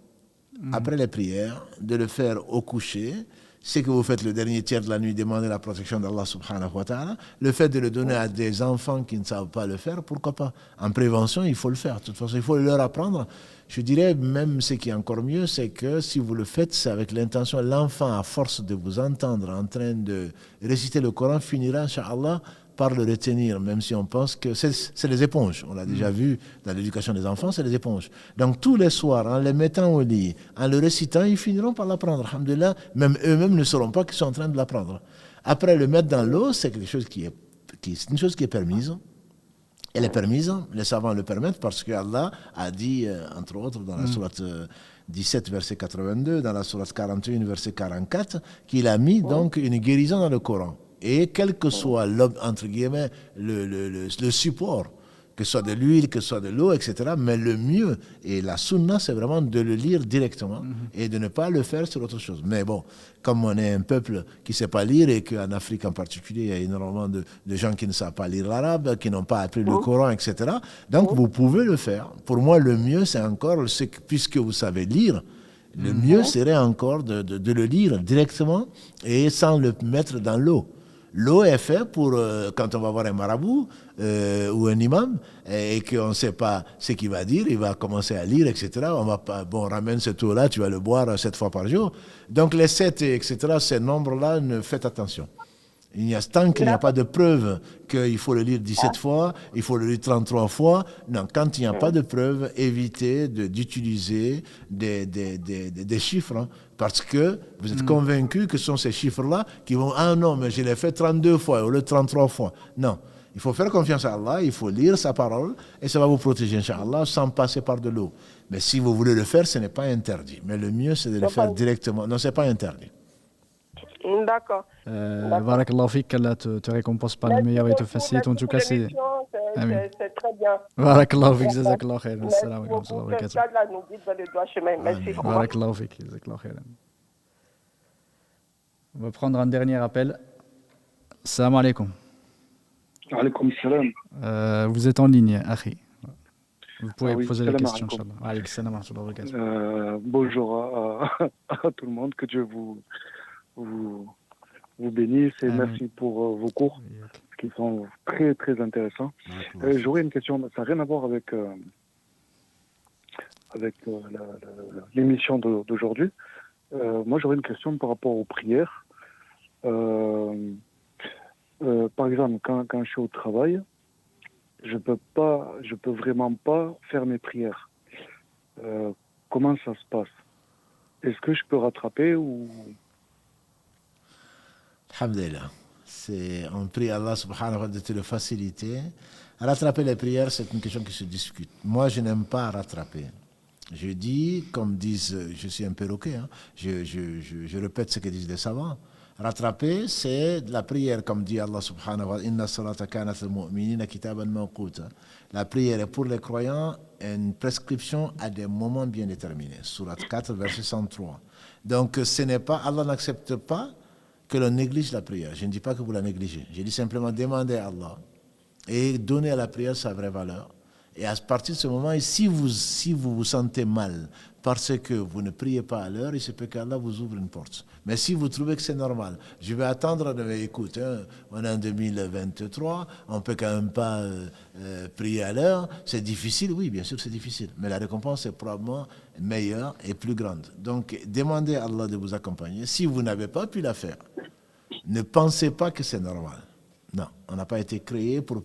après les prières, de le faire au coucher. C'est que vous faites le dernier tiers de la nuit, demandez la protection d'Allah subhanahu wa ta'ala. Le fait de le donner à des enfants qui ne savent pas le faire, pourquoi pas? En prévention, il faut le faire. De toute façon, il faut leur apprendre. Je dirais même ce qui est encore mieux, c'est que si vous le faites, c'est avec l'intention, l'enfant, à force de vous entendre en train de réciter le Coran, finira, Inch'Allah, par le retenir, même si on pense que c'est les éponges. On l'a déjà vu dans l'éducation des enfants, c'est les éponges. Donc tous les soirs, en les mettant au lit, en le récitant, ils finiront par l'apprendre. Alhamdulillah, même eux-mêmes ne sauront pas qu'ils sont en train de l'apprendre. Après, le mettre dans l'eau, c'est quelque chose qui est une chose qui est permise. Elle est permise, les savants le permettent parce que Allah a dit, entre autres, dans la sourate 17, verset 82, dans la sourate 41, verset 44, qu'il a mis donc une guérison dans le Coran. Et quel que soit, entre guillemets, le support, que ce soit de l'huile, que ce soit de l'eau, etc. Mais le mieux, et la sunna, c'est vraiment de le lire directement et de ne pas le faire sur autre chose. Mais bon, comme on est un peuple qui ne sait pas lire, et qu'en Afrique en particulier, il y a énormément de gens qui ne savent pas lire l'arabe, qui n'ont pas appris le Coran, etc. Donc vous pouvez le faire. Pour moi, le mieux, c'est encore, puisque vous savez lire, le mieux serait encore de le lire directement et sans le mettre dans l'eau. L'eau est faite pour, quand on va voir un marabout ou un imam, et qu'on ne sait pas ce qu'il va dire, il va commencer à lire, etc. On va pas, ramène cette eau-là, tu vas le boire 7 fois par jour. Donc les 7, etc., ces nombres-là, faites attention. Tant qu'il n'y a pas de preuve qu'il faut le lire 17 fois, il faut le lire 33 fois, non, quand il n'y a pas de preuve, évitez d'utiliser des chiffres, hein, parce que vous êtes convaincu que ce sont ces chiffres-là qui vont, ah non, mais je l'ai fait 32 fois au lieu de 33 fois. Non, il faut faire confiance à Allah, il faut lire sa parole, et ça va vous protéger, Inch'Allah, sans passer par de l'eau. Mais si vous voulez le faire, ce n'est pas interdit. Mais le mieux, c'est de le faire directement. Non, ce n'est pas interdit. D'accord. Barakallahu fik, qu'Allah te récompense par le meilleur et te facilite. En tout cas, c'est très bien. Barakallahu fik, jazakallahu khairan. Assalamu alaikum wa rahmatullahi wa barakatuh. nous guide dans le droit chemin. Merci. Barakallahu fik, jazakallahu khairan. On va prendre un dernier appel. Assalamu alaikum. Alaikum salam. Vous êtes en ligne, Akhi. Vous pouvez poser la question, Inch'Allah. Alaikum salam wa rahmatullahi wa barakatuh. Bonjour à tout le monde, que Dieu vous bénisse et merci pour vos cours qui sont très très intéressants. J'aurais une question, ça n'a rien à voir avec l'émission d'aujourd'hui. Moi j'aurais une question par rapport aux prières. Par exemple, quand je suis au travail, je peux vraiment pas faire mes prières. Comment ça se passe? Est-ce que je peux rattraper ou... Alhamdulillah. On prie Allah subhanahu wa ta'ala de te le faciliter. Rattraper les prières, c'est une question qui se discute. Moi, je n'aime pas rattraper. Je dis, comme disent, je suis un perroquet, hein, je répète ce que disent les savants. Rattraper, c'est la prière, comme dit Allah subhanahu wa ta'ala, Inna salata kanat al-mu'minina kitaban mawquta. La prière est pour les croyants une prescription à des moments bien déterminés. Surat 4, verset 103. Donc, ce n'est pas, Allah n'accepte pas que l'on néglige la prière. Je ne dis pas que vous la négligez. Je dis simplement demander à Allah et donner à la prière sa vraie valeur. Et à partir de ce moment, si vous vous sentez mal parce que vous ne priez pas à l'heure, il se peut qu'Allah vous ouvre une porte. Mais si vous trouvez que c'est normal, je vais attendre, écoute, on est en 2023, on ne peut quand même pas prier à l'heure, c'est difficile, oui, bien sûr que c'est difficile, mais la récompense est probablement meilleure et plus grande. Donc, demandez à Allah de vous accompagner. Si vous n'avez pas pu la faire, ne pensez pas que c'est normal. Non, on n'a pas été créé pour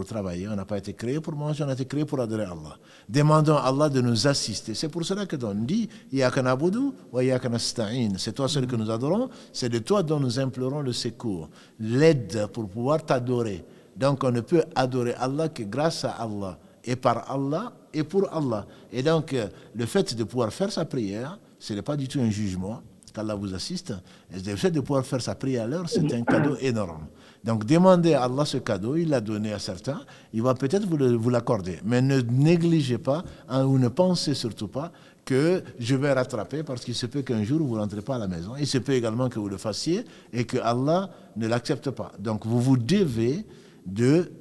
travailler, on n'a pas été créé pour manger, on a été créé pour adorer Allah. Demandons à Allah de nous assister. C'est pour cela que on dit Iyyaka na'budu wa iyyaka nasta'in. C'est toi seul que nous adorons, c'est de toi dont nous implorons le secours, l'aide pour pouvoir t'adorer. Donc on ne peut adorer Allah que grâce à Allah, et par Allah, et pour Allah. Et donc le fait de pouvoir faire sa prière, ce n'est pas du tout un jugement, qu'Allah vous assiste. Et le fait de pouvoir faire sa prière à l'heure, c'est un cadeau énorme. Donc demandez à Allah ce cadeau, il l'a donné à certains, il va peut-être vous l'accorder. Mais ne négligez pas, ou ne pensez surtout pas que je vais rattraper, parce qu'il se peut qu'un jour vous ne rentrez pas à la maison. Il se peut également que vous le fassiez et que Allah ne l'accepte pas. Donc vous vous devez de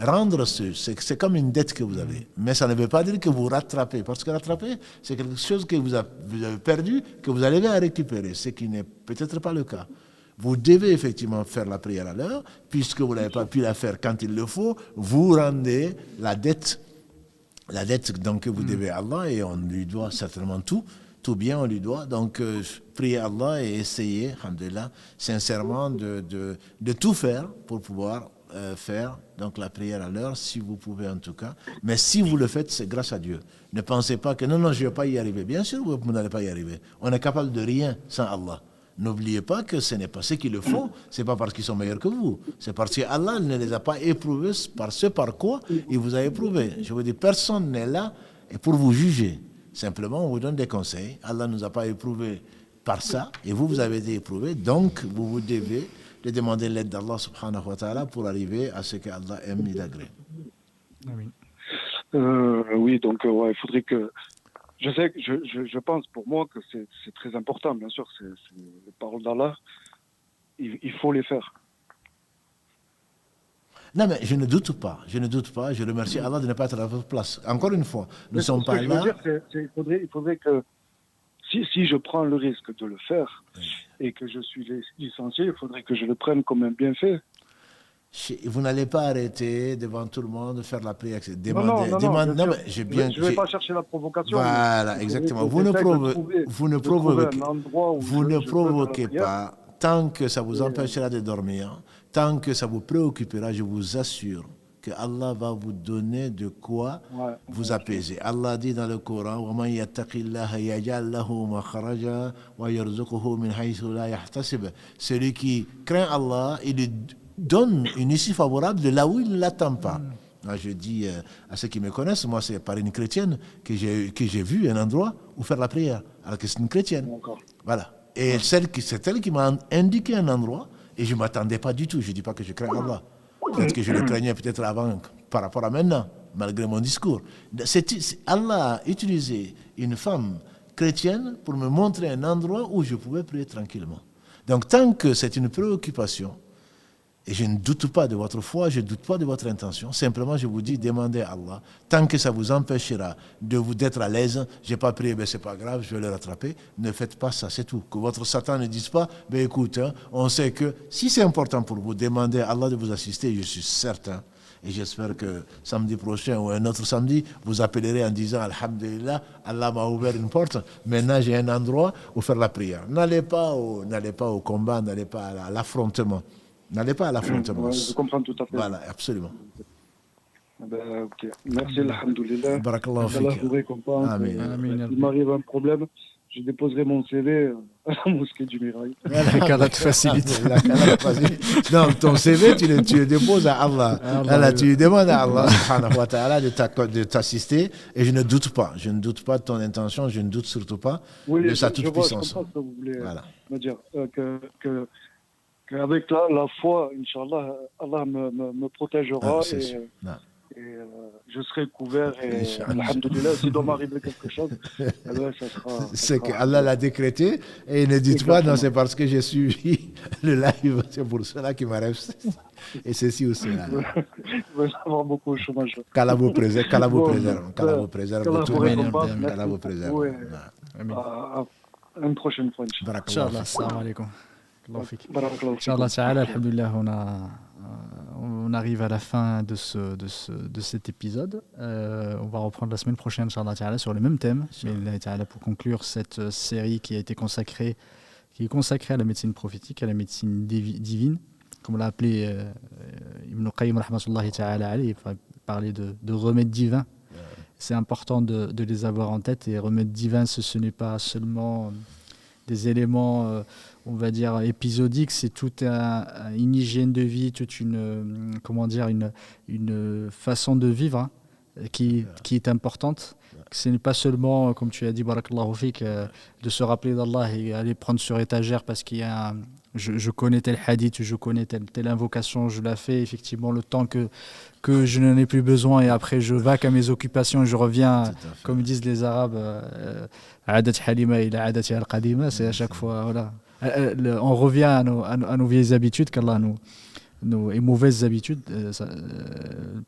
rendre c'est comme une dette que vous avez. Mais ça ne veut pas dire que vous rattrapez, parce que rattraper, c'est quelque chose que vous avez perdu, que vous allez à récupérer, ce qui n'est peut-être pas le cas. Vous devez effectivement faire la prière à l'heure, puisque vous n'avez pas pu la faire quand il le faut, vous rendez la dette donc, que vous devez à Allah, et on lui doit certainement tout bien on lui doit. Donc priez Allah et essayez, alhamdoulilah, sincèrement de tout faire pour pouvoir faire donc la prière à l'heure, si vous pouvez en tout cas. Mais si vous le faites, c'est grâce à Dieu. Ne pensez pas que non, je ne vais pas y arriver. Bien sûr, vous n'allez pas y arriver. On est capable de rien sans Allah. N'oubliez pas que ce n'est pas ceux qui le font, ce n'est pas parce qu'ils sont meilleurs que vous. C'est parce que Allah ne les a pas éprouvés par ce par quoi il vous a éprouvé. Je vous dis, personne n'est là pour vous juger. Simplement, on vous donne des conseils. Allah ne nous a pas éprouvés par ça, et vous avez été éprouvés, donc vous devez de demander l'aide d'Allah subhanahu wa ta'ala pour arriver à ce que Allah aime et agrée. Oui, donc il faudrait que... Je pense pour moi que c'est très important, bien sûr, c'est les paroles d'Allah, il faut les faire. Non, mais je ne doute pas, je remercie Allah de ne pas être à votre place. Encore une fois, nous ne sommes pas là... Il faudrait que, si je prends le risque de le faire, et que je suis licencié, il faudrait que je le prenne comme un bienfait. Vous n'allez pas arrêter devant tout le monde de faire la prière. Je ne vais pas chercher la provocation. Voilà, exactement. Vous ne provoquez pas. Tant que ça vous empêchera de dormir, tant que ça vous préoccupera, je vous assure que Allah va vous donner de quoi vous apaiser. Allah dit dans le Coran, وَمَنْ يَتَّقِ اللَّهَ يَجْعَلْ لَهُ مَخْرَجًا وَيَرْزُقْهُ مِنْ حَيْثُ لَا يَحْتَسِبُ. Celui qui craint Allah, il lui donne une issue favorable de là où il ne l'attend pas. Je dis à ceux qui me connaissent, moi c'est par une chrétienne que j'ai vu un endroit où faire la prière, alors que c'est une chrétienne. Voilà. Et c'est elle qui m'a indiqué un endroit, et je ne m'attendais pas du tout. Je ne dis pas que je crains Allah. Peut-être que je le craignais peut-être avant, par rapport à maintenant, malgré mon discours. Allah a utilisé une femme chrétienne pour me montrer un endroit où je pouvais prier tranquillement. Donc tant que c'est une préoccupation, et je ne doute pas de votre foi, je ne doute pas de votre intention. Simplement, je vous dis, demandez à Allah. Tant que ça vous empêchera d'être à l'aise, je n'ai pas prié, ben c'est pas grave, je vais le rattraper. Ne faites pas ça, c'est tout. Que votre Satan ne dise pas, ben écoute, on sait que si c'est important pour vous, demandez à Allah de vous assister, je suis certain. Et j'espère que samedi prochain ou un autre samedi, vous appellerez en disant, Alhamdulillah, Allah m'a ouvert une porte. Maintenant, j'ai un endroit où faire la prière. N'allez pas au combat, n'allez pas à l'affrontement. N'allez pas à l'affrontement. Je comprends tout à fait. Voilà, absolument. Okay. Merci, alhamdoulilah. Barakallahu fik. Allah vous récompense. Amen. Il m'arrive un problème, je déposerai mon CV à la mosquée du Mirail. Qu'Allah te facilite. Non, ton CV, tu le déposes à Allah. Allah, tu demandes à Allah subhanahu wa ta'ala de t'assister. Et je ne doute pas de ton intention, je ne doute surtout pas de sa toute-puissance. Je comprends ce que vous voulez me dire. Qu'avec la foi, Inch'Allah, Allah me protégera je serai couvert et alhamdoulilah, s'il doit m'arriver quelque chose, ça sera... C'est qu'Allah l'a décrété et ne dites pas non, c'est parce que j'ai suivi le live, c'est pour cela qu'il m'arrive et ceci ou cela. Je vais avoir beaucoup au chômage. Qu'Allah vous préserve, qu'Allah vous préserve, qu'Allah vous préserve de tout le monde, qu'Allah vous préserve. À une prochaine fois, Inch'Allah. Assalamu alaikum. Inch'Allah ta'ala, alhamdoulilah, on arrive à la fin de cet épisode. On va reprendre la semaine prochaine, Inch'Allah ta'ala, sur le même thème, pour conclure cette série qui est consacrée à la médecine prophétique, à la médecine divine, comme l'a appelé Ibn Qayyim rahmatullahi ta'ala alayhi, parler de remèdes divins. C'est important de les avoir en tête, et remèdes divins, ce n'est pas seulement des éléments, on va dire, épisodiques, c'est toute une hygiène de vie, toute une façon de vivre qui est importante. Ce n'est pas seulement, comme tu as dit, barakallahu fik, de se rappeler d'Allah et aller prendre sur étagère parce qu'il y a je connais tel hadith, je connais telle invocation, je la fais effectivement le temps que je n'en ai plus besoin, et après je vaque à mes occupations et je reviens, comme disent les Arabes, adat halima ila adati al-qadima, c'est à chaque fois, voilà. On revient à nos vieilles habitudes, qu'Allah et mauvaises habitudes,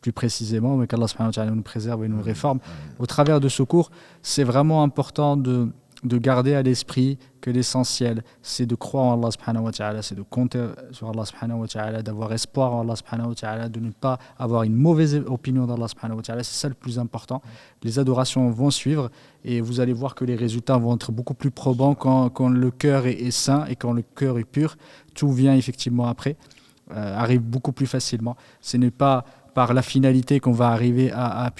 plus précisément, mais qu'Allah subhanahu wa ta'ala nous préserve et nous réforme. Au travers de ce cours, c'est vraiment important de garder à l'esprit que l'essentiel, c'est de croire en Allah subhanahu wa ta'ala, c'est de compter sur Allah subhanahu wa ta'ala, d'avoir espoir en Allah subhanahu wa ta'ala, de ne pas avoir une mauvaise opinion d'Allah subhanahu wa ta'ala. C'est ça le plus important. Les adorations vont suivre et vous allez voir que les résultats vont être beaucoup plus probants quand le cœur est sain et quand le cœur est pur. Tout vient effectivement après, arrive beaucoup plus facilement. Ce n'est pas par la finalité qu'on va arriver à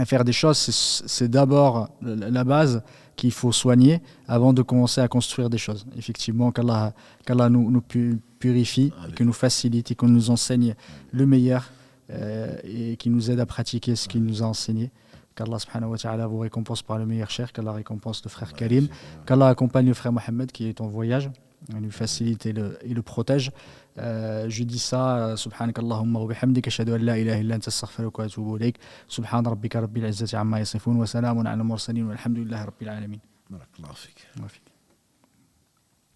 faire des choses. C'est d'abord la base qu'il faut soigner avant de commencer à construire des choses. Effectivement, qu'Allah nous purifie, qu'il nous facilite et qu'il nous enseigne le meilleur et qu'il nous aide à pratiquer ce qu'il nous a enseigné. Qu'Allah subhanahu wa ta'ala vous récompense par le meilleur cher, qu'Allah récompense le frère Karim, qu'Allah accompagne le frère Mohamed qui est en voyage, lui facilite et le protège. Je dis ça, subhanakallahumma wa bihamdika, ashhadu an la ilaha illa anta, astaghfiruka wa atubu ilayk. Subhan rabbika rabbil izzati amma yasifun wa salamun ala al mursalin walhamdulillahi rabbil alamin. Barakallahu fik.